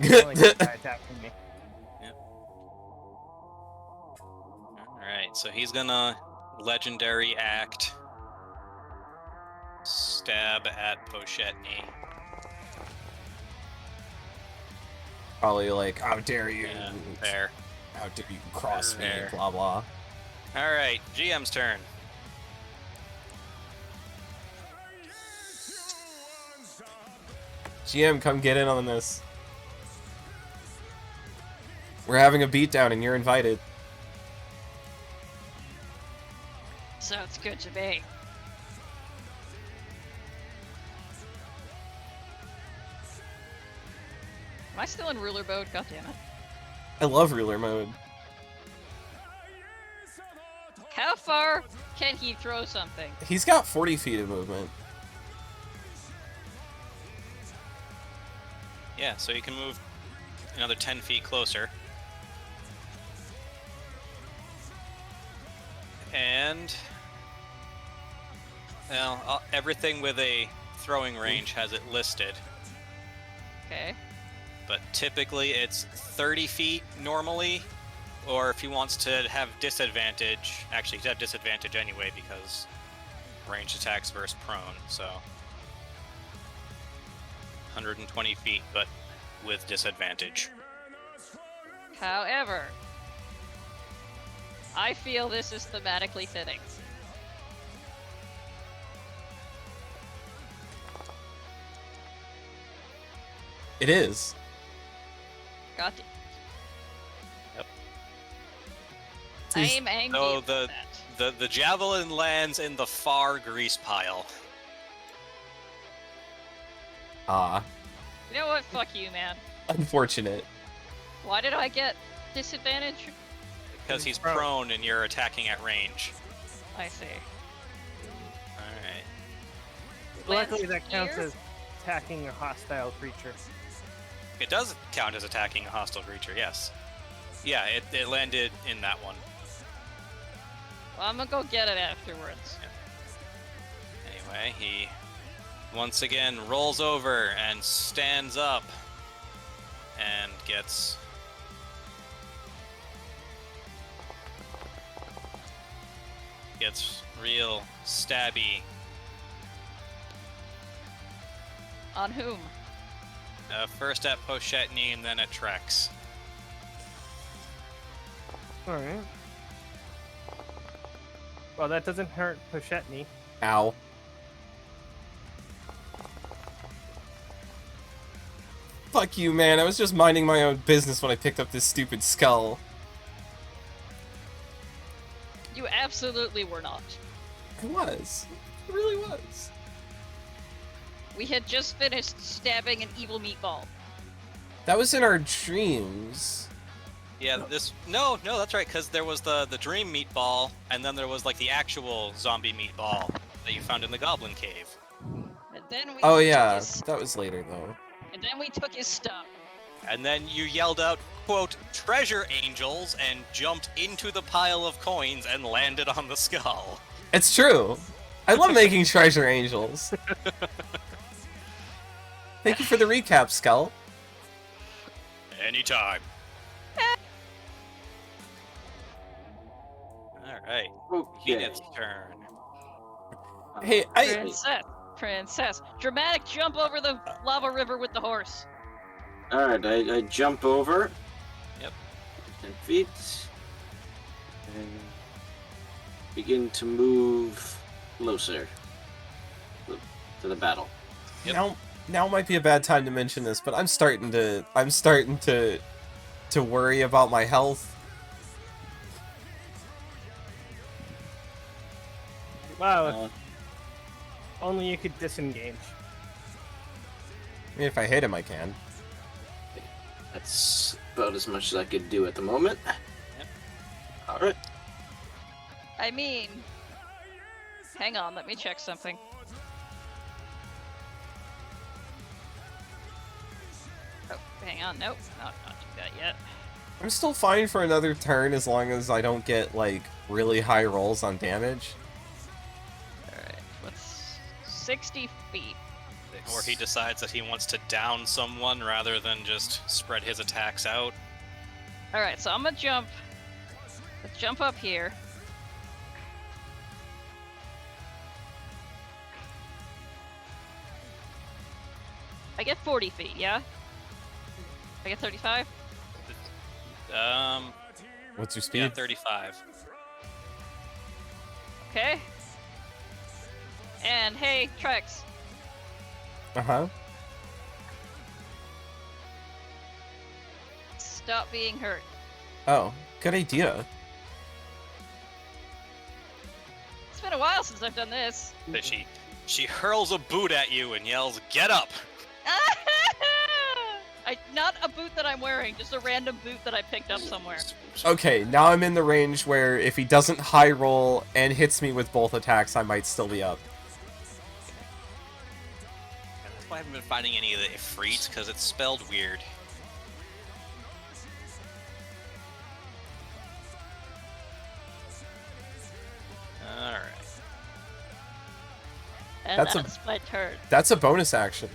Only this guy attacking me. Alright, so he's gonna legendary act stab at Pochetny. Probably like, how dare you? Yeah, fair. How dare you cross me? Fair. Blah blah. Alright, GM's turn. GM, come get in on this. We're having a beatdown and you're invited. Sounds good to me. Am I still in ruler mode? God damn it. I love ruler mode. How far can he throw something? He's got 40 feet of movement. Yeah, so you can move another 10 feet closer. And... well, everything with a throwing range has it listed. Okay. But typically it's 30 feet normally, or if he wants to have disadvantage, actually he'd have disadvantage anyway because ranged attacks versus prone, so 120 feet, but with disadvantage. However, I feel this is thematically fitting. It is. God damn. Yep. I am angry So about that. the javelin lands in the far grease pile. Ah, You know what? Fuck you, man. unfortunate. Why did I get disadvantage? Because he's Prone. prone and you're attacking at range. I see. Alright. Luckily, Lands that counts here? as attacking a hostile creature. It does count as attacking a hostile creature, yes. Yeah, it landed in that one. Well, I'm gonna go get it afterwards. Anyway, he once again rolls over and stands up and gets real stabby. On whom? First at Pochetny and then at Trex. Alright. Well, that doesn't hurt Pochetny. Ow. Fuck you, man. I was just minding my own business when I picked up this stupid skull. You absolutely were not. It was. It really was. We had just finished stabbing an evil meatball. That was in our dreams. Yeah, no, that's right, because there was the dream meatball, and then there was like the actual zombie meatball that you found in the Goblin Cave. And then we Oh took yeah, his, that was later though. and then we took his stuff. And then you yelled out, quote, "treasure angels," and jumped into the pile of coins and landed on the skull. It's true. I love making treasure angels. Thank you for the recap, Skull. Anytime. Alright, Okay. Enid's turn. Hey, Princess. Dramatic jump over the lava river with the horse. Alright, I jump over. Yep. 10 feet. And begin to move closer to the battle. Yep. Now might be a bad time to mention this, but I'm starting to worry about my health. Wow, Uh, if only you could disengage. I mean, if I hit him, I can. that's about as much as I could do at the moment. Yep. Alright. I mean, hang on, let me check something. Oh, hang on, nope, not do that yet. I'm still fine for another turn as long as I don't get, like, really high rolls on damage. Alright, what's 60 feet? Or he decides that he wants to down someone rather than just spread his attacks out. Alright, so I'm gonna jump. Let's jump up here. I get 40 feet, yeah? I get 35? What's your Yeah, speed? 35. Okay. And hey, Trex, Uh-huh. stop being hurt. Oh, good idea. It's been a while since I've done this. That she hurls a boot at you and yells, "Get up!" Not a boot that I'm wearing, just a random boot that I picked up somewhere. Okay, now I'm in the range where if he doesn't high roll and hits me with both attacks, I might still be up. That's why I haven't been finding any of the Ifrits, because it's spelled weird. Alright. And That's that's, a- my turn. That's a bonus action.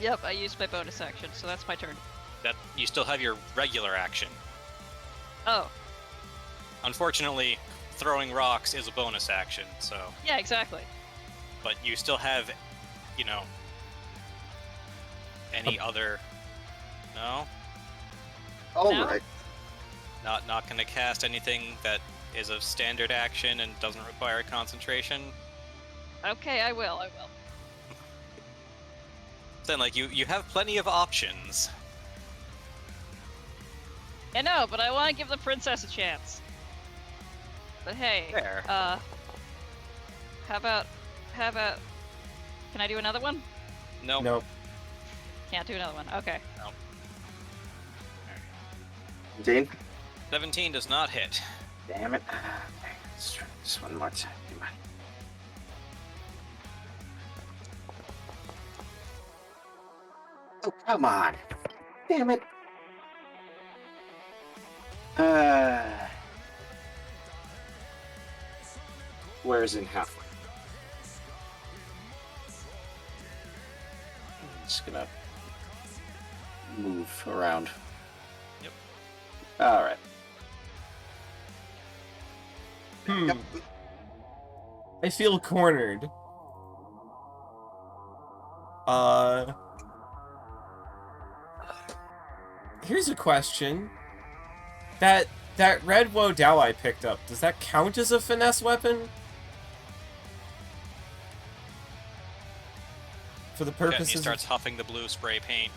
Yep, I used my bonus action, so that's my turn. That you still have your regular action. Oh, Unfortunately, throwing rocks is a bonus action, so yeah, exactly. but you still have, you know, any other. No, All No? right. not gonna cast anything that is a standard action and doesn't require concentration. Okay, I will. Then, like, you have plenty of options. I know, but I want to give the princess a chance. But hey, Fair. how about, can I do another one? No. Nope. Can't do another one. Okay. Dean? 17 does not hit. Damn it. Okay, let's try this one more time. Come on. Oh, come on. Damn it. Where's in halfway? I'm just gonna move around. Yep. Alright. Hmm. I feel cornered. Here's a question. That red Wo Dao I picked up, does that count as a finesse weapon? For the Okay, and he purposes starts huffing the blue spray paint.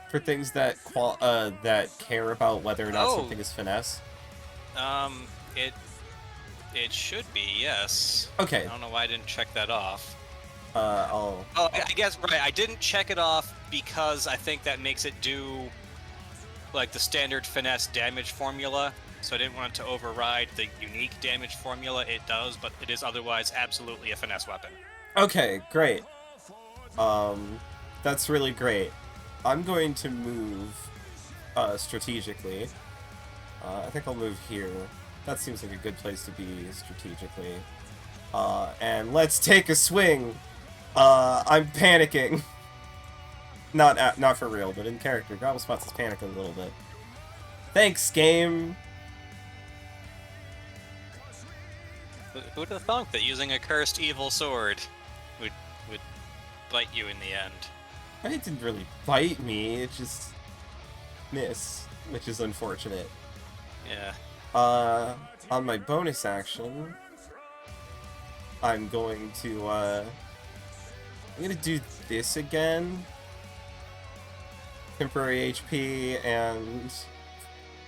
for things that that care about whether or not Oh. something is finesse. It should be, yes. Okay. I don't know why I didn't check that off. I'll Oh, I guess, right, I didn't check it off because I think that makes it do, like, the standard finesse damage formula, so I didn't want it to override the unique damage formula it does, but it is otherwise absolutely a finesse weapon. Okay, great. That's really great. I'm going to move strategically. I think I'll move here. That seems like a good place to be strategically. And let's take a swing. I'm panicking. Not for real, but in character. Gobblespots is panicking a little bit. Thanks, game. Who'd have thunk that using a cursed evil sword would bite you in the end? It didn't really bite me. It just miss, which is unfortunate. Yeah. On my bonus action, I'm going to, I'm gonna do this again. Temporary HP and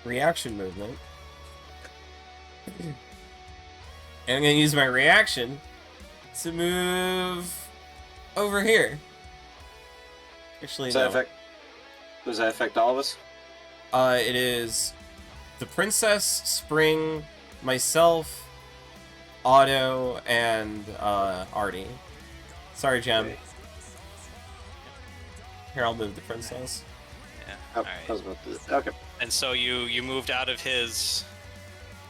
reaction movement. And I'm gonna use my reaction to move over here. Actually, Does that no. affect? Does that affect all of us? It is the Princess, Spring, myself, Otto, and Artie. Sorry, Gem. Okay. Here, I'll move the princess. Yeah. Oh, All I right. was about to. Okay. And so you moved out of his.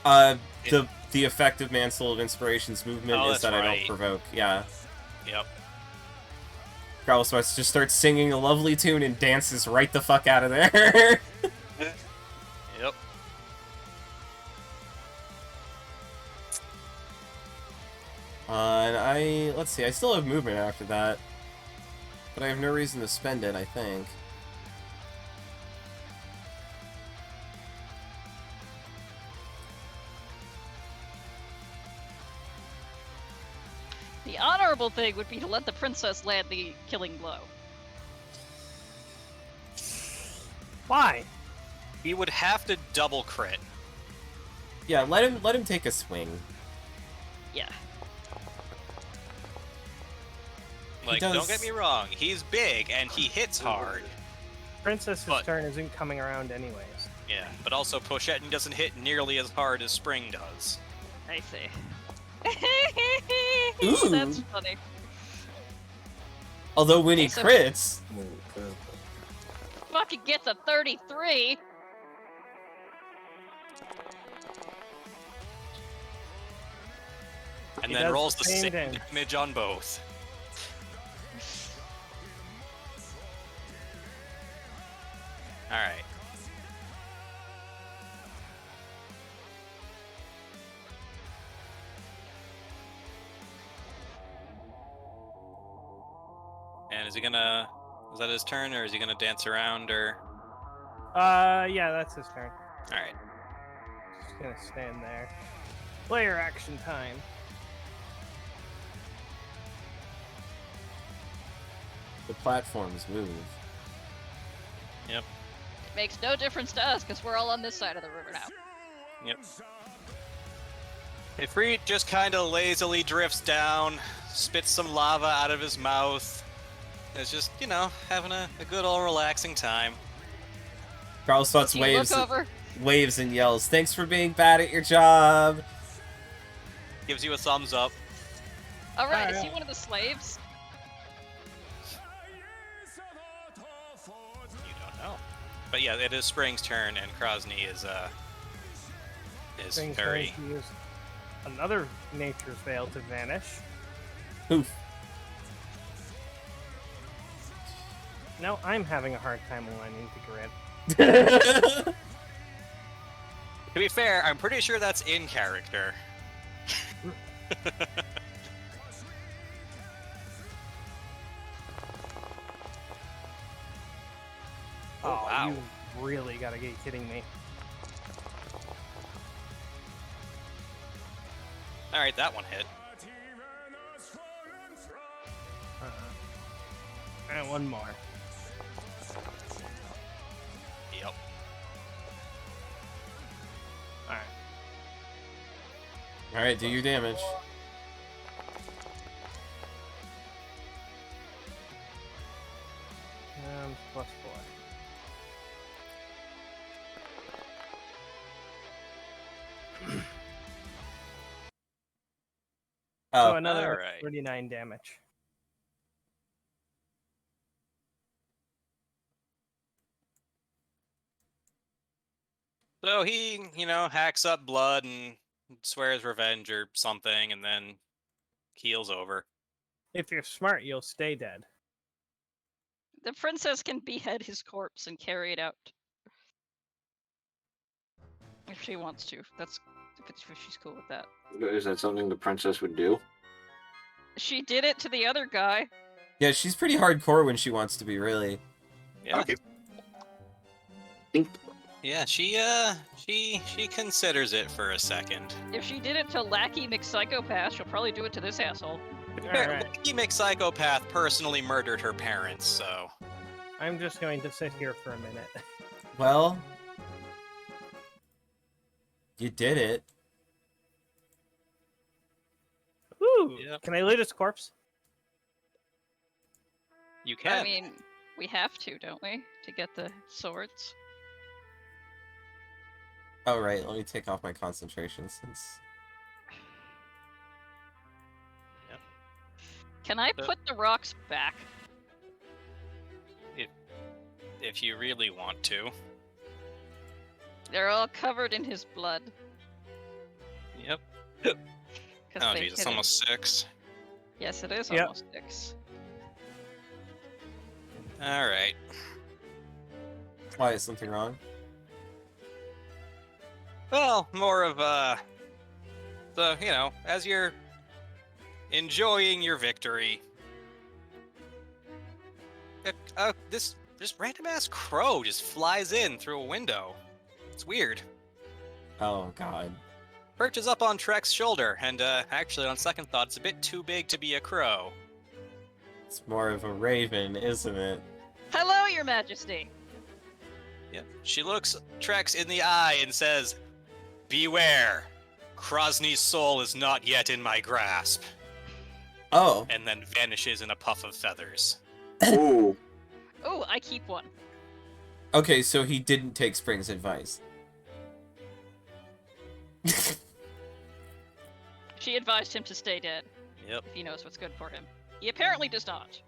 The effect of Mantle of Inspiration's movement Oh, is that's that I right. don't provoke. Yeah. Yep. Growlsmith just starts singing a lovely tune and dances right the fuck out of there. Yep. And let's see, I still have movement after that. But I have no reason to spend it, I think. The honorable thing would be to let the princess land the killing blow. Why? He would have to double crit. Yeah, let him take a swing. Yeah. Like, does- don't get me wrong, he's big and he hits hard. Princess's But- turn isn't coming around anyways. Yeah, but also Pochette doesn't hit nearly as hard as Spring does. I see. Ooh. That's funny. Although when he Okay, so- crits, Fucking gets a 33. And He then does rolls the the same same damage. damage on both. Alright. And is he gonna... Is that his turn, or is he gonna dance around, or... Yeah, that's his turn. Alright. Just gonna stand there. Player action time. the platforms move. Yep. It makes no difference to us because we're all on this side of the river now. Yep. Ifrit just kind of lazily drifts down, spits some lava out of his mouth. It's just, you know, having a good old relaxing time. Carlspots You waves, look over. waves and yells, "Thanks for being bad at your job." Gives you a thumbs up. All right, is he Alright. one of the slaves? You don't know. But yeah, it is Spring's turn, and Krosny is Things very... going to use another nature's veil to vanish. Poof. Now I'm having a hard time aligning to grid. To be fair, I'm pretty sure that's in character. Oh, wow. You really gotta be kidding me. Alright, that one hit. And one more. Yep. Alright. Alright, do your damage. +4. So Oh, another alright. 39 damage. So he, you know, hacks up blood and swears revenge or something, and then keels over. If you're smart, you'll stay dead. The princess can behead his corpse and carry it out. If she wants to. If she's cool with that. Is that something the princess would do? She did it to the other guy. yeah, she's pretty hardcore when she wants to be, really. Yeah. Okay. Yeah, she considers it for a second. If she did it to Lackey McPsychopath, she'll probably do it to this asshole. Alright. Lucky McPsychopath personally murdered her parents, so... I'm just going to sit here for a minute. Well, you did it. Ooh! Yep. Can I loot his corpse? You can. I mean, we have to, don't we? To get the swords. Oh, right, let me take off my concentration since... Can I put the rocks back? If you really want to. They're all covered in his blood. Yep. 'Cause Oh, they geez, it's hit him. almost 6. Yes, it is Yep. almost 6. Alright. Why is something wrong? Well, more of so, as you're enjoying your victory, this random ass crow just flies in through a window. It's weird. Oh god. Perches up on Trek's shoulder, and actually, on second thought, it's a bit too big to be a crow. It's more of a raven, isn't it? Hello, Your Majesty. Yep. She looks Trex in the eye and says, "Beware, Krosny's soul is not yet in my grasp," Oh. and then vanishes in a puff of feathers. Ooh. Oh, I keep one. Okay, so he didn't take Spring's advice. She advised him to stay dead Yep. if he knows what's good for him. He apparently does not.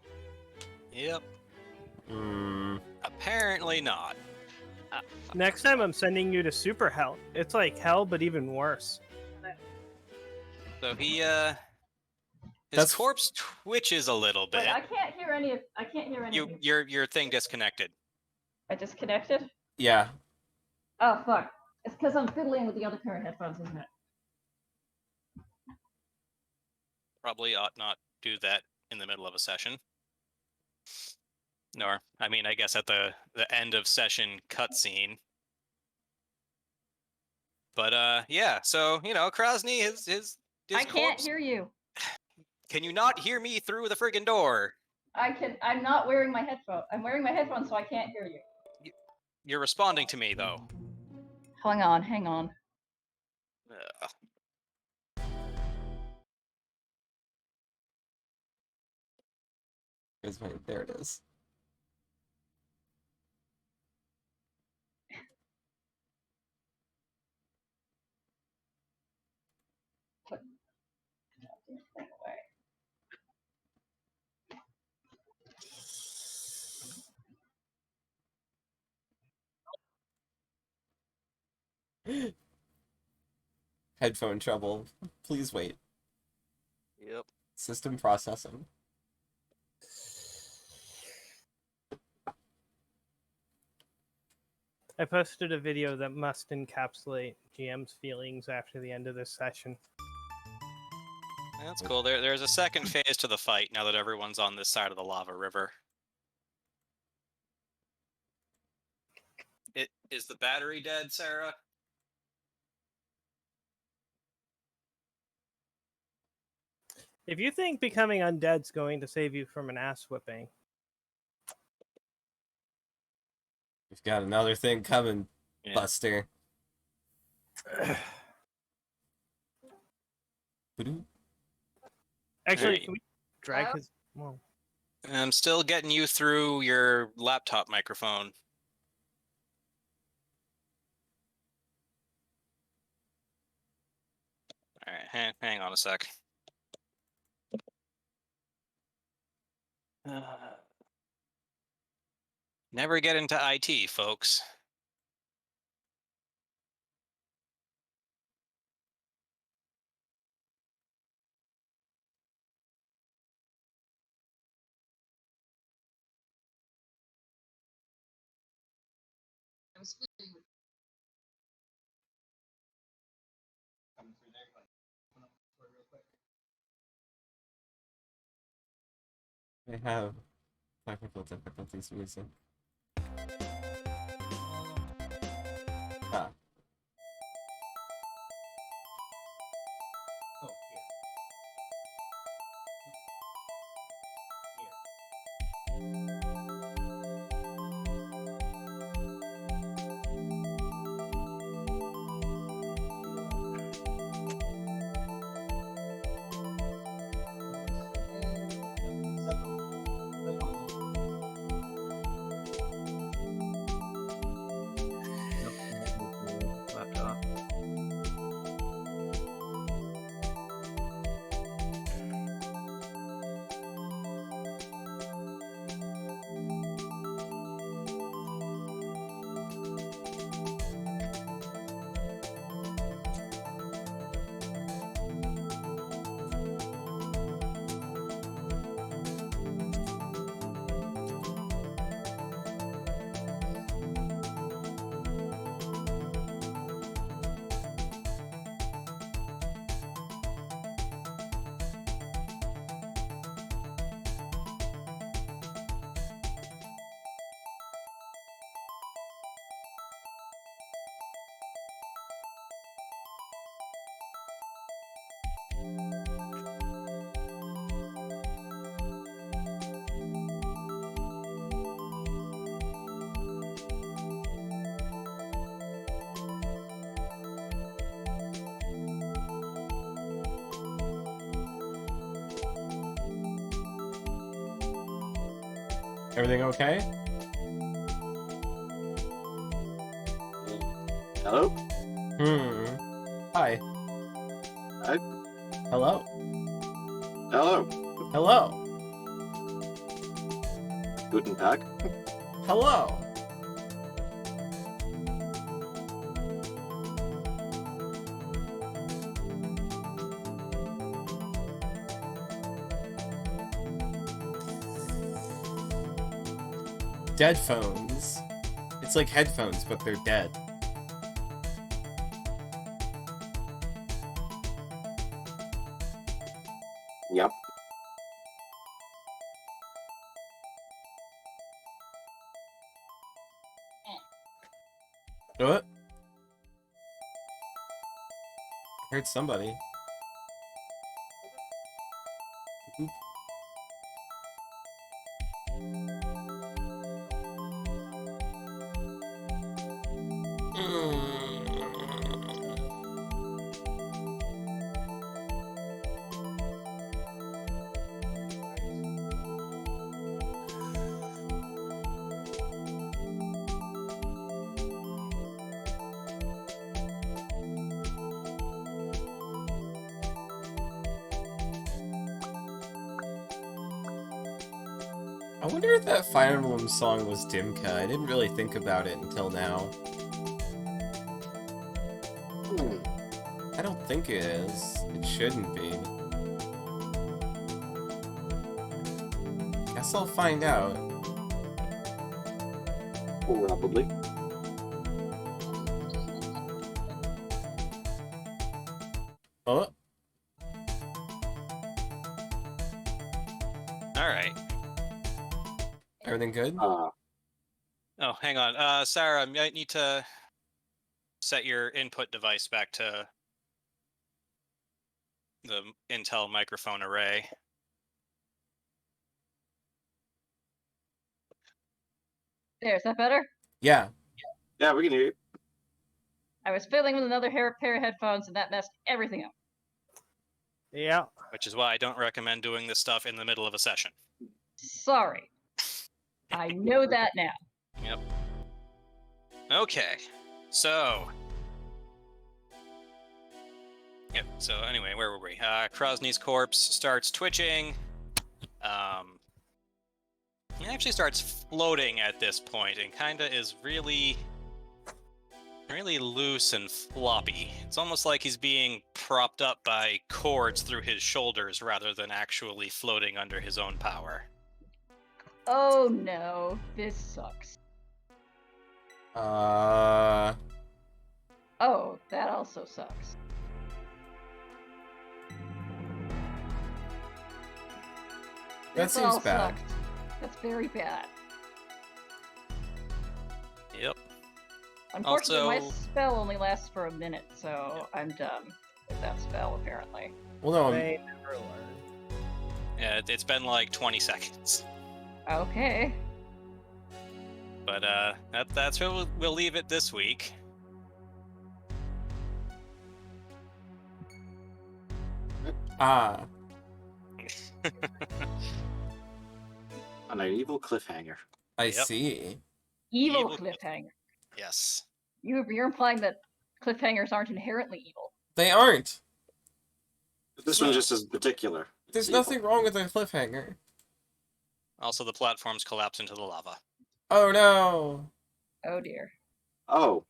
Yep. Hmm. Apparently not. Ah, fuck. Next time I'm sending you to Super Hell. It's like hell, but even worse. So he, his That's- corpse twitches a little bit. Wait, I can't hear any of. I can't hear any of you. Your thing disconnected. I disconnected. Yeah. Oh fuck! It's because I'm fiddling with the other pair of headphones, isn't it? Probably ought not do that in the middle of a session. Nor, I mean, I guess at the end of session cutscene. But yeah, so Krosny his I can't corpse. hear you. Can you not hear me through the friggin' door? I can. I'm not wearing my headphones. I'm wearing my headphones, so I can't hear you. You're responding to me though. Hang on, hang on. Ugh. Wait, there it is. Headphone trouble. Please wait. Yep. System processing. I posted a video that must encapsulate GM's feelings after the end of this session. That's cool. There's a second phase to the fight now that everyone's on this side of the lava river. Is the battery dead, Sarah? If you think becoming undead's going to save you from an ass whipping, We've got another thing coming, Yeah. Buster. Ba-doo. actually, Hey. can we drag Hello? his? Well, I'm still getting you through your laptop microphone. All right, hang on a sec. Never get into IT, folks. I have technical difficulties music. Ah. Everything okay? Hello? Hi. Hi. Hello. Hello. Hello. Guten Tag. Hello. Dead phones. It's like headphones, but they're dead. Yep. What? I heard somebody. Oop. I wonder if that Fire Emblem song was Dimka. I didn't really think about it until now. Hmm. I don't think it is. It shouldn't be. Guess I'll find out. Probably. Oh, Alright. everything good? Oh, hang on. Sarah, I might need to set your input device back to the Intel microphone array. There, is that better? Yeah. Yeah, we can hear you. I was fiddling with another pair of headphones, and that messed everything up. Yeah. Which is why I don't recommend doing this stuff in the middle of a session. Sorry. I know that now. Yep. Okay. So. Yep. So anyway, where were we? Krosny's corpse starts twitching. It actually starts floating at this point and kinda is really loose and floppy. It's almost like he's being propped up by cords through his shoulders rather than actually floating under his own power. Oh no, this sucks. Uh, Oh, that also sucks. That This seems all bad. sucks. That's very bad. Yep. Unfortunately, my Also- spell only lasts for a minute, so I'm done with that spell, apparently. well, no, They never learn. Yeah, it's been like 20 seconds. Okay. But that's where we'll leave it this week. ah, On an evil cliffhanger. I Yep. see. Evil Evil cliffhanger. Yes. You're implying that cliffhangers aren't inherently evil. They aren't. But this one just is particular. There's Evil. nothing wrong with a cliffhanger. Also, the platforms collapse into the lava. Oh no. Oh dear. Oh.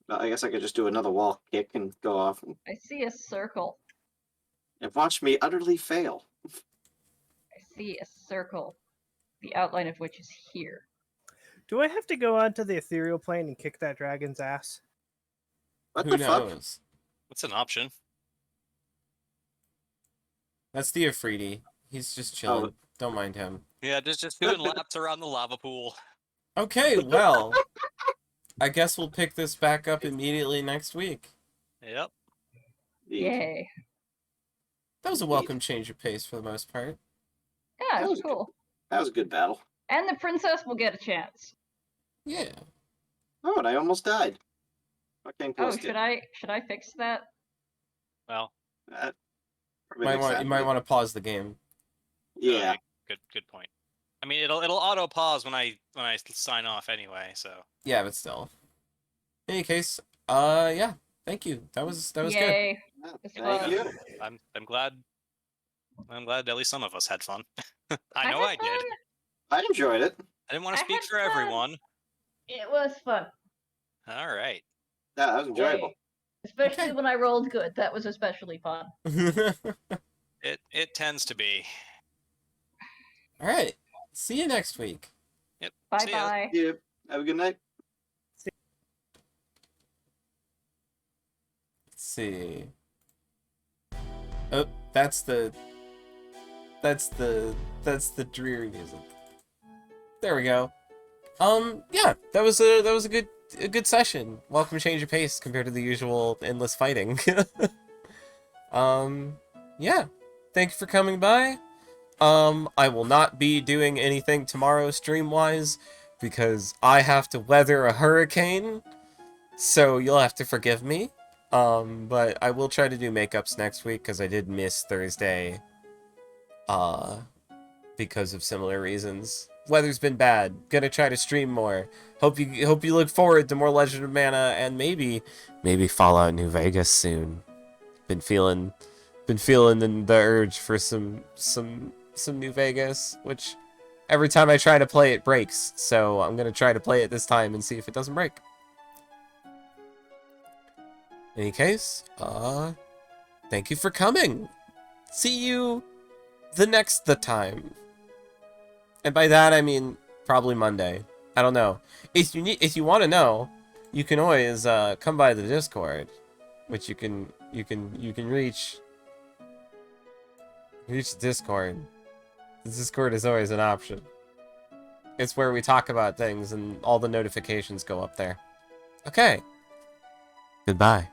Well, I guess I could just do another wall kick and go off I see a circle. and watch me utterly fail. I see a circle. The outline of which is here. Do I have to go onto the ethereal plane and kick that dragon's ass? What Who the fuck? knows? That's an option. That's Theofridi. He's just chilling. Don't mind him. Yeah, just doing laps around the lava pool. Okay, well, I guess we'll pick this back up immediately next week. Yep. Yay. That was a welcome change of pace for the most part. Yeah, That it was was good. cool. That was a good battle. And the princess will get a chance. Yeah. Oh, and I almost died. Fucking Oh, close to should I fix that? Well, that. Probably next You time, might but- want to pause the game. Yeah. good point. I mean, it'll auto pause when I sign off anyway. So Yeah, but still. In any case, yeah. Thank you. That was good. Yay. Yeah, It's Thank fun. you. I'm glad at least some of us had fun. I know had I did. fun. I enjoyed it. I didn't want to I speak had for fun. everyone. It was fun. All right. Yeah, that was enjoyable. Yay. Especially Okay. when I rolled good. That was especially fun. It tends to be. All right. See you next week. Yep. Bye See ya. bye. Yeah. Have a good night. Let's see. Oh, that's the dreary music. There we go. Yeah, that was a good session. Welcome change of pace compared to the usual endless fighting. Yeah. Thank you for coming by. I will not be doing anything tomorrow stream-wise because I have to weather a hurricane, so you'll have to forgive me. But I will try to do makeups next week because I did miss Thursday. Because of similar reasons. Weather's been bad. Gonna try to stream more. Hope you look forward to more Legend of Mana and maybe Fallout New Vegas soon. Been feeling the urge for some New Vegas, which every time I try to play it breaks. So I'm gonna try to play it this time and see if it doesn't break. In any case, thank you for coming. See you the time. And by that I mean probably Monday. I don't know. If you want to know, you can always come by the Discord, which you can reach the Discord. The Discord is always an option. It's where we talk about things and all the notifications go up there. Okay. Goodbye.